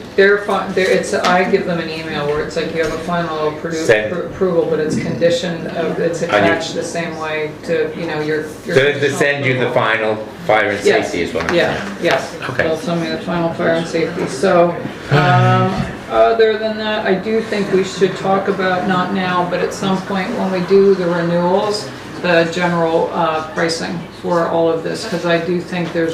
I give them an email where it's like you have a final Send. approval, but it's conditioned, it's attached the same way to, you know, your. to send you the final fire and Yes. safety is what I'm Yeah, saying? yes. Okay. They'll send me the final fire and safety. So, other than that, I do think we should talk about, not now, but at some point when we do the renewals, the general pricing for all of this, because I do think there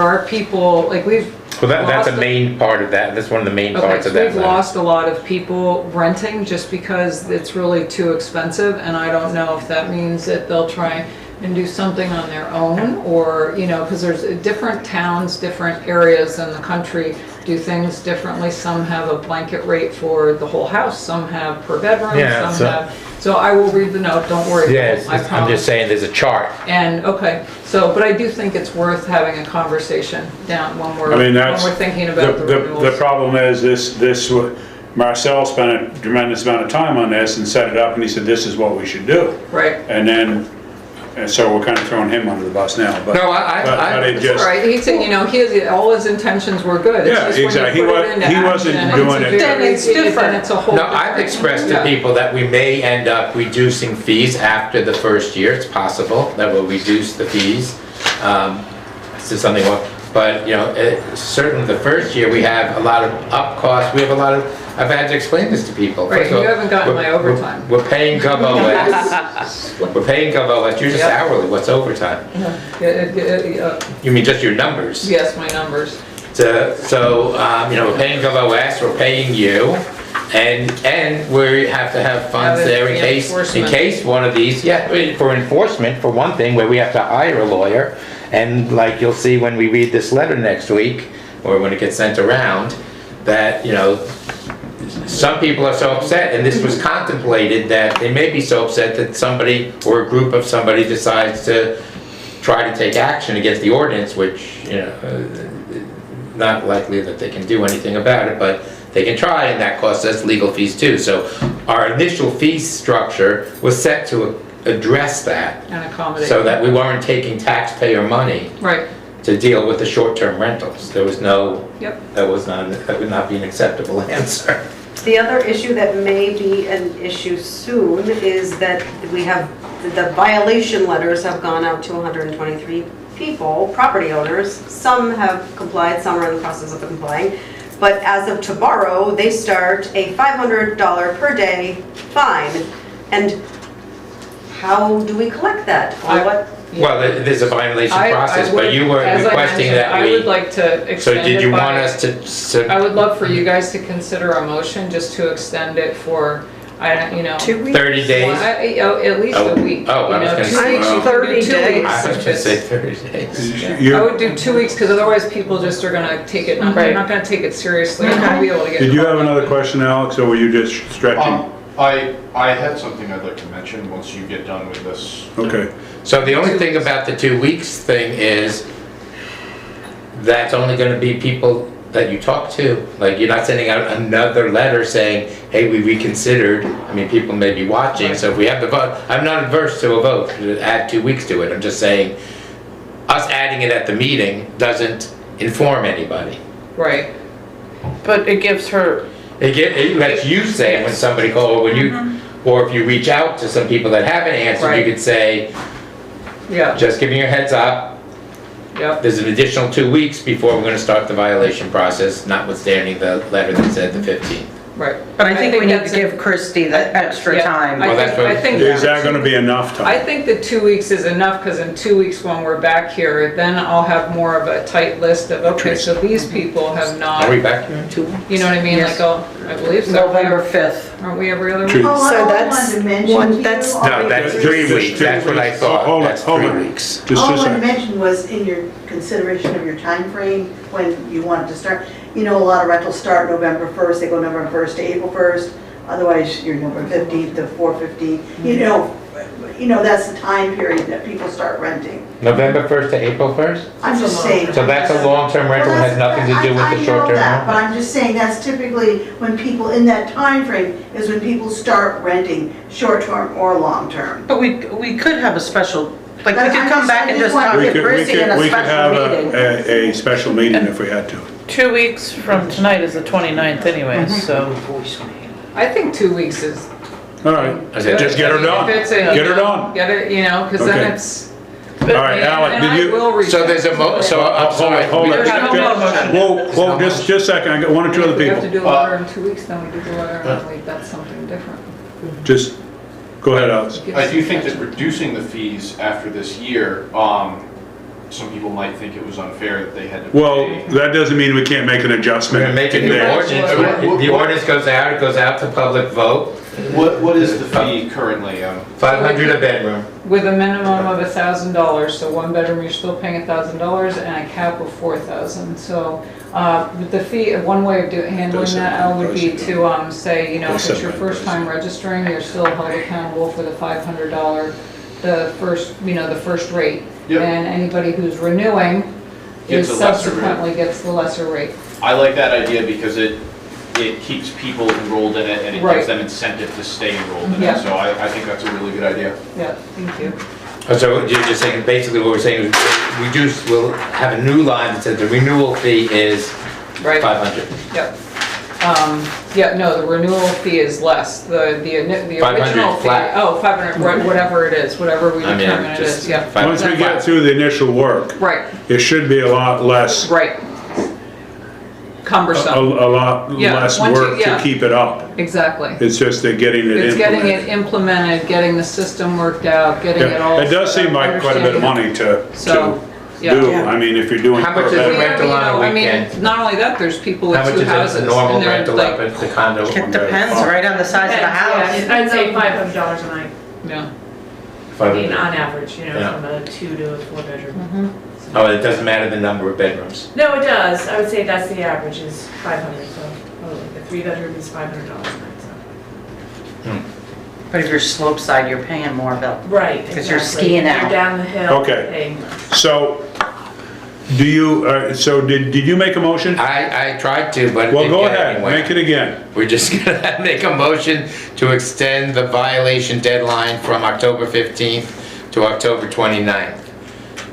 are people, like we've. Well, that's a lost main part of that, that's one of the main Okay, parts so of that. we've letter. lost a lot of people renting just because it's really too expensive, and I don't know if that means that they'll try and do something on their own, or, you know, because there's different towns, different areas in the country do things differently. Some have a blanket rate for the whole house, some have per bedroom, Yeah, so I will read the note, don't worry. Yes, I I'm promise. just saying there's a chart. And, okay, so, but I do think it's worth having a conversation down when I mean, when we're thinking about the renewals. the problem is Marcel spent a tremendous amount of time on this and set it up, and he said, this is what we should do. Right. And so we're kind of throwing him under the bus now, but. No, but it It's just. all right, he said, you know, all his intentions were good. It's Yeah, just when you exactly. put it into He action, wasn't and doing it. Then it's different. Then it's a whole. No, I've expressed to Yeah. people that we may end up reducing fees after the first year. It's possible that we'll reduce the fees to something, but, you know, certainly the first year, we have a lot of up costs. We have a lot of, I've had to explain this to people. Right, First of all, you haven't gotten my overtime. We're paying GovOS. We're paying GovOS. You're just Yep. hourly. What's overtime? Yeah. You mean just your numbers? Yes, my numbers. So, you know, we're paying GovOS, we're paying you, and we have to have funds Have it, there in yeah, case enforcement. one of these, yeah, for enforcement, for one thing, where we have to hire a lawyer, and like you'll see when we read this letter next week, or when it gets sent around, that, you know, some people are so upset, and this was contemplated, that they may be so upset that somebody, or a group of somebody decides to try to take action against the ordinance, which, you know, not likely that they can do anything about it, but they can try, and that costs us legal fees too. So our initial fee structure was set to address that, And accommodate. so that we weren't taking taxpayer money Right, to deal with the short-term rentals. There was no, yep. that would not be an acceptable answer. The other issue that may be an issue soon is that we have, the violation letters have gone out to 123 people, property owners. Some have complied, some are in the process of complying. But as of tomorrow, they start a $500 per day fine. And how do we collect that? Or what? Well, there's a violation I process, but would- you were as I requesting mentioned, that I would we, like to so extend did it you want by, us to, I would love for you guys to consider a motion just to extend it for, you know. 2 weeks? 30 days? At least a week. Oh, I you was know, gonna 2 say- weeks, you can do 30 2 days. weeks I was if gonna it's- say 30 days. I would do 2 weeks, because otherwise people just are gonna take it, they're not gonna take it seriously, and I'll be able to get. Did you caught have up. another question, Alex, or were you just stretching? I had something I'd like to mention once you get done with this. Okay, So the only thing about the 2 weeks thing is, that's only gonna be people that you talk to. Like, you're not sending out another letter saying, hey, we reconsidered. I mean, people may be watching, so if we have the vote, I'm not adverse to a vote, to add 2 weeks to it. I'm just saying, us adding it at the meeting doesn't inform anybody. Right, but it gives her, It lets you say when somebody calls, or when you, or if you reach out to some people that haven't answered, you Right. could say, yeah, just giving you a heads up, yep. there's an additional 2 weeks before we're gonna start the violation process, notwithstanding the letter that said the 15th. Right. But I think we need to that's give Christie that extra yeah, time. Well, that's what- I think. is that gonna be enough I time? think that 2 weeks is enough, because in 2 weeks when we're back here, then I'll have more of a tight list of, okay, so these people have not, Are we back here in 2 weeks? you know what I mean? Yes. Like, I believe so. November 5th. Aren't we every other True. week? Oh, So I that's wanted to mention one- to you that's- all- No, that's Just- 3 just weeks, 2 that's what I weeks. thought, Hold on, that's hold 3 on. weeks. Just All I a wanted to second. mention was in your consideration of your time frame when you wanted to start. You know, a lot of rentals start November 1st, they go November 1st to April 1st. Otherwise, you're November 15th to 4/15, you know, that's the time period that people start renting. November 1st to April 1st? I'm just saying. So that's a long-term rental, Well, has nothing to do with the I know short-term that, but rental? I'm just saying that's typically when people, in that time frame, is when people start renting short-term or long-term. But we could have a special, like, we That's- could come back and just talk We to could, Chrissy in a we could have special meeting. a special meeting if we had to. 2 weeks from tonight is the 29th anyways, so. I think 2 weeks is. All right, just get her done. If it's a, Get her done. Get it, because Okay. then it's. All right, Alec, And did I you? will reach So out. there's a so I'm sorry. Hold There's on, no motion. whoa, just a second, I got one or two other If we have to people. do a letter in 2 weeks, then we do the letter, and that's something different. Just, go ahead, Alex. I do think that reducing the fees after this year, some people might think it was unfair that they had to pay. Well, that doesn't mean we can't make an We're adjustment. gonna make a in new there. ordinance, the ordinance goes out, it goes out to public vote, What is the fee currently? 500 a bedroom. With a minimum of $1,000, so one bedroom, you're still paying $1,000 and a cap of $4,000. So, with the fee, one way of handling that, Al, would be to, say, if it's your first time registering, you're still held accountable for the $500, the first rate. Yep. And anybody who's renewing Gets is a lesser rate. subsequently gets the lesser rate. I like that idea because it keeps people enrolled in it and it Right. gives them incentive to stay enrolled in Yeah. it. So I think that's a really good idea. Yeah, thank you. So you're just saying, basically what we're saying is we'll have a new line that says the renewal fee is Right. 500. Yep. No, the renewal fee is less, the 500 original fee. flat. Oh, 500, right, whatever it is, whatever we I mean, determine it just is, yeah. Once we get through the initial work, Right, it should be a lot less, right. a Cumbersome, lot Yeah, less once you- work to yeah. keep it up. exactly. It's just that getting it It's getting implemented. it implemented, getting the system worked out, getting it Yeah, all. it does seem like quite a bit of understanding. money So, to yeah. do. I mean, if you're doing How much per is the bedroom. rental on a I mean, weekend? not only that, there's people with How much two is houses. a normal and they're rental like- up at the condo? It depends, right on the size of the house. I'd say $500 a night, Yeah. I mean, on average, Yeah. from a 2 to a 4 bedroom. Oh, it doesn't matter the number of bedrooms. No, it does, I would say that's the average is 500, so, like a 3 bedroom is $500 a night, so. But if you're slope side, you're paying more, Bill. Right, Because you're exactly. skiing out. You're down the hill. Okay. paying less. So, do you, so did you make a motion? I tried to, but it Well, didn't go get ahead, anywhere. make it again. We're just gonna make a motion to extend the violation deadline from October 15th to October 29th.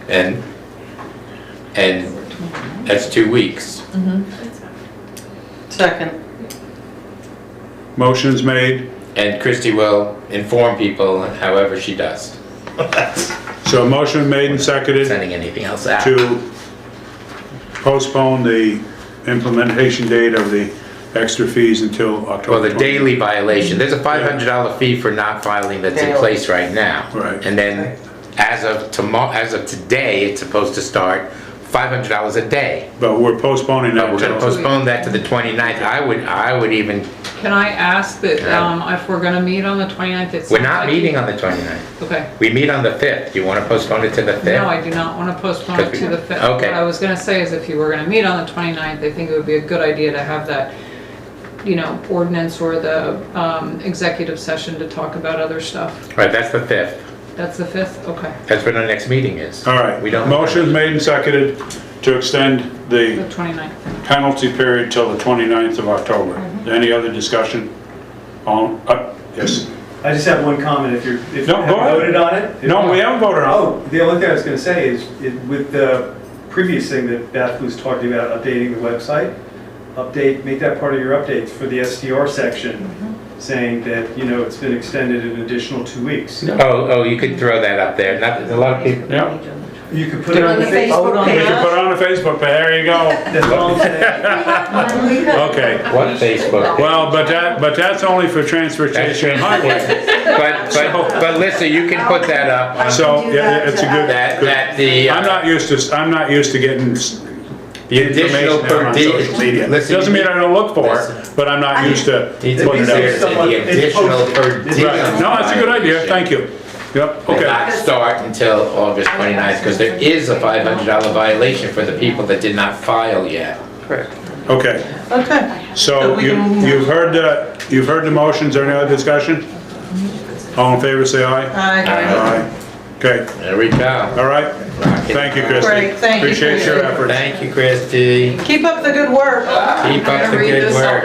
And that's 2 weeks. Second. Motion's made, And Christie will inform people however she does. so motion made and seconded Sending anything else out. to postpone the implementation date of the extra fees until October. Well, the 20th. daily violation, there's a $500 fee for not filing that's in Daily. place right now. Right. And then as of today, it's supposed to start $500 a day. But we're postponing that But we're gonna until, postpone that to the 29th. I would even, Can I ask that, if we're gonna meet on the 29th, it's. we're not meeting on the 29th. Okay. We meet on the 5th. You wanna postpone it to the 5th? No, I do not want to postpone it to the 5th. Okay. What I was going to say is if you were going to meet on the 29th, I think it would be a good idea to have that, ordinance or the executive session to talk about other stuff. Right, that's the 5th. That's the 5th? Okay. That's when our next meeting is. all right. We don't. Motion's made and seconded to extend The the 29th. penalty period till the 29th of October. Any other discussion? Yes. I just have one comment, if you No, go have ahead. voted on it. If No, not- we haven't voted on it. Oh, the only thing I was gonna say is, with the previous thing that Beth was talking about, updating the website, make that part of your updates for the SDR section, saying that, it's been extended an additional 2 weeks. Oh, you could throw that up there. Not, a lot of people. Yeah. You could put it on the Facebook Facebook We page. can put it on the Facebook, but there you go. That's all I'm saying. Okay. What Facebook? Well, but that's only for transportation and highway. But Lisa, you can put that up. on- So, yeah, it's a good, That the. I'm not used to getting The additional information out per on day. social media. Listen, Doesn't mean I don't look for listen. it, but I'm not used to Needs to putting be it clear, out. the additional per diem. Right. No, that's a good idea, thank you. Yep, Will okay. not start until August 29th, because there is a $500 violation for the people that did not file yet. Correct. Okay, Okay. so we can- you've heard the motions, or any other discussion? All in favor, say aye. Aye. Okay, There we go. all right, thank you, Christie. Great, thank you, Appreciate your Christie. effort. Thank you, Christie. Keep up the good work. Keep up the good work.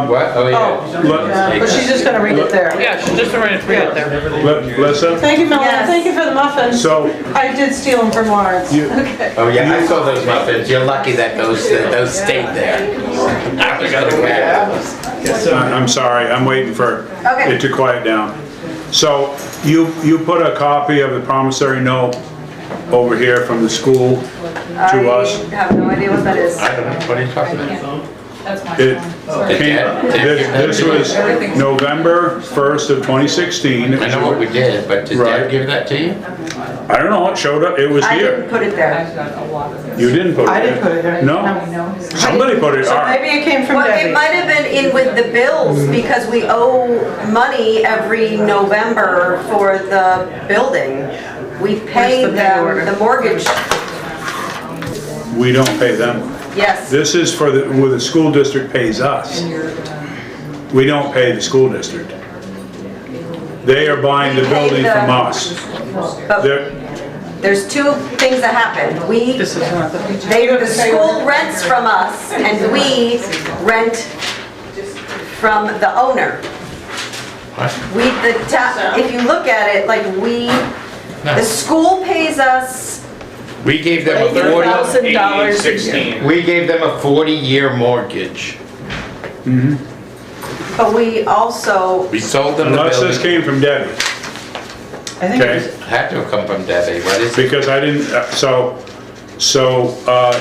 What? Oh, yeah. But she's just gonna read it there. Yeah, she's just ready to read it there. Listen, Thank you, Melanie, Yes. thank you for the muffins. so I did steal them from Lawrence. you, Oh, yeah, I saw those muffins. You're lucky that those stayed there. I was gonna grab them. I'm sorry, I'm waiting for Okay. it to quiet down. So you put a copy of the promissory note over here from the school to us? I have no idea what that is. I don't know, what are you talking about? That's my It phone. Sorry. This was November 1st of 2016. It I was- know what we did, but did Right. Deb give that to you? I don't know, it showed up, it was I here. didn't put it there. I've got a lot of this. You didn't put it I there? didn't put it there. No? Somebody put it, all So right. maybe it came from Well, it Debbie. might have been in with the bills because we owe money every November for the building. We pay Where's the pay order? them, the mortgage, We don't pay them. yes. This is for the, where the school district pays us. We don't pay the school district. They are buying the We pay building the- from us. But They're, there's two things that happen. The school rents from us and we rent from the owner. What? If you look at it, like the school pays us, We gave them a 40, $30,000 a year. 16. we gave them a 40-year mortgage. but we also, We sold them the unless this building. came from Debbie, I think it okay? was, Had to have come from Debbie. What is it? Because I didn't,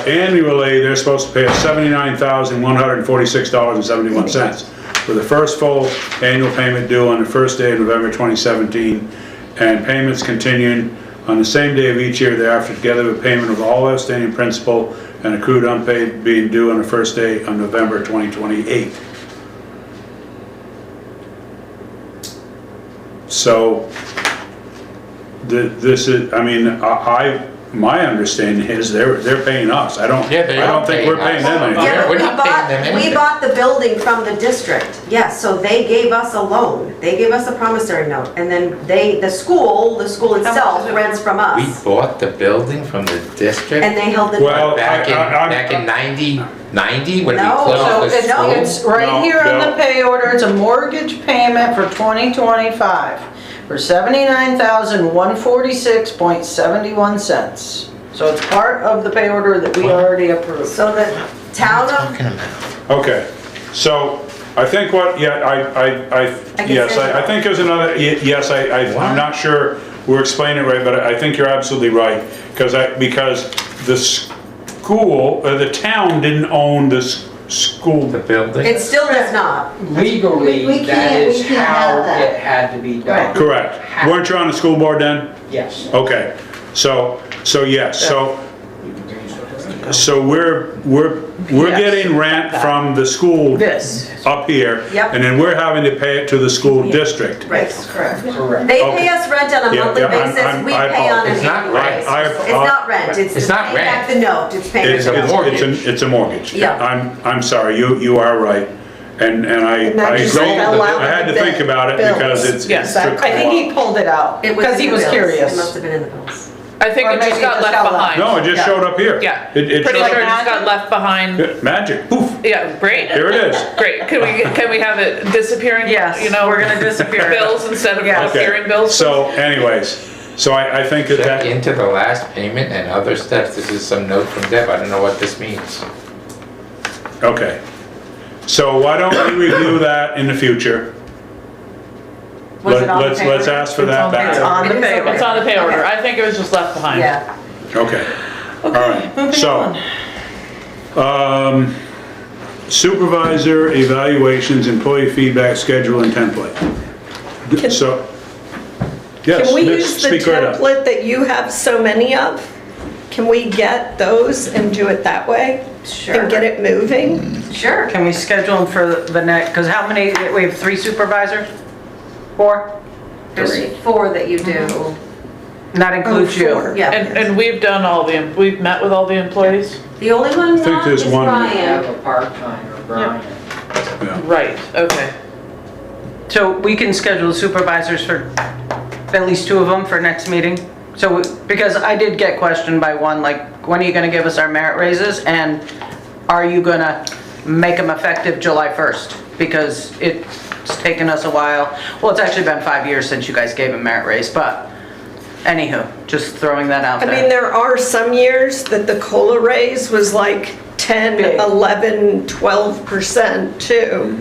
annually, they're supposed to pay us $79,146.71 for the first full annual payment due on the first day of November 2017, and payments continuing on the same day of each year thereafter, together with payment of all outstanding principal and accrued unpaid being due on the first day of November 2028. So, this is, I mean, my understanding is they're paying us. I don't Yeah, they think are we're paying paying them us. anything. yeah, but We're not paying them we anything. bought the building from the district. Yes, so they gave us a loan. They gave us a promissory note. And then the school itself rents from We us. bought the building from the district And they held the Well, note. back I- in 90 when we No, closed so the it's, school? it's right No, here on no. the pay order, it's a mortgage payment for 2025 for $79,146.71. So it's part of the pay order that we already approved. So the town of, Talking about. Okay, so I think what, yeah, I think there's another, yes, I'm not sure we're explaining it right, but I think you're absolutely right. Because the school, the town didn't own this school. The building? it still does not. Legally, We that can't- is we can't how have that. it had to be done. Correct. Weren't you on the school board then? Yes. Okay, so yes, so we're getting rent from the school This. up here. Yep. And then we're having to pay it to the school district. Right. Correct. Correct. They Okay. pay us rent on a Yeah, monthly yeah, basis, we I pay on an It's not annual rent. basis. It's not rent, It's not paying back rent. the note, it's paying. It's a mortgage. It's a mortgage. Yeah. I'm sorry, you are right. And I that agree, just I allowed had to the think about it bills. because it's. Yes. I think he pulled it out It because in he the was bills. It curious. must have been in the bills. I think Or it just maybe it got just left got left. behind. No, it just showed up here. Yeah, It pretty showed sure it up. just got left behind. Yeah, Magic, poof, Yeah, great, here it is. great. Can we have it disappearing? Yes, You know, we're gonna disappear. bills instead of Yeah. Okay. appearing bills? So anyways, so I think Check that, into the last payment and other steps. This is some note from Deb. I don't know what this means. okay. So why don't we review that in the future? Was it on the Let's paper? let's ask for that It's back. on the It is pay okay. It's on the pay order. I think it was just left behind. Yeah. Okay, all right, so, supervisor evaluations, employee feedback schedule and template. So, yes, Can we Nick, use the speak right up. template that you have so many of? Can we get those and do it that way? Sure. And get it moving? Sure. Can we schedule them for the next, because how many, we have 3 supervisors? 4? There's 4 that you do. And that includes you? Four. Yeah. And we've done we've met with all the employees? The only one think not there's is one- Have Brian. a part-time or Brian. Yeah. Right, okay. So we can schedule supervisors for at least 2 of them for next meeting? So, because I did get questioned by one, like, when are you gonna give us our merit raises? And are you gonna make them effective July 1st? Because it's taken us a while. Well, it's actually been 5 years since you guys gave a merit raise, but anywho, just throwing that out I there. mean, there are some years that the COLA raise was like 10, Big. 11, 12% too.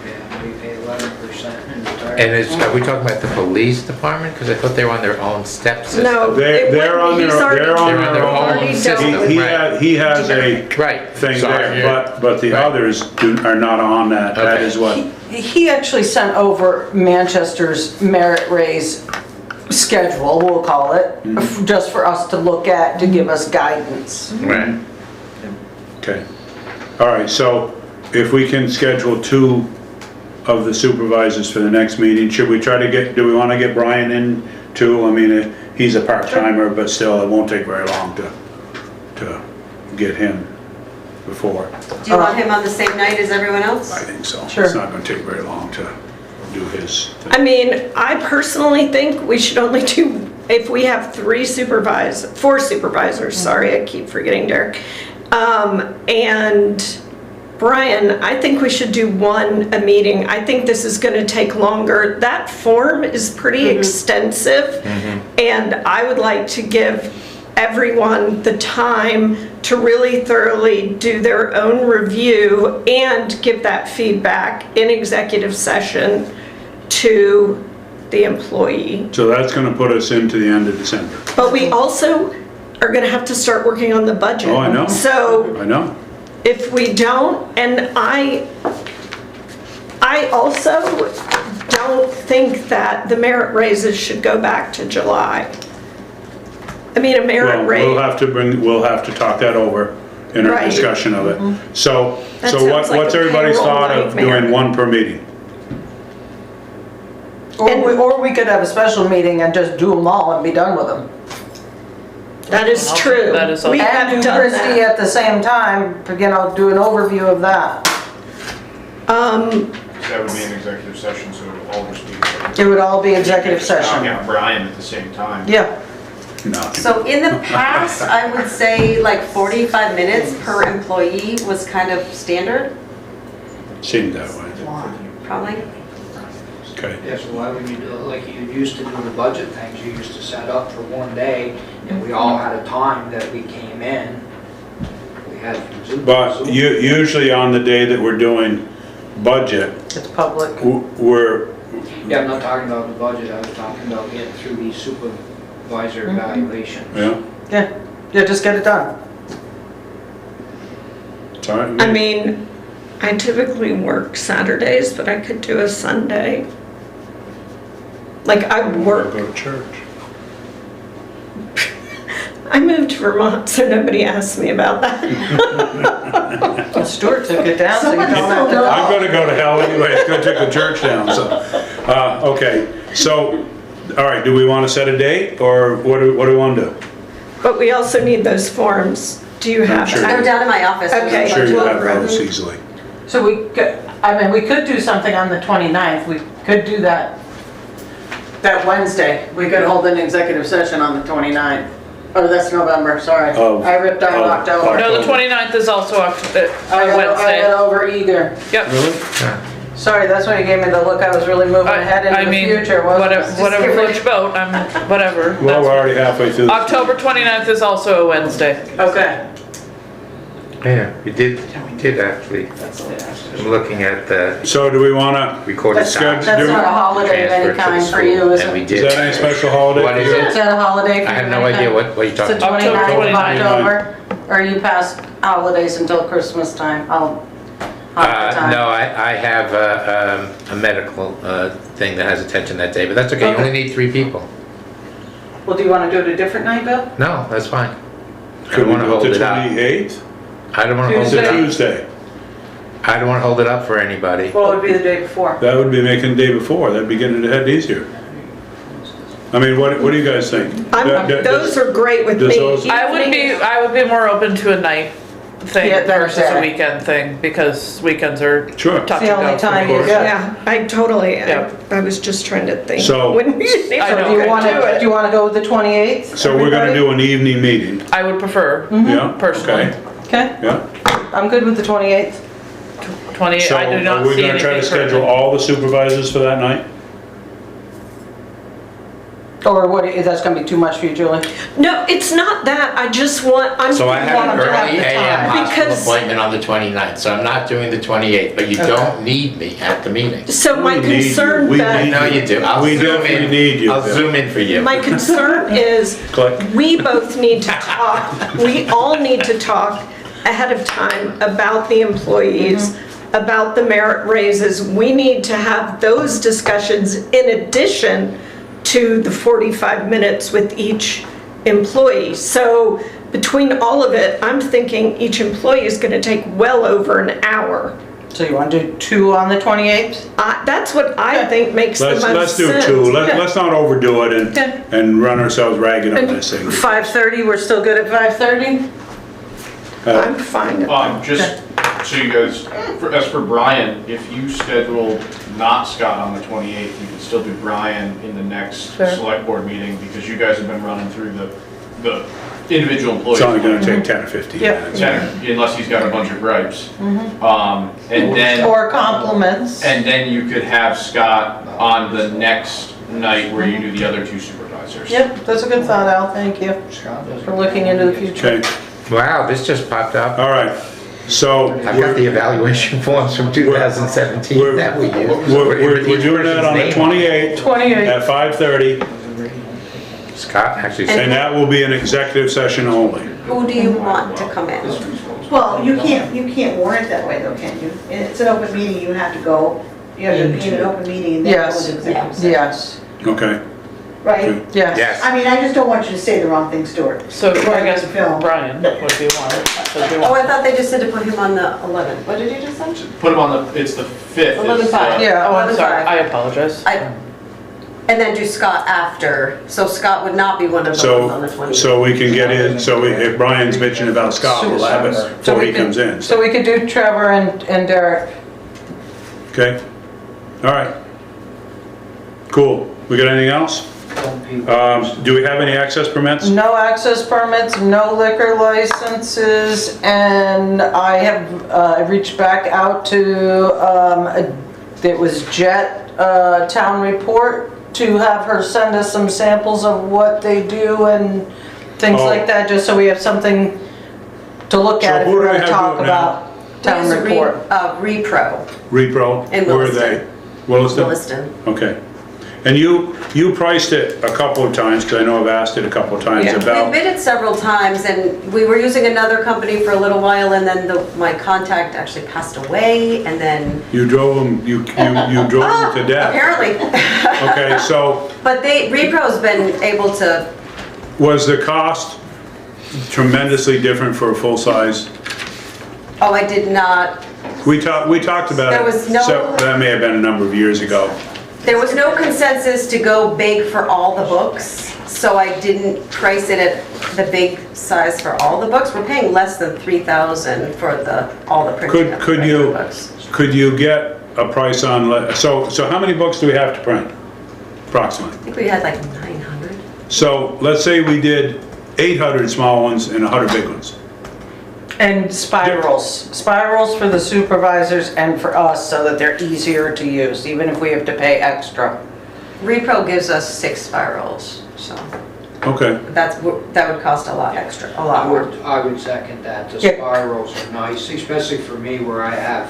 Yeah, we pay 11% in retirement. And are we talking about the police department? Because I thought they were on their own step system. No, They're on their, they're on They're on their own already system. dealt with He has a Right. thing Sorry. there, but the Right. others are not on that. That Okay. is what, He actually sent over Manchester's merit raise schedule, we'll call it, just for us to look at, to give us guidance. Right. okay. All right, so if we can schedule 2 of the supervisors for the next meeting, should we try to get, do we want to get Brian in too? I mean, he's a part-timer, but still, it won't take very long to get him before. Do you want him on the same night as everyone else? I think so. Sure. It's not going to take very long to do his thing. I mean, I personally think we should only do, if we have 4 supervisors, sorry, I keep forgetting Derek. And Brian, I think we should do 1 a meeting. I think this is gonna take longer. That form is pretty extensive. And I would like to give everyone the time to really thoroughly do their own review and give that feedback in executive session to the employee. So that's going to put us into the end of December. But we also are gonna have to start working on the budget. Oh, I know. So I know. if we don't, and I also don't think that the merit raises should go back to July. I mean, a Well, merit raise. we'll have to talk that over in our Right. discussion of it. So, That so sounds like what's a everybody's payroll thought of nightmare. doing 1 per meeting? Or we could have a special meeting and just do them all and be done with them. That is true. That is We also- have And do done Christie that. at the same time, you know, do an overview of that. That would be an executive session, so all the speakers. It would all be executive session. Yeah, Brian at the same time. Yeah. No. So in the past, I would say like 45 minutes per employee was kind of standard, Seemed that way. probably. Okay. Yeah, so why would you do it like you used to do the budget things? You used to set up for 1 day, and we all had a time that we came in. We had Zoom. But usually on the day that we're doing budget, It's public. we're, Yeah, I'm not talking about the budget, I was talking about getting through these supervisor evaluations. yeah, Yeah, just get it done. it's all right. I mean, I typically work Saturdays, but I could do a Sunday. Like, I We'll work, go to church. I moved to Vermont, so nobody asked me about that. Well, Stuart took it down, so you don't have to go. I'm gonna go to hell anyway, it's gonna take the church down, so, okay. So, all right, do we wanna set a date, or what do we wanna do? But we also need those forms. Do you have sure. them? I'm down in my office. Okay. I'm sure you have Well, those easily. So we could, I mean, we could do something on the 29th, we could do that Wednesday. We could hold an executive session on the 29th. Oh, that's November, sorry. I ripped out October. No, the 29th is also I Wednesday. got over eager. Yep. Really? Sorry, that's when you gave me the look, I was really moving ahead I into the mean, future, wasn't it? whatever floats your boat, whatever. Well, we're already halfway through. October 29th is also a Wednesday. Okay. Yeah, we did actually. I'm looking at the So do we wanna, recorded That's time. good. That's not a holiday of any kind for you, is And we it? is did. that any special holiday? What for is you? it? Is that a holiday for I you? have no idea what you're It's the talking about. 29th of 29th. October, or are you past holidays until Christmas time? I'll have the time. No, I have a medical thing that has attention that day, but that's okay. You Okay. only need 3 people. Well, do you want to do it a different night, Bill? No, that's fine. I Could don't we want to do hold it it the up. 28th? I don't want to hold It's it a up. Tuesday. I don't want to hold it up for anybody. Well, it would be the day before. That would be making the day before, that'd be getting it ahead easier. I mean, what do you guys think? Those are great with Does me. those- I would be more open to a night. thing Yeah, that's versus a fair. weekend thing, because weekends are Sure. touch It's the and only go for time me. you get. Yeah, I totally, Yeah. I was just trying to think. So- When we I So know. do you Okay, want do to, it. do you want to go with the 28th? So we're gonna do an evening meeting, I would prefer, yeah? personally. Okay, Okay, yeah. I'm good with the 28th. 28, So I do are not we see gonna try to anything schedule further. all the supervisors for that night? Or what, that's gonna be too much for you, Julie? No, it's not that, I just want, I'm. So I have want an them to have early the AM time. hospital Because- appointment on the 29th, so I'm not doing the 28th, but you don't need me at the meeting. So my We need you. concern, We Beth, need No, you do. I'll We zoom definitely in. need you, I'll Bill. zoom in for you. my concern is, Click. we both need to talk, we all need to talk ahead of time about the employees, about the merit raises. We need to have those discussions in addition to the 45 minutes with each employee. So between all of it, I'm thinking each employee is going to take well over an hour. So you want to do 2 on the 28th? That's what I think makes the most Let's sense. do 2, Yeah. let's not overdo it Okay. and run ourselves ragged on this thing. 5:30, we're still good at 5:30? I'm fine. Just so you guys, as for Brian, if you schedule not Scott on the 28th, you can still do Brian in the next Sure. select board meeting, because you guys have been running through the individual employees. It's only gonna take 10 or 15 Yep. minutes. Unless he's got a bunch of gripes. And then. Or compliments? And then you could have Scott on the next night where you do the other 2 supervisors. Yep, that's a good thought, Al, thank you for looking into the future. Okay, Wow, this just popped up. all right, so I've got the evaluation forms from 2017 that we used. we're doing that on the 28th 28th. at 5:30, Scott actually and said, that will be an executive session only. Who do you want to come in? Well, you can't warn it that way though, can you? It's an open meeting, you have to go, you have to be in an open meeting and then go Yes. into executive session. Yes, Okay, Right? yes. yes. I mean, I just don't want you to say the wrong thing, Stuart. So I guess Film. Brian would be one. So do you Oh, want- I thought they just said to put him on the 11th. What did you just say? Put him on the, it's the 5th. 11/5. Yeah. Oh, I'm sorry, 11/5. I apologize. And then do Scott after. So Scott would not be one of the ones on the 28th. so we can get in, so if Brian's bitching about Scott, we'll have it So before we he could- comes in, So we could do Trevor and Derek. okay? All right. Cool, we got anything else? Do we have any access permits? No access permits, no liquor licenses, and I have reached back out to, it was Jet Town Report, to have her send us some samples of what they do and things Oh. like that, just so we have something to look So at if who we're do we gonna have talk do it now? about Town Use Report. Repro Repro? In Where are Williston. they? Williston? Williston. Okay. And you priced it a couple of times, because I know I've asked it a couple of times Yeah. We about, bid it several times and we were using another company for a little while and then my contact actually passed away and then. you drove them to death. Apparently. Okay, so But Repro's been able to, was the cost tremendously different for a full-size? oh, I did not, We talked about it. There was no- So that may have been a number of years ago. there was no consensus to go big for all the books. So I didn't price it at the big size for all the books. We're paying less than 3,000 for all the printing of the Could regular you, books. could you get a price on, so how many books do we have to print? Approximately. I think we had like 900. So let's say we did 800 small ones and 100 big ones. And spirals for the supervisors and for us, so that they're easier to use, even if we have to pay extra. Repro gives us 6 spirals, so Okay. that would cost a lot extra, a lot more. I would second that. The Yeah. spirals are nice, especially for me where I have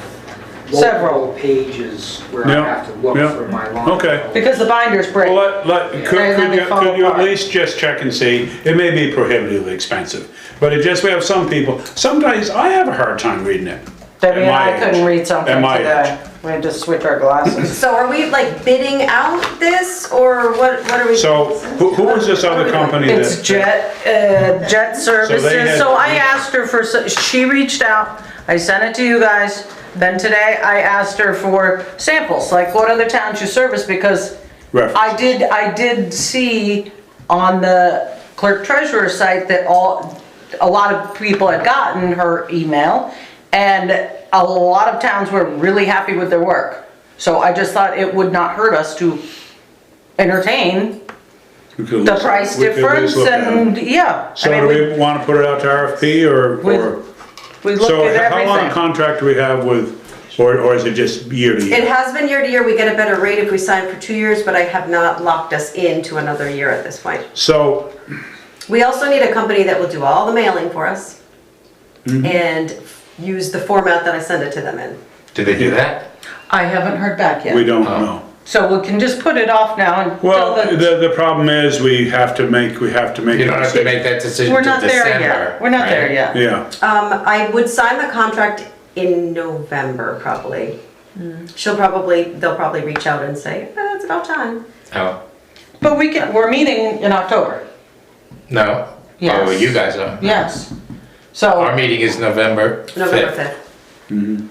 Several. multiple pages where Yeah, I have to look yeah. for my line. Okay. Because the binders break. Well, could And then they fall you at apart. least just check and see? It may be prohibitively expensive, but we have some people, sometimes I have a hard time reading it. Debbie and At my I couldn't age. read something At my today. age. We had to switch our glasses. So are we like bidding out this, or what are we? So who was this other company It's that? Jet Services. had- So I asked her for, she reached out, I sent it to you guys. Then today I asked her for samples, like what other towns you service, because Reference. I did see on the clerk treasurer site that a lot of people had gotten her email, and a lot of towns were really happy with their work. So I just thought it would not hurt us to entertain the price We could at least difference look at 'em. and, yeah. So I do mean, we wanna put it out to RFP or? we looked So at how long a everything. contract do we have with, or is it just year to It year? has been year to year, we get a better rate if we sign for 2 years, but I have not locked us into another year at this point. So, We also need a company that will do all the mailing for us and use the format that I send it to them in. Do they do that? I haven't heard back we yet. don't know. So we can just put it off now until Well, the, the problem is we have to make You a don't have to decision. make that decision we're till not there December. yet. We're not there right? yet. Yeah, I would sign the contract in November, probably. They'll probably reach out and say, it's about time. Oh, But we're meeting in October. no? Yes. Oh, you guys are. Yes. Our So meeting is November 5th. November 5th.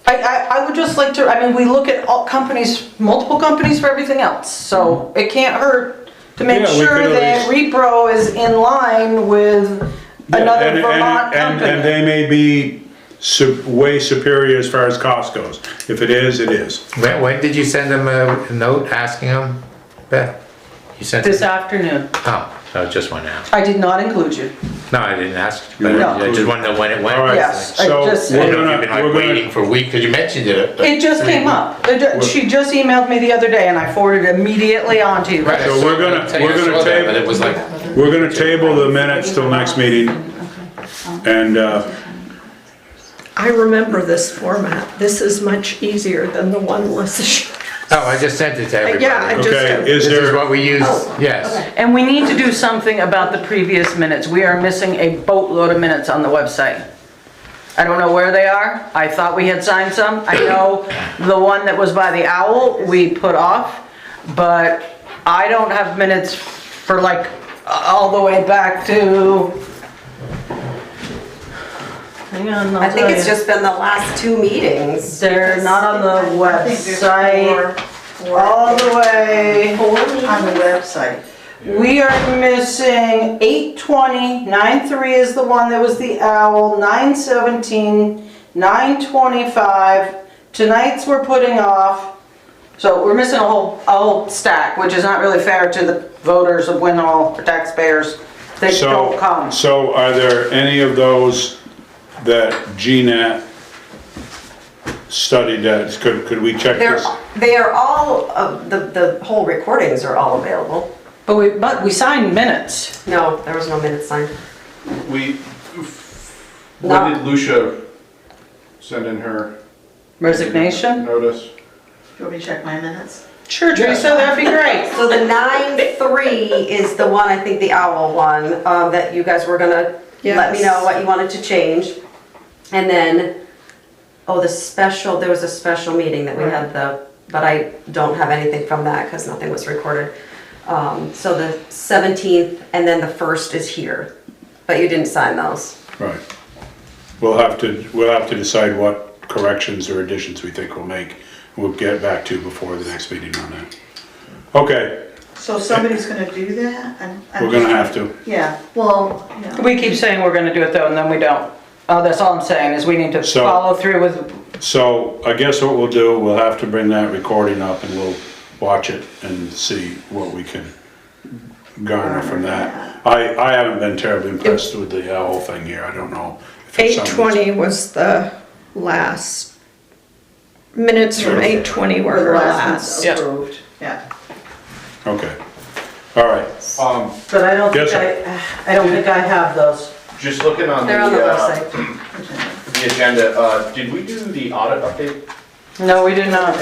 I would just like to, I mean, we look at all companies, multiple companies for everything else. So it can't hurt to make Yeah, we sure could at that Repro is in line with another and Vermont company. they may be way superior as far as cost goes. If it is, it is. When did you send them a note asking them, Beth? You sent This them? afternoon. Oh, so it just went out. I did not include you. No, I didn't ask, but No. I just wanted to know when it went. All right, Yes, I so just- I we're don't know if gonna, you've been like we're gonna, waiting for a week, because you mentioned it. It just came up. She just emailed me the other day and I forwarded it immediately on to you. Right, So we're gonna- I we're gonna saw that, table- But it was like, we're gonna table the minutes till next meeting. And, I remember this format. This is much easier than the one Melissa showed. oh, I just sent it to everybody. Yeah, I just- okay, is This is there, what we use, yes. And we need to do something about the previous minutes. We are missing a boatload of minutes on the website. I don't know where they are. I thought we had signed some. I know the one that was by the owl, we put off, but I don't have minutes for like all the way back to, hang on, I'll I think tell it's you. just been the last 2 meetings. They're not on the website, all the way. On the website. We are missing 8:20, 9:03 is the one that was the owl, 9:17, 9:25. Tonight's we're putting off. So we're missing a whole stack, which is not really fair to the voters of Winhall, the taxpayers. They don't come. so are there any of those that GNAT studied that, could we check this? They are all, the whole recordings are all available. But we signed minutes. No, there was no minutes signed. When No. did Lucia send in her Resignation? notice? Do you want me to check my minutes? Sure, Teresa, that'd be great. So the 9-3 is the one, I think the owl one, that you guys were gonna let me Yes. know what you wanted to change. And then, there was a special meeting that we had but I don't have anything from that because nothing was recorded. So the 17th and then the 1st is here, but you didn't sign those. Right. We'll have to decide what corrections or additions we think we'll make. We'll get back to before the next meeting on that. Okay, So somebody's gonna do that? we're gonna have to. Yeah, well, yeah. We keep saying we're gonna do it though, and then we don't. Oh, that's all I'm saying, is we need to So- follow through with, So I guess what we'll do, we'll have to bring that recording up and we'll watch it and see what we can garner from that. I haven't been terribly impressed with the owl thing here. I don't know. if it's something that's- 8:20 was the last, minutes from 8:20 were The her last last. one's Yeah. approved, yeah. Okay. All right. but I don't think Yes, I don't think I have those. Just looking on They're on the website. the agenda, did we do the audit update? No, we did not.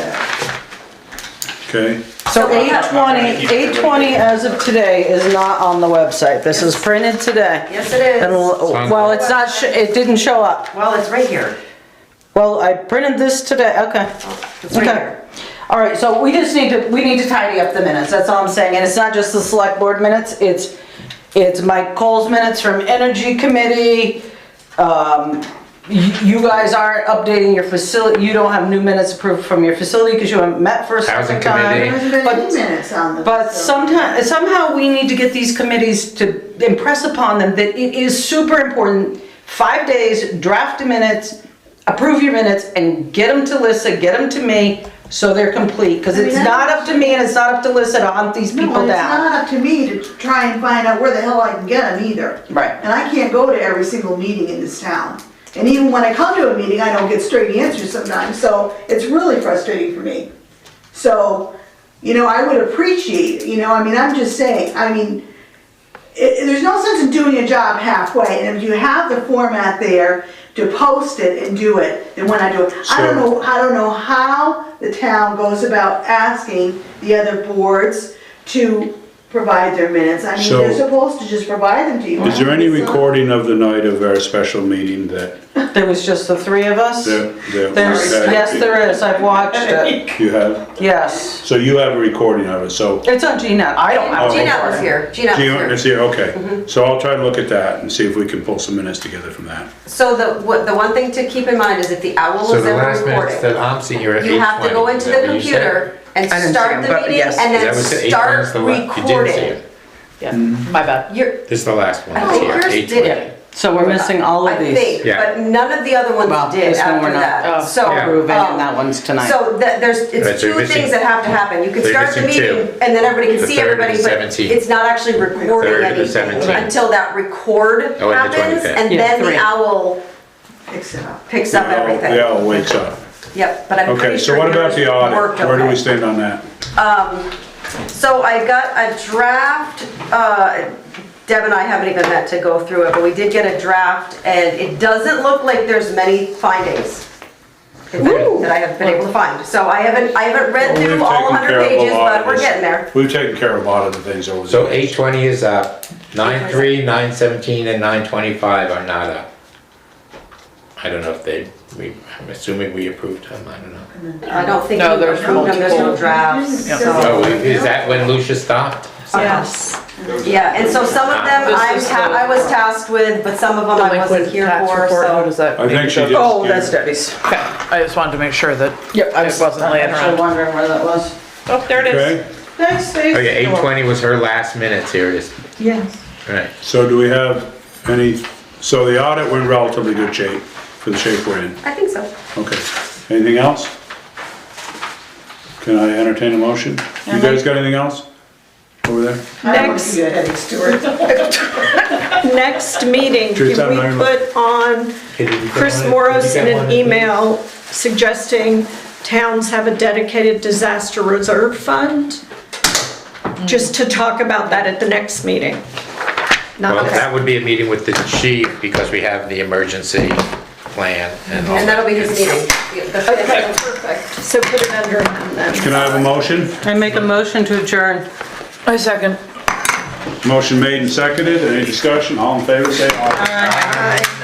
Okay. So 8:20 as of today is not on the website. This is printed today. Yes, it And, is. well, it's not, it didn't show up. Well, it's right here. Well, I printed this today, okay. It's right Okay. here. All right, so we need to tidy up the minutes, that's all I'm saying. And it's not just the select board minutes, it's Mike Cole's minutes from Energy Committee, you guys aren't updating your facility, you don't have new minutes approved from your facility because you haven't met for a Housing certain time. committee. There hasn't been But- any minutes on them. But somehow we need to get these committees to impress upon them that it is super important. 5 days, draft the minutes, approve your minutes, and get them to Lisa, get them to me, so they're complete. Because I mean, it's not up to me and it's not up to Lisa to hunt these people No, it's down. not up to me to try and find out where the hell I can get them either. Right. And I can't go to every single meeting in this town. And even when I come to a meeting, I don't get straight answers sometimes, so it's really frustrating for me. So, I would appreciate, I mean, I'm just saying, there's no sense in doing a job halfway, and if you have the format there to post it and do it, then when I do it, I don't know how the town goes about asking the other boards to provide their minutes. I mean, So- they're supposed to just provide them to you. Is there any So- recording of the night of our special meeting that, There was just the three of us? Yes, there is, I've watched it, you have? yes. So you have a recording of it, so. It's on GNet, I don't have. Oh, a Gina was recording. here, Gina was Gina here. is here, okay. So I'll try to look at that and see if we can pull some minutes together from that. So the one thing to keep in mind is if the owl So is the ever last minutes recording, that I'm seeing here at 8:20. you have to go into is that the what you said? computer and I didn't see start them, the but meeting yes. and Is that then what's at 8:20 start is the one? You didn't see recording. it. Yeah, my bad. You're, This is the last one. I that's think here, yours 8:20. did it. So we're missing all I of these. think, Yeah. but none of the other ones Well, did this one after we're not that. So, approving, and that one's tonight. So there's, Right, it's so you're two missing- things that have to happen. You can so you're start the missing meeting two. and then everybody The can see 3rd and everybody, the but 17th. it's not actually recording 3rd and the anything 17th. until that record Oh, and the happens 25th. and Yeah, then the three. owl Fix it up. picks up everything. The owl wakes up. Yep, but I'm Okay, pretty so sure what about yours the audit? worked Where do we okay. stand on that? So I got a draft, Deb and I haven't even met to go through it, but we did get a draft, and it doesn't look like there's many findings that I have been able to find. So I haven't read Well, through we've all taken 100 care of a pages, lot but of we're this. getting there. We've taken care of a lot of the things over the So years. 8:20 is up, 9:03, 9:17, and 9:25 are not up. I don't know if I'm assuming we approved them, I don't know. I don't think No, you there's approved them, there's no multiple. drafts, Yeah. so. Oh, is that when Lucia stopped? Yes. Yeah, and so some of them This is the- I was tasked with, but some of them I wasn't Delinquent here tax for, report, what does so. that? I think she just. Oh, gave- that's Debbie's. Okay, I just wanted to make sure that Yep, I it was wasn't laying actually around. wondering where that was. Oh, there it is. Okay, Thanks, Steve. Oh yeah, 8:20 was her last minutes, here it is. Yes. Right. so do we have any, so the audit, we're in relatively good shape, for the shape we're in. I think so. Okay, anything else? Can I entertain a motion? You guys got anything else over there? I don't want Next. to give you a headache, Stuart. Next meeting, Truth, can we I'm not even- put on Chris Moros in an email suggesting towns have a dedicated disaster reserve fund? Just to talk about that at the next meeting. Well, Not, that would be a meeting with the chief, because we have the emergency plan and all And that'll be his that. meeting. okay, perfect. So put it under him then. Can I have a motion? I make a motion to adjourn. I second. Motion made and seconded, any discussion, all in favor, say aye. Aye.